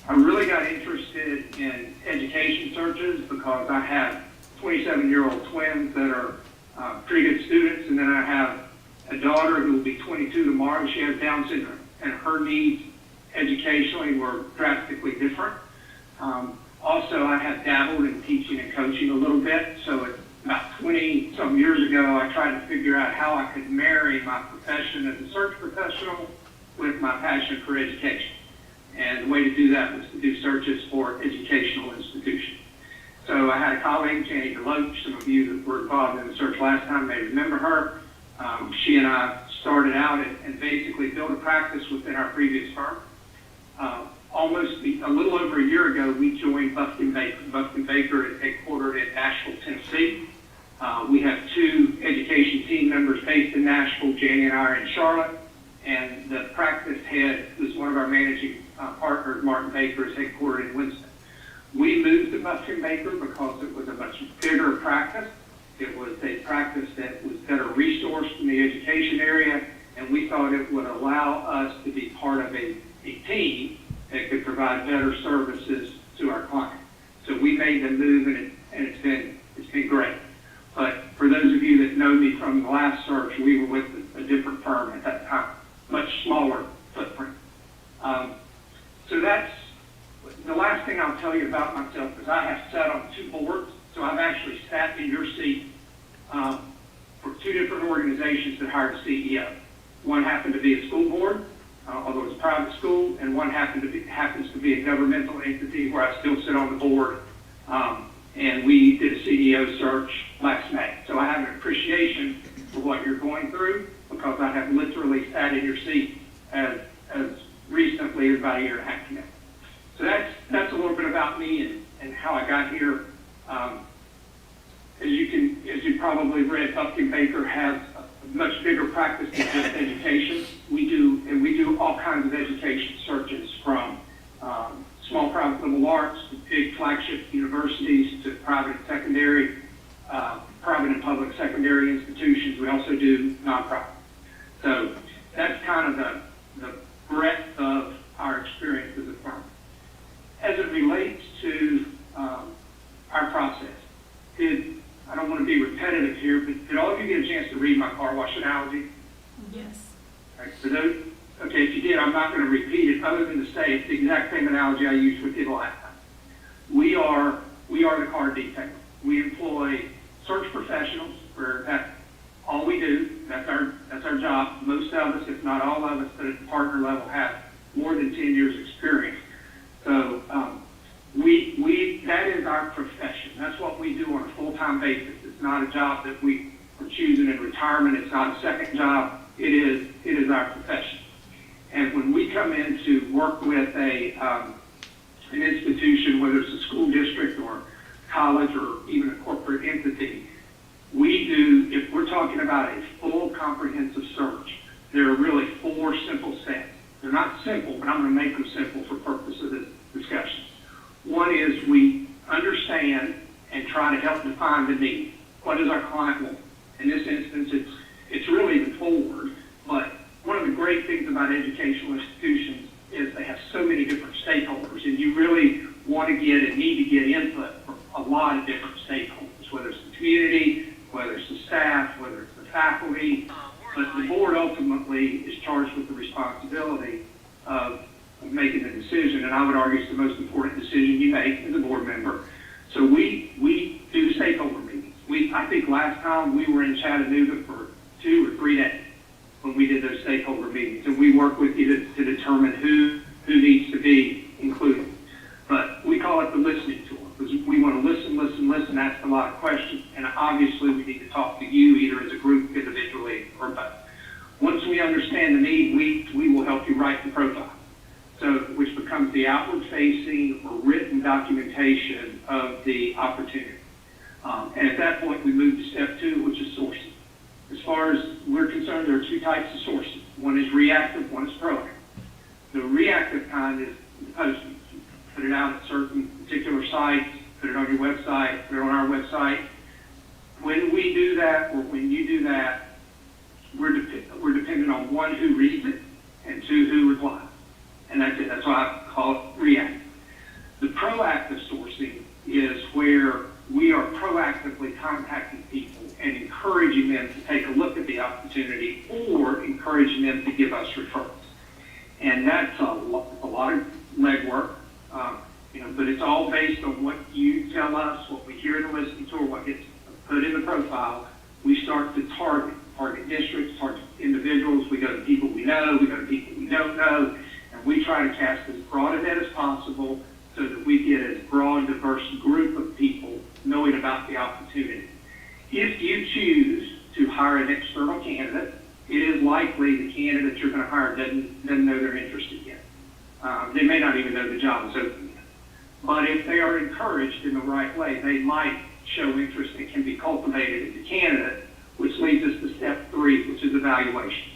I really got interested in education searches because I have 27-year-old twins that are pretty good students, and then I have a daughter who will be 22 tomorrow. She has Down syndrome, and her needs educationally were drastically different. Also, I have dabbled in teaching and coaching a little bit, so about 20-some years ago, I tried to figure out how I could marry my profession as a search professional with my passion for education. And the way to do that was to do searches for educational institutions. So I had a colleague, Jenny DeLoach. Some of you that were involved in the search last time may remember her. She and I started out and basically built a practice within our previous firm. A little over a year ago, we joined Buffkin Baker. Buffkin Baker is headquartered in Nashville, Tennessee. We have two education team members based in Nashville. Jenny and I are in Charlotte. And the practice head is one of our managing partners, Martin Baker, is headquartered in Winston. We moved to Buffkin Baker because it was a much bigger practice. It was a practice that was better resourced in the education area, and we thought it would allow us to be part of a team that could provide better services to our clients. So we made the move, and it's been great. But for those of you that know me from the last search, we were with a different firm at that time, much smaller footprint. So that's the last thing I'll tell you about myself, is I have sat on two boards. So I've actually sat in your seat for two different organizations that hired a CEO. One happened to be a school board, although it's a private school, and one happens to be a governmental entity where I still sit on the board. And we did a CEO search last May. So I have an appreciation for what you're going through, because I have literally sat in your seat as recently as about a year and a half ago. So that's a little bit about me and how I got here. As you probably read, Buffkin Baker has a much bigger practice than just education. We do all kinds of education searches, from small private liberal arts to big flagship universities to private and secondary, private and public secondary institutions. We also do nonprofit. So that's kind of the breadth of our experience as a firm. As it relates to read my car wash analogy? Yes. Right, for those, okay, if you did, I'm not going to repeat it other than to say it's the exact same analogy I used with you last time. We are the car detailer. We employ search professionals for that. All we do, that's our job. Most of us, if not all of us, that at the partner level have more than 10 years experience. So that is our profession. That's what we do on a full-time basis. It's not a job that we are choosing in retirement. It's not a second job. It is our profession. And when we come in to work with an institution, whether it's a school district or college or even a corporate entity, we do, if we're talking about a full comprehensive search, there are really 4 simple steps. They're not simple, but I'm going to make them simple for purpose of this discussion. One is we understand and try to help define the need. What does our client want? In this instance, it's really the forward, but one of the great things about educational institutions is they have so many different stakeholders, and you really want to get and need to get input from a lot of different stakeholders, whether it's the community, whether it's the staff, whether it's the faculty, but the board ultimately is charged with the responsibility of making the decision, and I would argue it's the most important decision you make as a board member. So we do stakeholder meetings. I think last time we were in Chattanooga for 2 or 3 days when we did those stakeholder meetings, and we work with you to determine who needs to be included. But we call it the listening tour, because we want to listen, ask a lot of questions, and obviously we need to talk to you either as a group, individually, or both. Once we understand the need, we will help you write the profile, so which becomes the outward-facing or written documentation of the opportunity. And at that point, we move to step 2, which is sourcing. As far as we're concerned, there are 2 types of sourcing. One is reactive, one is proactive. The reactive kind is the posting. Put it out at certain particular sites, put it on your website, put it on our website. When we do that, or when you do that, we're dependent on 1, who reads it, and 2, who replies. And that's it. That's why I call it reactive. The proactive sourcing is where we are proactively contacting people and encouraging them to take a look at the opportunity or encouraging them to give us referrals. And that's a lot of legwork, but it's all based on what you tell us, what we hear in the listening tour, what gets put in the profile. We start to target districts, target individuals. We go to people we know, we go to people we don't know, and we try to cast as broad a net as possible so that we get as broad and diverse group of people knowing about the opportunity. If you choose to hire an external candidate, it is likely the candidate you're going to hire doesn't know they're interested yet. They may not even know the job is open yet. But if they are encouraged in the right way, they might show interest that can be cultivated as a candidate, which leads us to step 3, which is evaluation.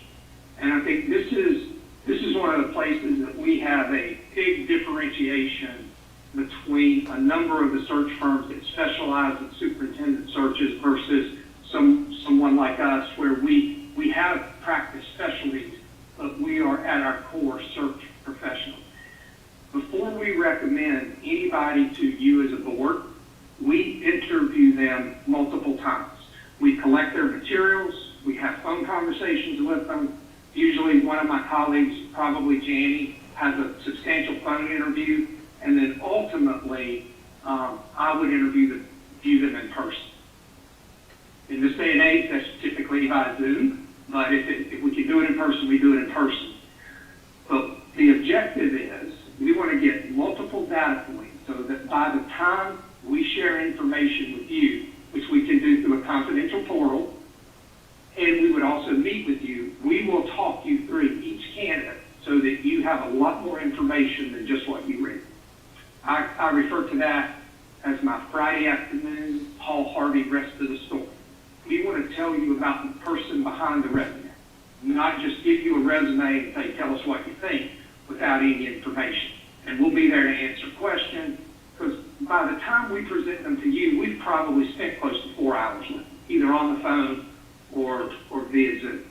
And I think this is one of the places that we have a big differentiation between a number of the search firms that specialize in superintendent searches versus someone like us, where we have practice specialties, but we are at our core search professionals. Before we recommend anybody to you as a board, we interview them multiple times. We collect their materials, we have phone conversations with them. Usually one of my colleagues, probably Janie, has a substantial phone interview, and then ultimately I would interview them in person. In this day and age, that's typically by Zoom, but if we can do it in person, we do it in person. But the objective is we want to get multiple data points so that by the time we share information with you, which we can do through a confidential portal, and we would also meet with you, we will talk you through each candidate so that you have a lot more information than just what you read. I refer to that as my Friday afternoon Paul Harvey rest of the story. We want to tell you about the person behind the resume, not just give you a resume and say, tell us what you think, without any information. And we'll be there to answer questions, because by the time we present them to you, we've probably spent close to 4 hours with them, either on the phone or via Zoom.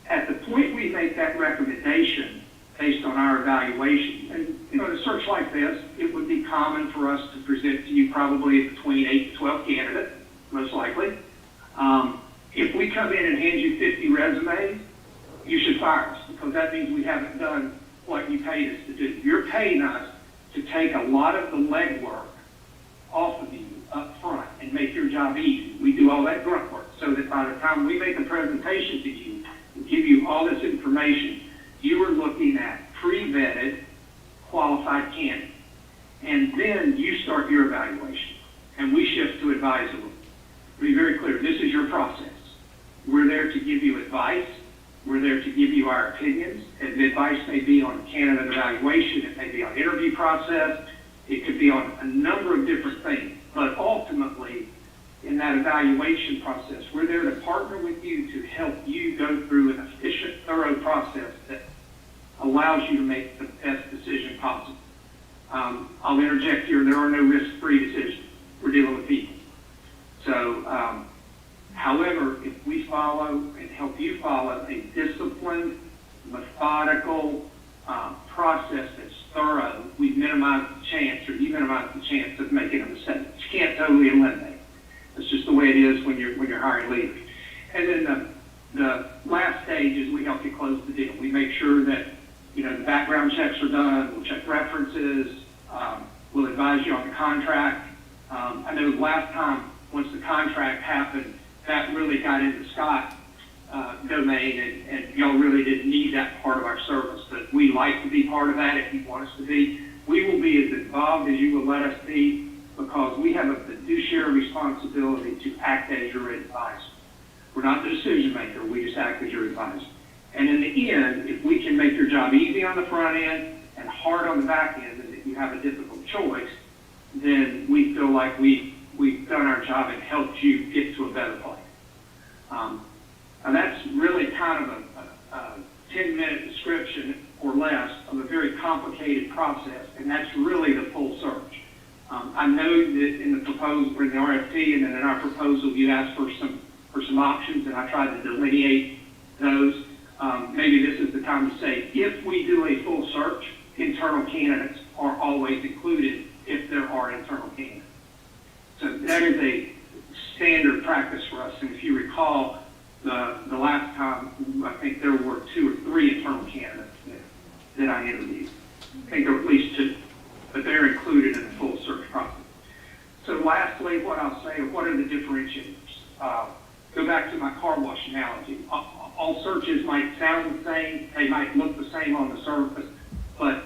At the point we make that recommendation based on our evaluation, and in a search like this, it would be common for us to present to you probably between 8 to 12 candidates, most likely. If we come in and hand you 50 resumes, you should fire us, because that means we haven't done what you paid us to do. You're paying us to take a lot of the legwork off of you up front and make your job easy. We do all that grunt work, so that by the time we make a presentation to you and give you all this information, you are looking at pre-vetted, qualified candidates. And then you start your evaluation, and we shift to advisory. Be very clear, this is your process. We're there to give you advice. We're there to give you our opinions. And the advice may be on candidate evaluation, it may be on interview process, it could be on a number of different things. But ultimately, in that evaluation process, we're there to partner with you to help you go through an efficient, thorough process that allows you to make the best decision possible. I'll interject here, there are no risk-free decisions. We're dealing with people. So, however, if we follow and help you follow a disciplined, methodical process that's thorough, we minimize the chance, or you minimize the chance of making a mistake. You can't totally eliminate it. That's just the way it is when you're hiring leaders. And then the last stage is we help you close the deal. We make sure that the background checks are done. We'll check references. We'll advise you on the contract. I know last time, once the contract happened, that really got into Scott's domain, and y'all really didn't need that part of our service. But we like to be part of that if you want us to be. We will be as involved as you will let us be, because we have a fiduciary responsibility to act as your advisor. We're not the decision maker, we just act as your advisor. And in the end, if we can make your job easy on the front end and hard on the back end, and if you have a difficult choice, then we feel like we've done our job and helped you get to a better place. And that's really kind of a 10-minute description or less of a very complicated process, and that's really the full search. I know that in the proposal, or in the RFP, and then in our proposal, you asked for some options, and I tried to delineate those. Maybe this is the time to say, if we do a full search, internal candidates are always included if there are internal candidates. So that is a standard practice for us. And if you recall, the last time, I think there were 2 or 3 internal candidates that I interviewed. I think there were at least 2, but they're included in the full search process. So lastly, what I'll say, what are the differentiators? Go back to my car wash analogy. All searches might sound the same, they might look the same on the surface, but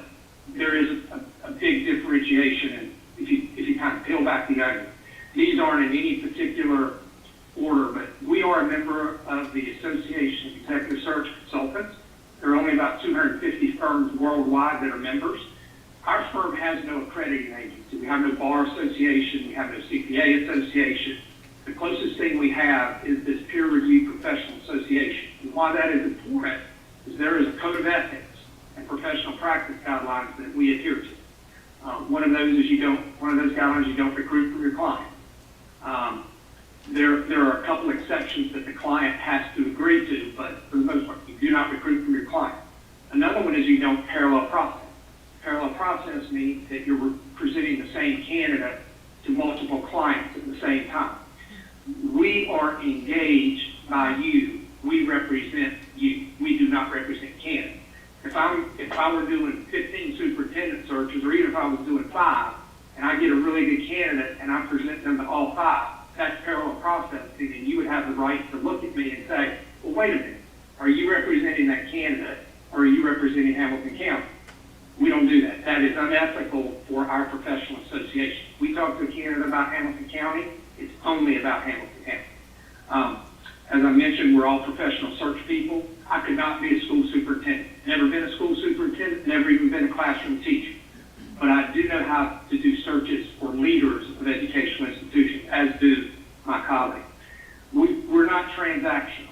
there is a big differentiation, and if you kind of peel back the onion. These aren't in any particular order, but we are a member of the Association of Executive Search Consultants. There are only about 250 firms worldwide that are members. Our firm has no accrediting agency. We have no bar association. We have no CPA association. The closest thing we have is this peer-reviewed professional association. And why that is important is there is a code of ethics and professional practice guidelines that we adhere to. One of those guidelines, you don't recruit from your client. There are a couple exceptions that the client has to agree to, but for the most part, you do not recruit from your client. Another one is you don't parallel process. Parallel process means that you're presenting the same candidate to multiple clients at the same time. We are engaged by you. We represent you. We do not represent candidates. If I were doing 15 superintendent searches, or even if I was doing 5, and I get a really good candidate and I present them to all 5, that's parallel processing, and you would have the right to look at me and say, well, wait a minute, are you representing that candidate, or are you representing Hamilton County? We don't do that. That is unethical for our professional association. We talk to a candidate about Hamilton County, it's only about Hamilton County. As I mentioned, we're all professional search people. I could not be a school superintendent. Never been a school superintendent, never even been a classroom teacher. But I do know how to do searches for leaders of educational institutions, as do my colleagues. We're not transactional.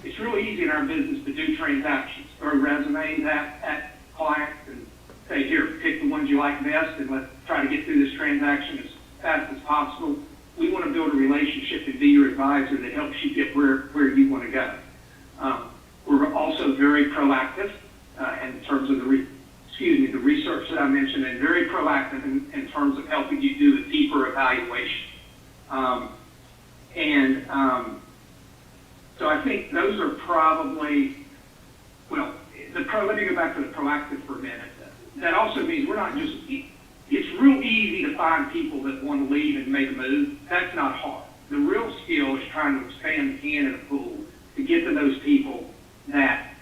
It's really easy in our business to do transactions, throw resumes at clients and say, here, pick the ones you like best, and let's try to get through this transaction as fast as possible. We want to build a relationship and be your advisor that helps you get where you want to go. We're also very proactive in terms of the research that I mentioned, and very proactive in terms of helping you do a deeper evaluation. So I think those are probably, well, let me go back to the proactive for a minute. That also means we're not just, it's real easy to find people that want to leave and make a move. That's not hard. The real skill is trying to expand the candidate pool to get to those people that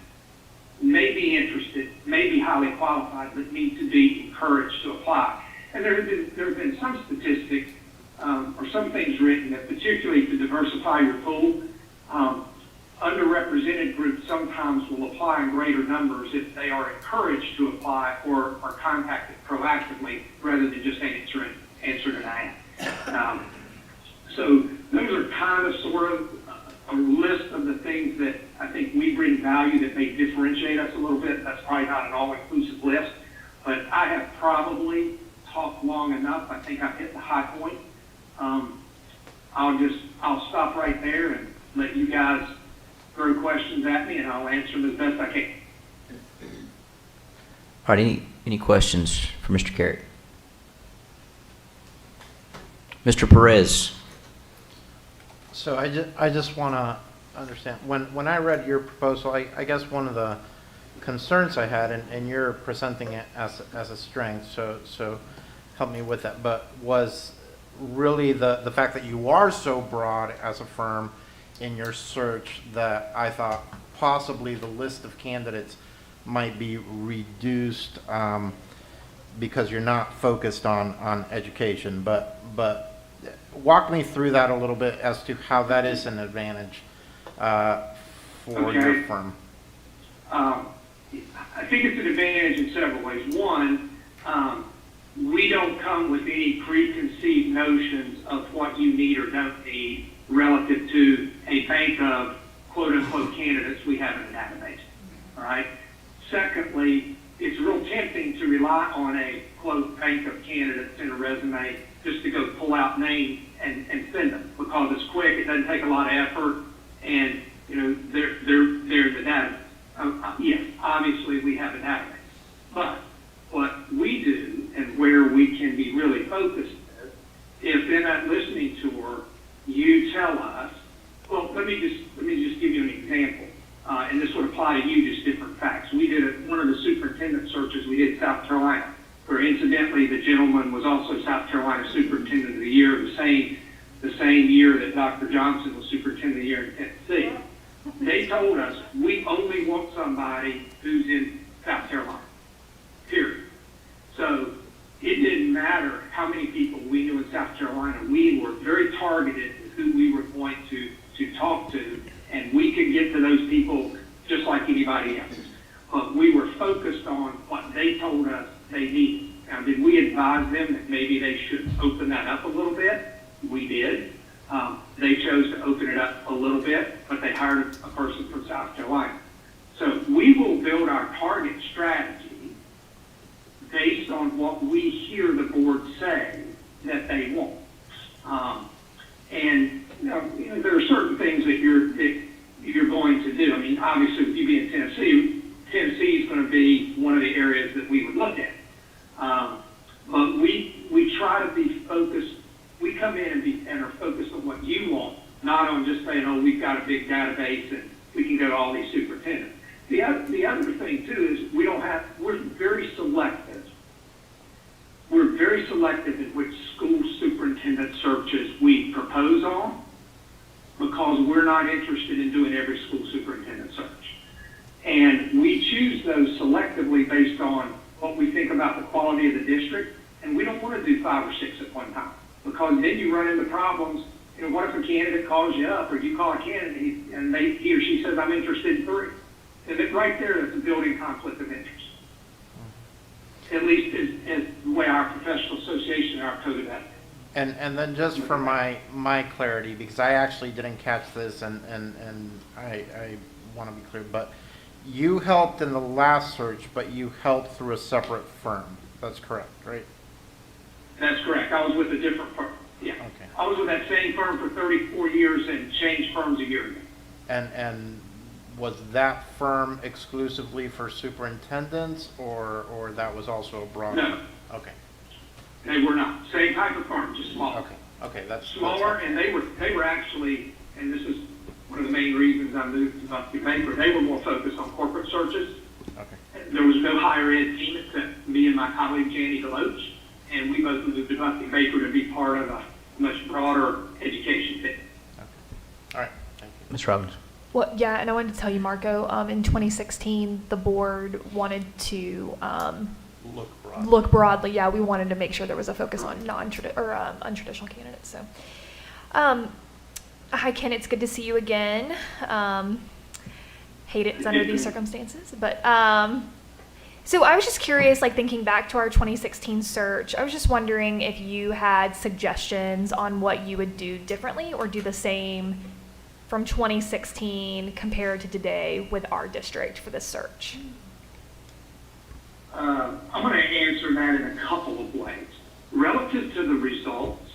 may be interested, may be highly qualified, but need to be encouraged to apply. And there have been some statistics or some things written that particularly to diversify your pool, underrepresented groups sometimes will apply in greater numbers if they are encouraged to apply or are contacted proactively rather than just answering an ad. So those are kind of sort of a list of the things that I think we bring value that may differentiate us a little bit. That's probably not an all-inclusive list, but I have probably talked long enough. I think I've hit the high point. I'll stop right there and let you guys throw questions at me, and I'll answer them as best I can. All right, any questions for Mr. Carey? Mr. Perez? So I just want to understand, when I read your proposal, I guess one of the concerns I had, and you're presenting it as a strength, so help me with that, but was really the fact that you are so broad as a firm in your search that I thought possibly the list of candidates might be reduced because you're not focused on education, but walk me through that a little bit as to how that is an advantage for your firm. I think it's an advantage in several ways. One, we don't come with any preconceived notions of what you need or don't need relative to a bank of quote-unquote candidates we have in the database. All right? Secondly, it's real tempting to rely on a quote bank of candidates in a resume just to go pull out names and send them because it's quick, it doesn't take a lot of effort, and they're in the database. Yes, obviously we have a database, but what we do and where we can be really focused is if in that listening tour you tell us, well, let me just give you an example, and this would apply to you, just different facts. We did one of the superintendent searches we did in South Carolina, where incidentally the gentleman was also South Carolina Superintendent of the Year, the same year that Dr. Johnson was Superintendent of the Year in Tennessee. They told us we only want somebody who's in South Carolina, period. So it didn't matter how many people we knew in South Carolina. We were very targeted with who we were going to talk to, and we could get to those people just like anybody else. But we were focused on what they told us they needed. Now, did we advise them that maybe they should open that up a little bit? We did. They chose to open it up a little bit, but they hired a person from South Carolina. So we will build our target strategy based on what we hear the board say that they want. And there are certain things that you're going to do. I mean, obviously, with you being Tennessee is going to be one of the areas that we would look at. But we try to be focused. We come in and are focused on what you want, not on just saying, oh, we've got a big database and we can go to all these superintendents. The other thing too is we're very selective. We're very selective in which school superintendent searches we propose on because we're not interested in doing every school superintendent search. And we choose those selectively based on what we think about the quality of the district, and we don't want to do 5 or 6 at one time because then you run into problems. What if a candidate calls you up or you call a candidate and he or she says, I'm interested in 3? And then right there, that's a building conflict of interest. At least is the way our professional association and our code of ethics. And then just for my clarity, because I actually didn't catch this and I want to be clear, but you helped in the last search, but you helped through a separate firm. That's correct, right? That's correct. I was with a different firm. Yeah. Okay. I was with that same firm for 34 years and changed firms a year ago. And was that firm exclusively for superintendents or that was also a broad? No. Okay. They were not. Same type of firm, just smaller. Okay. Okay. That's smaller, and they were actually, and this is one of the main reasons Dr. Baker, they were more focused on corporate searches. Okay. There was no higher ed team except me and my colleague Janie DeLoach, and we both moved to Dr. Baker to be part of a much broader education team. All right, thank you. Ms. Robbins? Well, yeah, and I wanted to tell you, Marco, in 2016, the board wanted to look broadly. Yeah, we wanted to make sure there was a focus on untraditional candidates. So, hi, Ken. It's good to see you again. Hate it under these circumstances, but so I was just curious, like thinking back to our 2016 search, I was just wondering if you had suggestions on what you would do differently or do the same from 2016 compared to today with our district for this search? I'm going to answer that in a couple of ways. Relative to the results,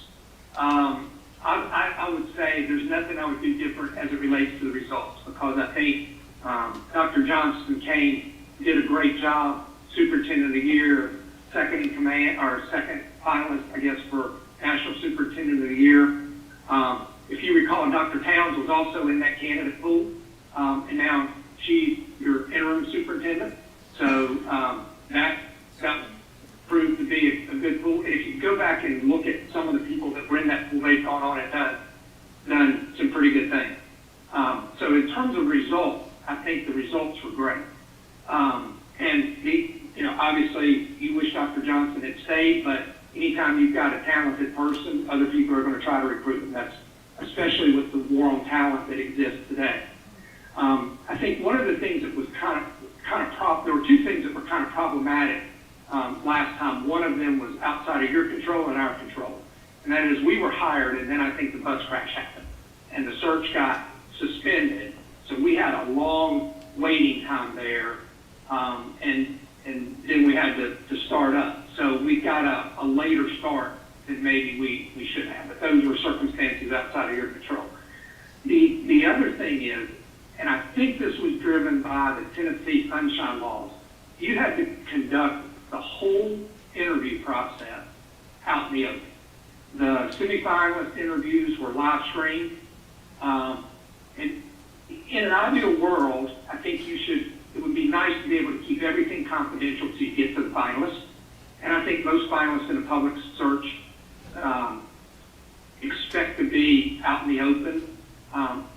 I would say there's nothing I would do different as it relates to the results, because I think Dr. Johnson Kane did a great job, Superintendent of the Year, second in command, or second finalist, I guess, for National Superintendent of the Year. If you recall, Dr. Towns was also in that candidate pool, and now she's your interim superintendent. So that proved to be a good pool. And if you go back and look at some of the people that were in that pool, they've gone on and done some pretty good things. So in terms of results, I think the results were great. And obviously you wish Dr. Johnson had stayed, but anytime you've got a talented person, other people are going to try to recruit them. That's especially with the war on talent that exists today. I think one of the things that was there were two things that were kind of problematic last time. One of them was outside of your control and our control. And that is, we were hired, and then I think the bus crash happened, and the search got suspended. So we had a long waiting time there, and then we had to start up. So we got a later start than maybe we should have. But those were circumstances outside of your control. The other thing is, and I think this was driven by the Tennessee Sunshine Laws, you had to conduct the whole interview process out in the open. The semifinalist interviews were live streamed. And in an ideal world, I think it would be nice to be able to keep everything confidential till you get to the finalists. And I think most finalists in a public search expect to be out in the open.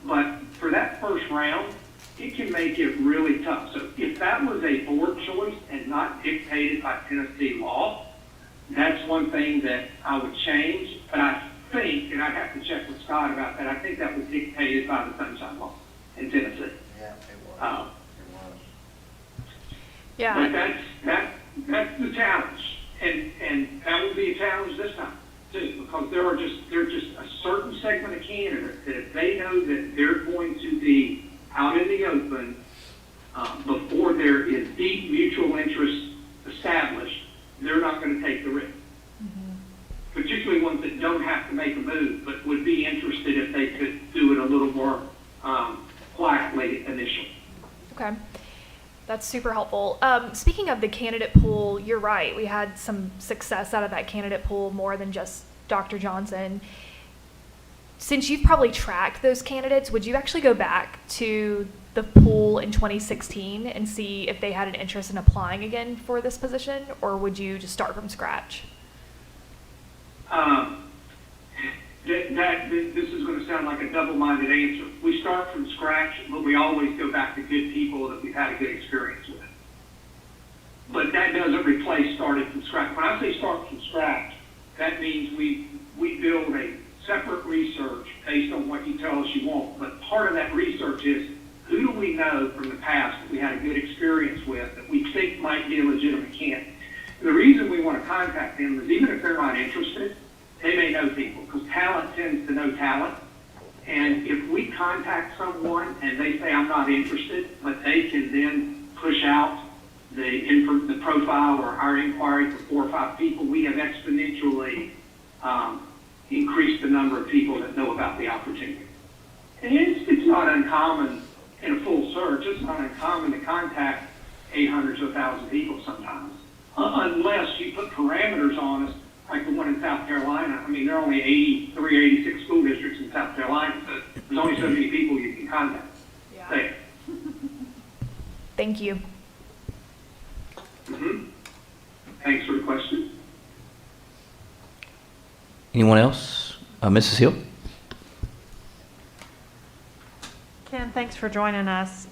But for that first round, it can make it really tough. So if that was a board choice and not dictated by Tennessee law, that's one thing that I would change. But I think, and I have to check with Scott about that, I think that was dictated by the Sunshine Law in Tennessee. Yeah, it was. Yeah. But that's the challenge, and that will be a challenge this time too, because there are just a certain segment of candidates that if they know that they're going to be out in the open before there is deep mutual interest established, they're not going to take the risk. Mm-hmm. Particularly ones that don't have to make a move, but would be interested if they could do it a little more quietly initially. Okay. That's super helpful. Speaking of the candidate pool, you're right. We had some success out of that candidate pool, more than just Dr. Johnson. Since you've probably tracked those candidates, would you actually go back to the pool in 2016 and see if they had an interest in applying again for this position, or would you just start from scratch? This is going to sound like a double-minded answer. We start from scratch, but we always go back to good people that we've had a good experience with. But that doesn't replace starting from scratch. When I say start from scratch, that means we build a separate research based on what you tell us you want. But part of that research is, who do we know from the past that we had a good experience with that we think might be a legitimate candidate? The reason we want to contact them is, even if they're not interested, they may know people, because talent tends to know talent. And if we contact someone and they say, I'm not interested, but they can then push out the profile or our inquiry for 4 or 5 people, we have exponentially increased the number of people that know about the opportunity. And it's not uncommon in a full search. It's not uncommon to contact 800 to 1,000 people sometimes, unless you put parameters on us, like the one in South Carolina. I mean, there are only 83, 86 school districts in South Carolina, so there's only so many people you can contact there. Thank you. Thanks for the question. Anyone else? Mrs. Hill? Ken, thanks for joining us.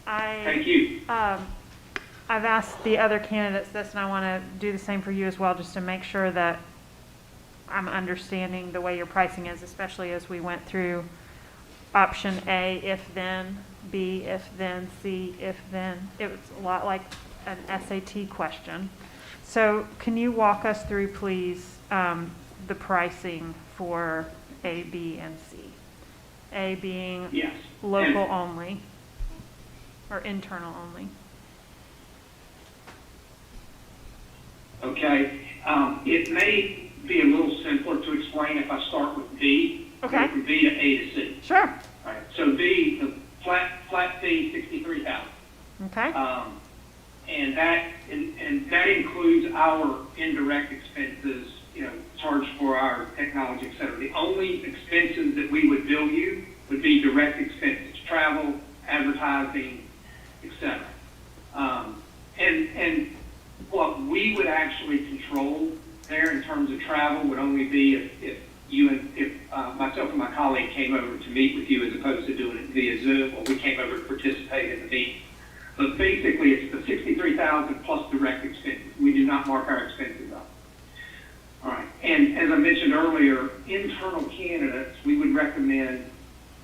Thank you. I've asked the other candidates this, and I want to do the same for you as well, just to make sure that I'm understanding the way your pricing is, especially as we went through option A, if then, B, if then, C, if then. It was a lot like an SAT question. So can you walk us through, please, the pricing for A, B, and C? A being Yes. local only, or internal only. Okay, it may be a little simpler to explain if I start with B. Okay. From B to A to C. Sure. All right, so B, the flat fee, $63,000. Okay. And that includes our indirect expenses, charged for our technology, et cetera. The only expenses that we would bill you would be direct expenses, travel, advertising, et cetera. And what we would actually control there in terms of travel would only be if myself and my colleague came over to meet with you as opposed to doing it via Zoom, or we came over to participate in the meeting. But basically, it's the $63,000 plus direct expenses. We do not mark our expenses up. All right. And as I mentioned earlier, internal candidates, we would recommend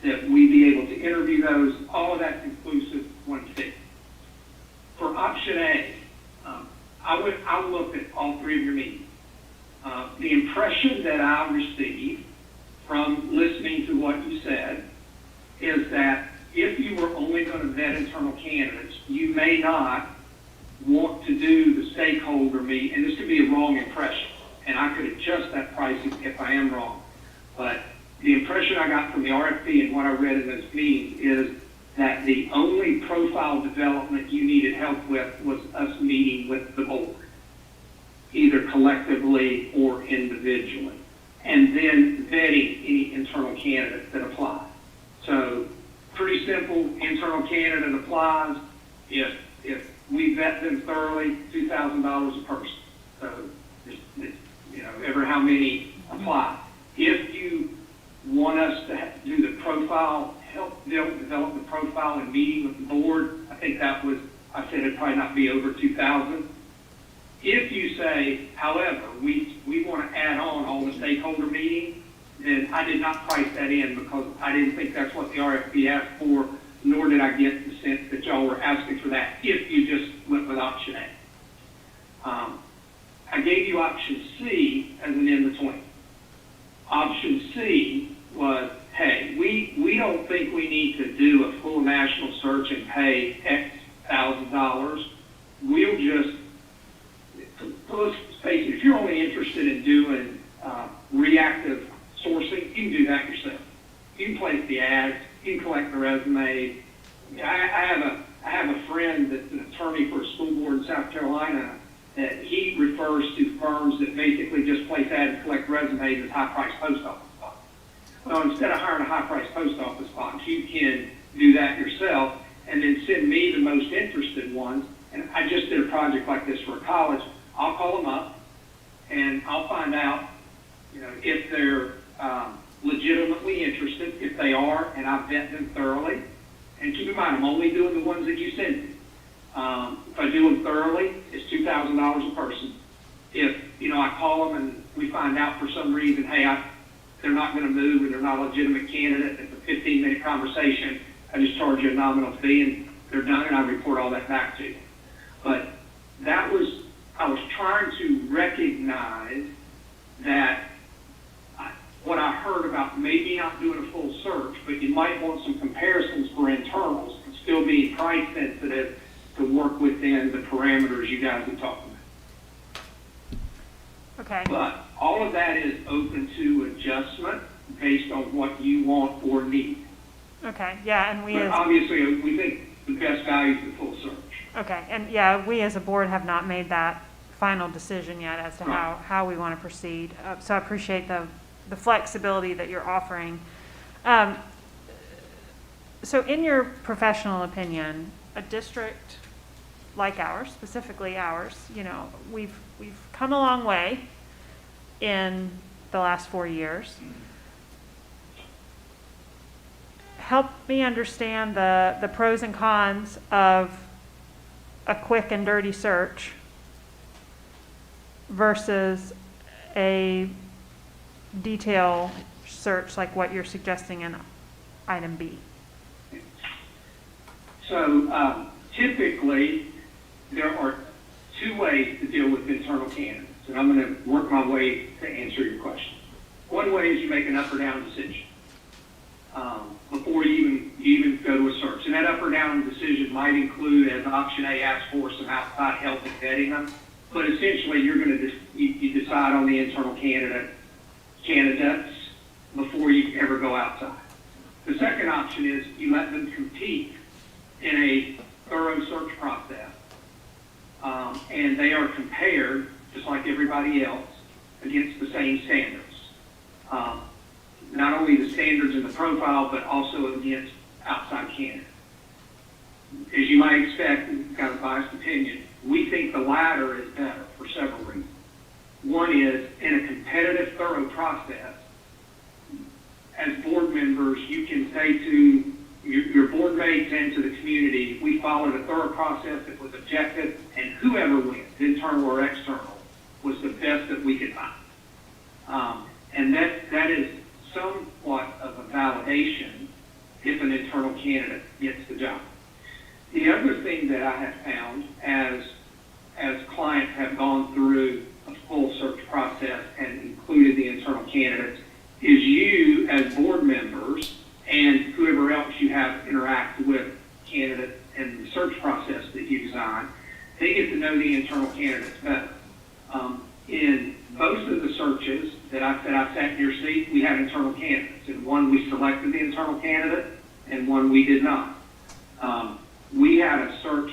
that we be able to interview those. All of that's inclusive, one fee. For option A, I looked at all three of your meetings. The impression that I received from listening to what you said is that if you were only going to vet internal candidates, you may not want to do the stakeholder meet, and this could be a wrong impression, and I could adjust that pricing if I am wrong. But the impression I got from the RFP and what I read in those meetings is that the only profile development you needed help with was us meeting with the board, either collectively or individually, and then vetting any internal candidates that apply. So pretty simple, internal candidate applies. If we vet them thoroughly, $2,000 a person. So it's ever how many apply. If you want us to do the profile, help develop the profile and meeting with the board, I think I said it'd probably not be over 2,000. If you say, however, we want to add on all the stakeholder meetings, then I did not price that in because I didn't think that's what the RFP asked for, nor did I get the sense that y'all were asking for that if you just went with option A. I gave you option C as an in-between. Option C was, hey, we don't think we need to do a full national search and pay X $1,000. We'll just, let's face it, if you're only interested in doing reactive sourcing, you can do that yourself. You can place the ads, you can collect the resumes. I have a friend that's an attorney for a school board in South Carolina that he refers to firms that basically just place ads and collect resumes as high-priced post office box. Well, instead of hiring a high-priced post office box, you can do that yourself and then send me the most interested ones. And I just did a project like this for a college. I'll call them up and I'll find out, if they're legitimately interested. If they are, and I vet them thoroughly. And keep in mind, I'm only doing the ones that you send me. If I do them thoroughly, it's $2,000 a person. If, I call them and we find out for some reason, hey, they're not going to move and they're not a legitimate candidate, it's a 15-minute conversation, I just charge you a nominal fee and they're done and I report all that back to you. But I was trying to recognize that what I heard about maybe not doing a full search, but you might want some comparisons for internals and still being price sensitive to work within the parameters you guys are talking about. Okay. But all of that is open to adjustment based on what you want or need. Okay, yeah, and But obviously, we think the best value is the full search. Okay, and yeah, we as a board have not made that final decision yet as to how we want to proceed. So I appreciate the flexibility that you're offering. So in your professional opinion, a district like ours, specifically ours, we've come a long way in the last 4 years. Help me understand the pros and cons of a quick and dirty search versus a detail search like what you're suggesting in item B. So typically, there are two ways to deal with internal candidates, and I'm going to work my way to answer your question. One way is you make an up or down decision before you even go to a search. And that up or down decision might include, as option A asks for, some outside help in vetting them. But essentially, you're going to you decide on the internal candidates before you ever go outside. The second option is you let them compete in a thorough search process, and they are compared, just like everybody else, against the same standards. Not only the standards in the profile, but also against outside candidates. As you might expect, kind of biased opinion, we think the latter is better for several reasons. One is, in a competitive, thorough process, as board members, you can say to your board mates and to the community, we followed a thorough process that was objective, and whoever wins, internal or external, was the best that we could find. And that is somewhat of a validation if an internal candidate gets the job. The other thing that I have found as clients have gone through a full search process and included the internal candidates is you as board members and whoever else you have interact with candidates and the search process that you design, they get to know the internal candidates better. In most of the searches that I sat in your seat, we had internal candidates. In one, we selected the internal candidate, and one we did not. We had a search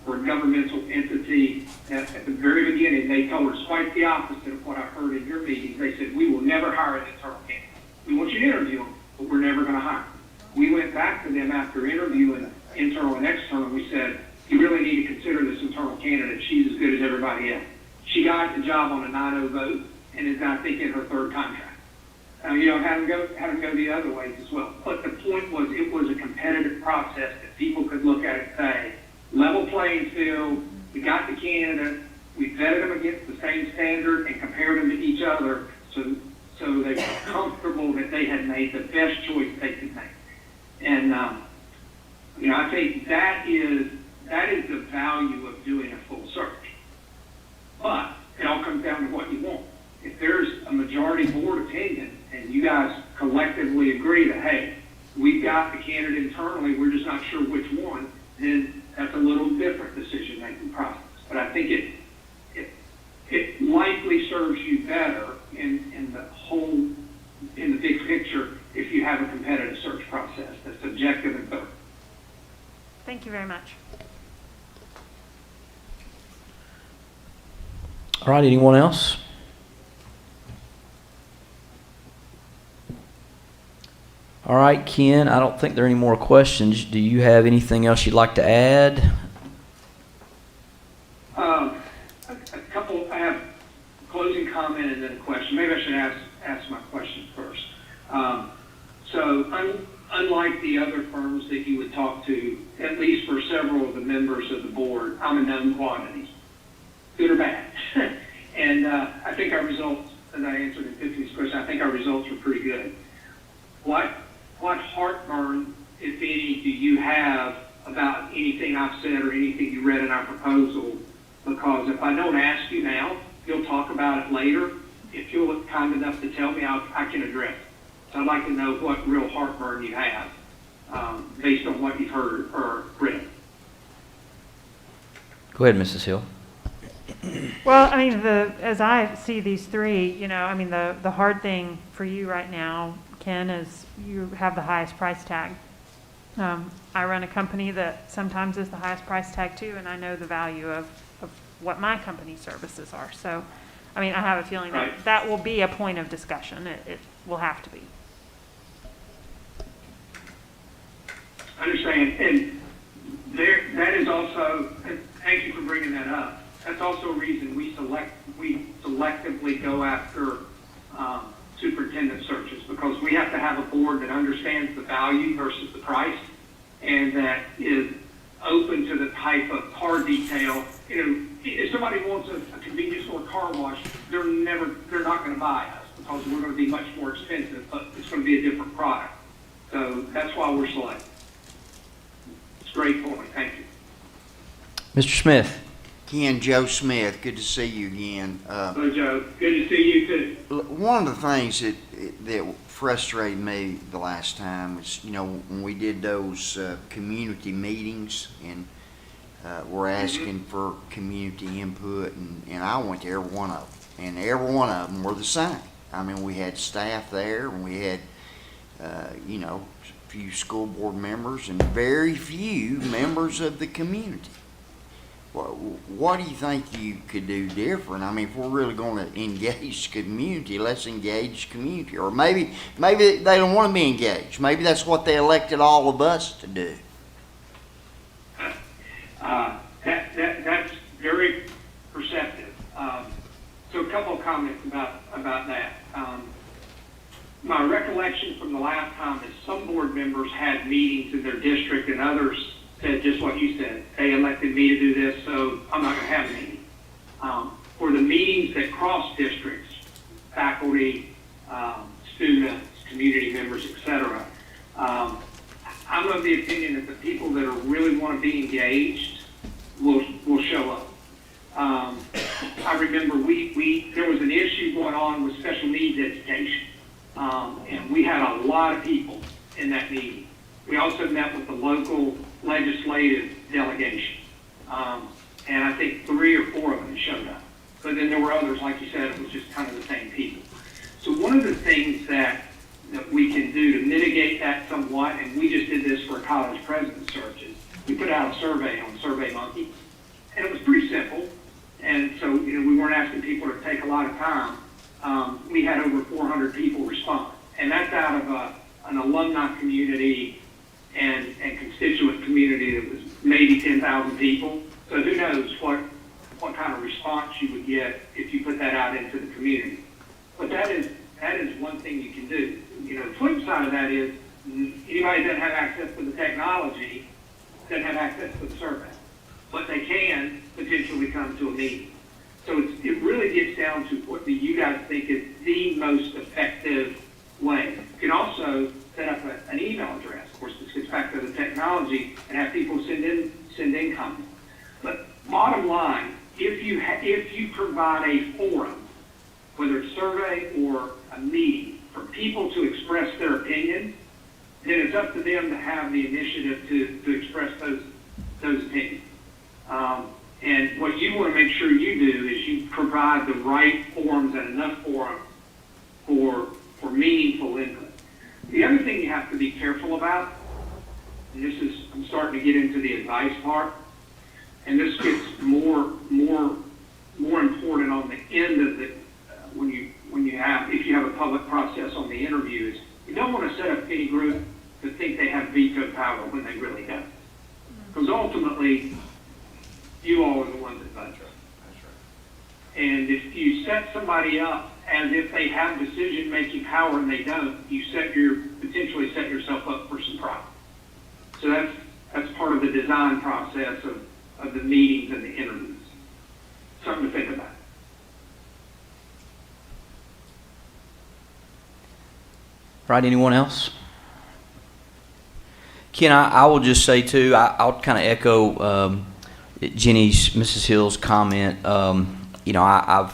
for a governmental entity at the very beginning. They told us quite the opposite of what I heard in your meetings. They said, we will never hire an internal candidate. We want you to interview them, but we're never going to hire them. We went back to them after interviewing internal and external, and we said, you really need to consider this internal candidate. She's as good as everybody else. She got the job on a 9-0 vote and is, I think, in her third contract. Had them go the other ways as well. But the point was, it was a competitive process that people could look at and say, level playing field, we got the candidate, we vetted them against the same standard and compared them to each other so they were comfortable that they had made the best choice they could make. And, I think that is the value of doing a full search. But it all comes down to what you want. If there's a majority board opinion and you guys collectively agree that, hey, we've got the candidate internally, we're just not sure which one, then that's a little different decision-making process. But I think it likely serves you better in the big picture if you have a competitive search process that's objective and thorough. Thank you very much. All right, anyone else? All right, Ken, I don't think there are any more questions. Do you have anything else you'd like to add? A couple, I have a closing comment and then a question. Maybe I should ask my question first. Unlike the other firms that you would talk to, at least for several of the members of the board, I'm a known quantity, good or bad. And I think our results, as I answered in Tiffany's question, I think our results were pretty good. What heartburn, if any, do you have about anything I've said or anything you read in our proposal? Because if I don't ask you now, you'll talk about it later. If you'll look kind enough to tell me, I can address it. So I'd like to know what real heartburn you have based on what you've heard or read. Go ahead, Mrs. Hill. Well, as I see these three, the hard thing for you right now, Ken, is you have the highest price tag. I run a company that sometimes is the highest price tag too, and I know the value of what my company's services are. So, I have a feeling that will be a point of discussion. It will have to be. I understand. And that is also, and thank you for bringing that up. That's also a reason we selectively go after superintendent searches, because we have to have a board that understands the value versus the price, and that is open to the type of car detail. If somebody wants a convenience store car wash, they're not going to buy us, because we're going to be much more expensive, but it's going to be a different product. So that's why we're selected. It's a great point. Thank you. Mr. Smith? Ken, Joe Smith, good to see you again. Hello, Joe. Good to see you too. One of the things that frustrated me the last time was, when we did those community meetings and we're asking for community input, and I went to every one of them, and every one of them were the same. I mean, we had staff there, and we had, a few school board members and very few members of the community. What do you think you could do different? I mean, if we're really going to engage community, let's engage community. Or maybe they don't want to be engaged. Maybe that's what they elected all of us to do. That's very perceptive. So a couple of comments about that. My recollection from the last time is some board members had meetings in their district, and others said just what you said. They elected me to do this, so I'm not going to have a meeting. For the meetings that cross districts, faculty, students, community members, etc., I'm of the opinion that the people that really want to be engaged will show up. I remember there was an issue going on with special needs education, and we had a lot of people in that meeting. We also met with the local legislative delegation, and I think 3 or 4 of them showed up. But then there were others, like you said, it was just kind of the same people. So one of the things that we can do to mitigate that somewhat, and we just did this for college president searches, we put out a survey on SurveyMonkey, and it was pretty simple. And so, we weren't asking people to take a lot of time. We had over 400 people respond, and that's out of an alumni community and constituent community that was maybe 10,000 people. So who knows what kind of response you would get if you put that out into the community. But that is one thing you can do. The flip side of that is anybody that doesn't have access to the technology doesn't have access to the survey, but they can potentially come to a meeting. So it really gets down to what do you guys think is the most effective way. You can also set up an email address. Of course, this gets back to the technology, and have people send in comments. But bottom line, if you provide a forum, whether it's survey or a meeting, for people to express their opinions, then it's up to them to have the initiative to express those opinions. And what you want to make sure you do is you provide the right forums and enough forums for meaningful input. The other thing you have to be careful about, and I'm starting to get into the advice part, and this gets more important on the end of the if you have a public process on the interviews. You don't want to set up any group to think they have veto power when they really don't, because ultimately you all are the ones that vote. And if you set somebody up as if they have decision-making power and they don't, you potentially set yourself up for some problems. So that's part of the design process of the meetings and the interviews. Something to think about. Right, anyone else? Ken, I will just say too, I'll kind of echo Mrs. Hill's comment. I've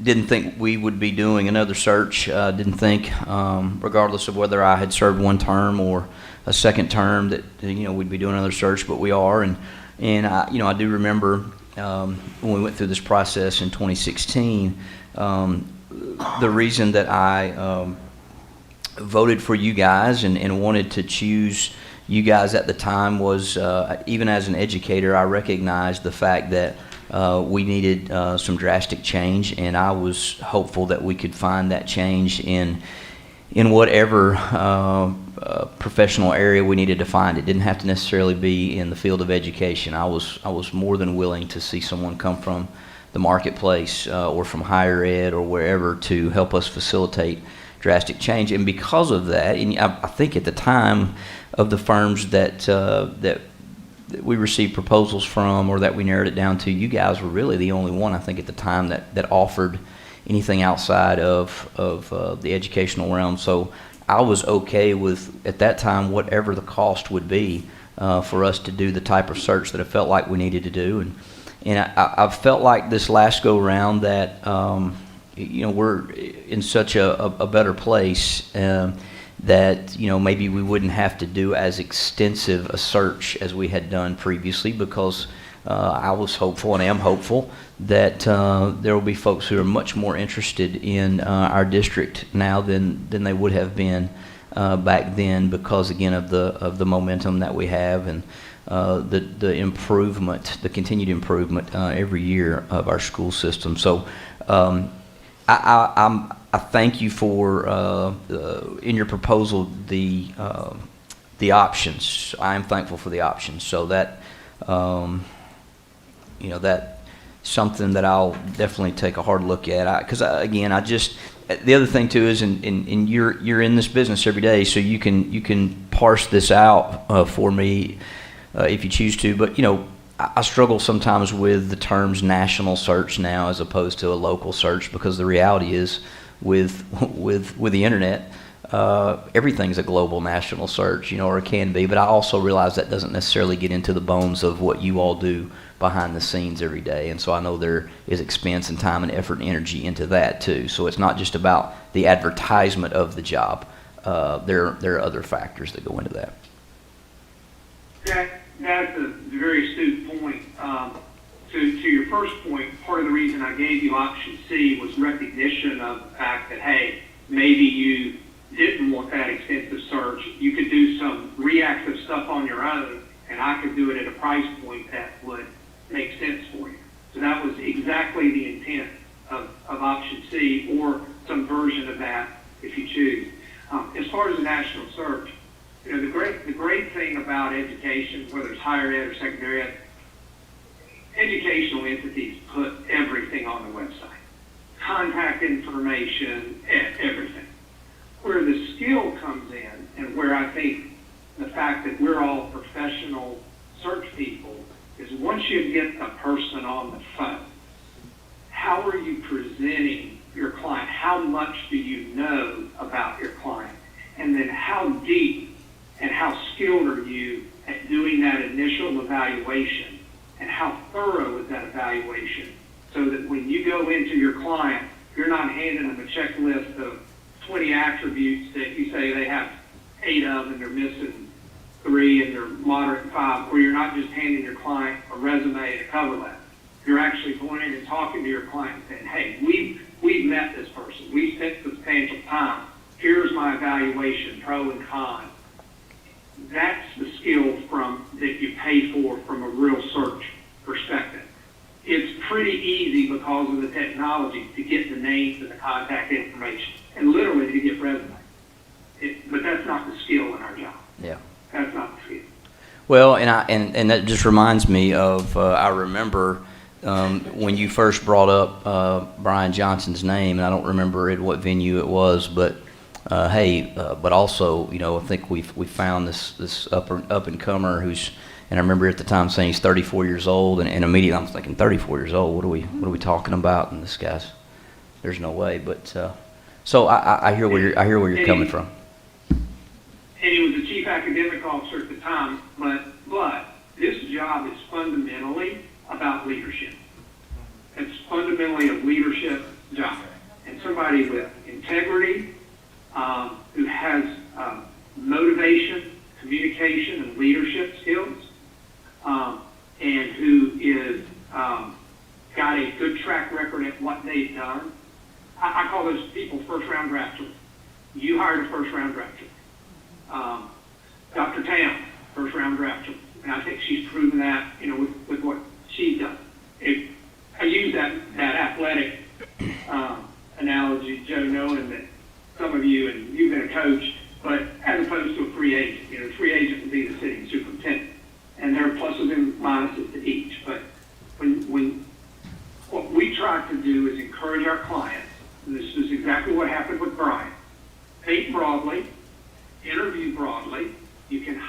didn't think we would be doing another search. Didn't think, regardless of whether I had served one term or a second term, that we'd be doing another search. But we are, and I do remember when we went through this process in 2016. The reason that I voted for you guys and wanted to choose you guys at the time was, even as an educator, I recognized the fact that we needed some drastic change, and I was hopeful that we could find that change in whatever professional area we needed to find. It didn't have to necessarily be in the field of education. I was more than willing to see someone come from the marketplace or from higher ed or wherever to help us facilitate drastic change. And because of that, and I think at the time of the firms that we received proposals from, or that we narrowed it down to, you guys were really the only one, I think, at the time that offered anything outside of the educational realm. So I was okay with, at that time, whatever the cost would be for us to do the type of search that I felt like we needed to do. And I felt like this last go round that we're in such a better place that maybe we wouldn't have to do as extensive a search as we had done previously, because I was hopeful and am hopeful that there will be folks who are much more interested in our district now than they would have been back then, because again of the momentum that we have and the improvement, the continued improvement every year of our school system. So I thank you for in your proposal the options. I am thankful for the options. So that that's something that I'll definitely take a hard look at. Because again, the other thing too is, and you're in this business every day, so you can parse this out for me if you choose to. But I struggle sometimes with the terms national search now as opposed to a local search, because the reality is with the internet, everything's a global national search, or it can be. But I also realize that doesn't necessarily get into the bones of what you all do behind the scenes every day. And so I know there is expense and time and effort and energy into that too. So it's not just about the advertisement of the job. There are other factors that go into that. That's a very astute point. To your first point, part of the reason I gave you option C was recognition of the fact that, hey, maybe you didn't want that extensive search. You could do some reactive stuff on your own, and I could do it at a price point that would make sense for you. So that was exactly the intent of option C, or some version of that if you choose. As far as the national search, the great thing about education, whether it's higher ed or secondary ed, educational entities put everything on the website. Contact information, everything. Where the skill comes in, and where I think the fact that we're all professional search people, is once you get the person on the phone, how are you presenting your client? How much do you know about your client? And then how deep and how skilled are you at doing that initial evaluation? And how thorough is that evaluation? So that when you go into your client, you're not handing them a checklist of 20 attributes that you say they have 8 of and they're missing 3 and they're moderate 5, or you're not just handing your client a resume and a cover letter. You're actually going in and talking to your client and saying, hey, we've met this person. We've spent substantial time. Here's my evaluation, pro and con. That's the skill that you pay for from a real search perspective. It's pretty easy because of the technology to get the names and the contact information, and literally to get resumes. But that's not the skill in our job. Yeah. That's not the skill. Well, and that just reminds me of I remember when you first brought up Brian Johnson's name, and I don't remember at what venue it was, but but also, I think we found this up and comer who's, and I remember at the time saying he's 34 years old, and immediately I'm thinking, 34 years old, what are we talking about? And this guy's, there's no way. But so I hear where you're coming from. And he was the chief academic officer at the time, but this job is fundamentally about leadership. It's fundamentally a leadership job, and somebody with integrity, who has motivation, communication, and leadership skills, and who is got a good track record at what they've done. I call those people first-round drafters. You hired a first-round drafter. Dr. Tam, first-round drafter, and I think she's proven that, with what she's done. I use that athletic analogy, Joe, knowing that some of you, and you've been a coach, but as opposed to a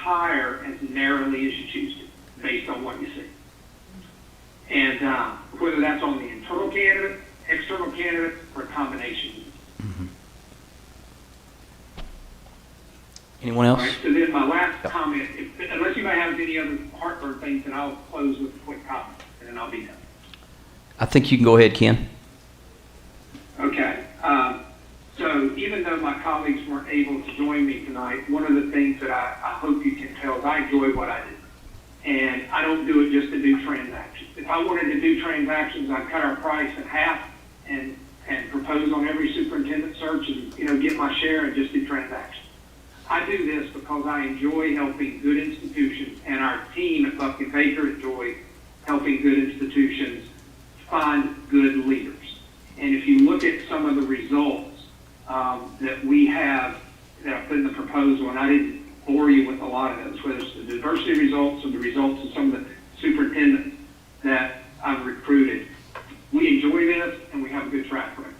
hire as narrowly as you choose to, based on what you see. And whether that's on the internal candidate, external candidate, or a combination. Anyone All else? right, so then my last comment, unless you might have any other heartburn things, then I'll close with a quick comment, and then I'll be done. I think you can go ahead, Ken. Okay. So even though my colleagues weren't able to join me tonight, one of the things that I hope you can tell is I enjoy what I do. And I don't do it just to do transactions. If I wanted to do transactions, I'd cut our price in half and propose on every superintendent search and, get my share and just do transactions. I do this because I enjoy helping good institutions, and our team at Buck and Baker enjoy helping good institutions find good leaders. And if you look at some of the results that we have, that I put in the proposal, and I didn't bore you with a lot of those, whether it's the diversity results or the results of some of the superintendents that I've recruited, we enjoy this and we have a good track record.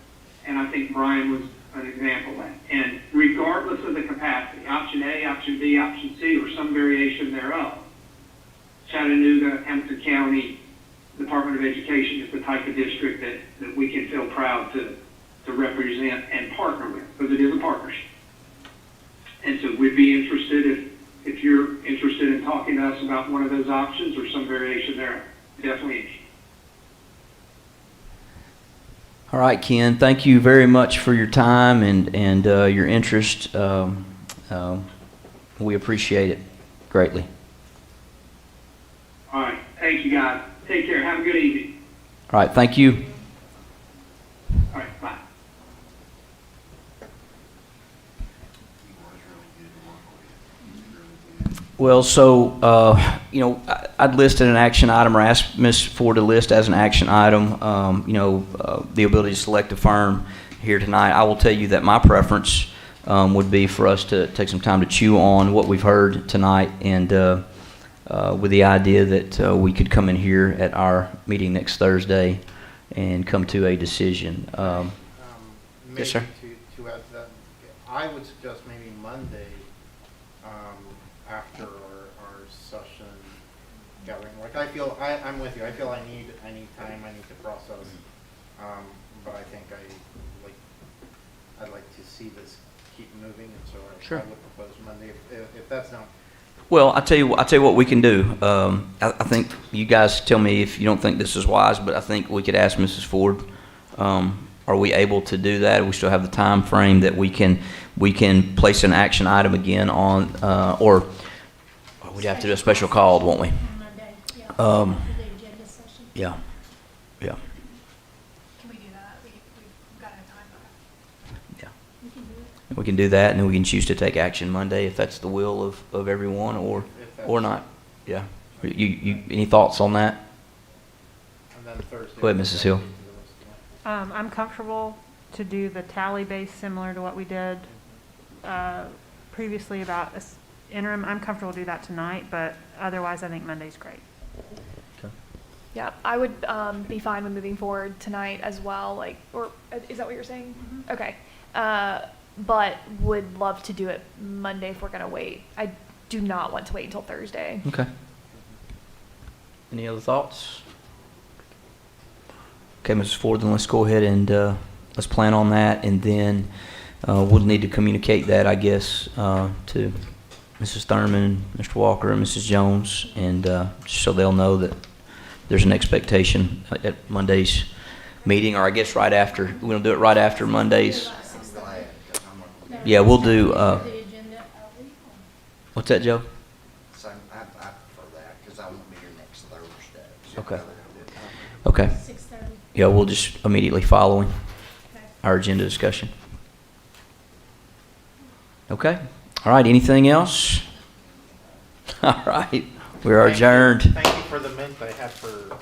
And I think Brian was an example of that. And regardless of the capacity, option A, option B, option C, or some variation thereof, Chattanooga, Hamilton County Department of Education is the type of district that we can feel proud to represent and partner with, because it is a partnership. And so we'd be interested, if you're interested in talking to us about one of those options or some variation there, definitely interested. All right, Ken, thank you very much for your time and your interest. We appreciate it greatly. All right. Thank you, guys. Take care. Have a good evening. All right, thank you. All right. Bye. Well, so, I'd listed an action item or asked Ms. Ford to list as an action item, the ability to select a firm here tonight. I will tell you that my preference would be for us to take some time to chew on what we've heard tonight, and with the idea that we could come in here at our meeting next Thursday and come to a decision. Yes, sir. To add that, I would suggest maybe Monday, after our session gathering. Like I'm with you. I feel I need time. I need to process. But I think I'd like to see this keep moving, and so Sure. I would propose Monday if that's not. Well, I tell you what we can do. I think you guys tell me if you don't think this is wise, but I think we could ask Mrs. Ford. Are we able to do that? We still have the time frame that we can place an action item again on, or we'd have to do a special call, won't we? Monday, yeah. Um, After the agenda session. Yeah. Can we do that? We've got enough time for that. Yeah. We can do it. We can do that, and then we can choose to take action Monday if that's the will of everyone, or not. Yeah. You any thoughts on that? And then Thursday. Go ahead, Mrs. Hill. I'm comfortable to do the tally base similar to what we did previously about interim. I'm comfortable to do that tonight, but otherwise I think Monday's great. Yeah, I would be fine with moving forward tonight as well. Or is that what you're saying? Mm-hmm. Okay. But would love to do it Monday if we're gonna wait. I do not want to wait until Thursday. Okay. Any other thoughts? Okay, Mrs. Ford, then let's go ahead and let's plan on that, and then we'll need to communicate that, I guess, to Mrs. Thurman, Mr. Walker, and Mrs. Jones, and just so they'll know that there's an expectation at Monday's meeting, or I guess right after. We're going to do it right after Monday's. Yeah, we'll do. The agenda early. What's that, Joe? So I prefer that because I won't be here next Thursday. Okay. Okay. 6:30. Yeah, we'll just immediately following Okay. our agenda discussion. Okay. All right. Anything else? All right. We are adjourned. Thank you for the mint I had for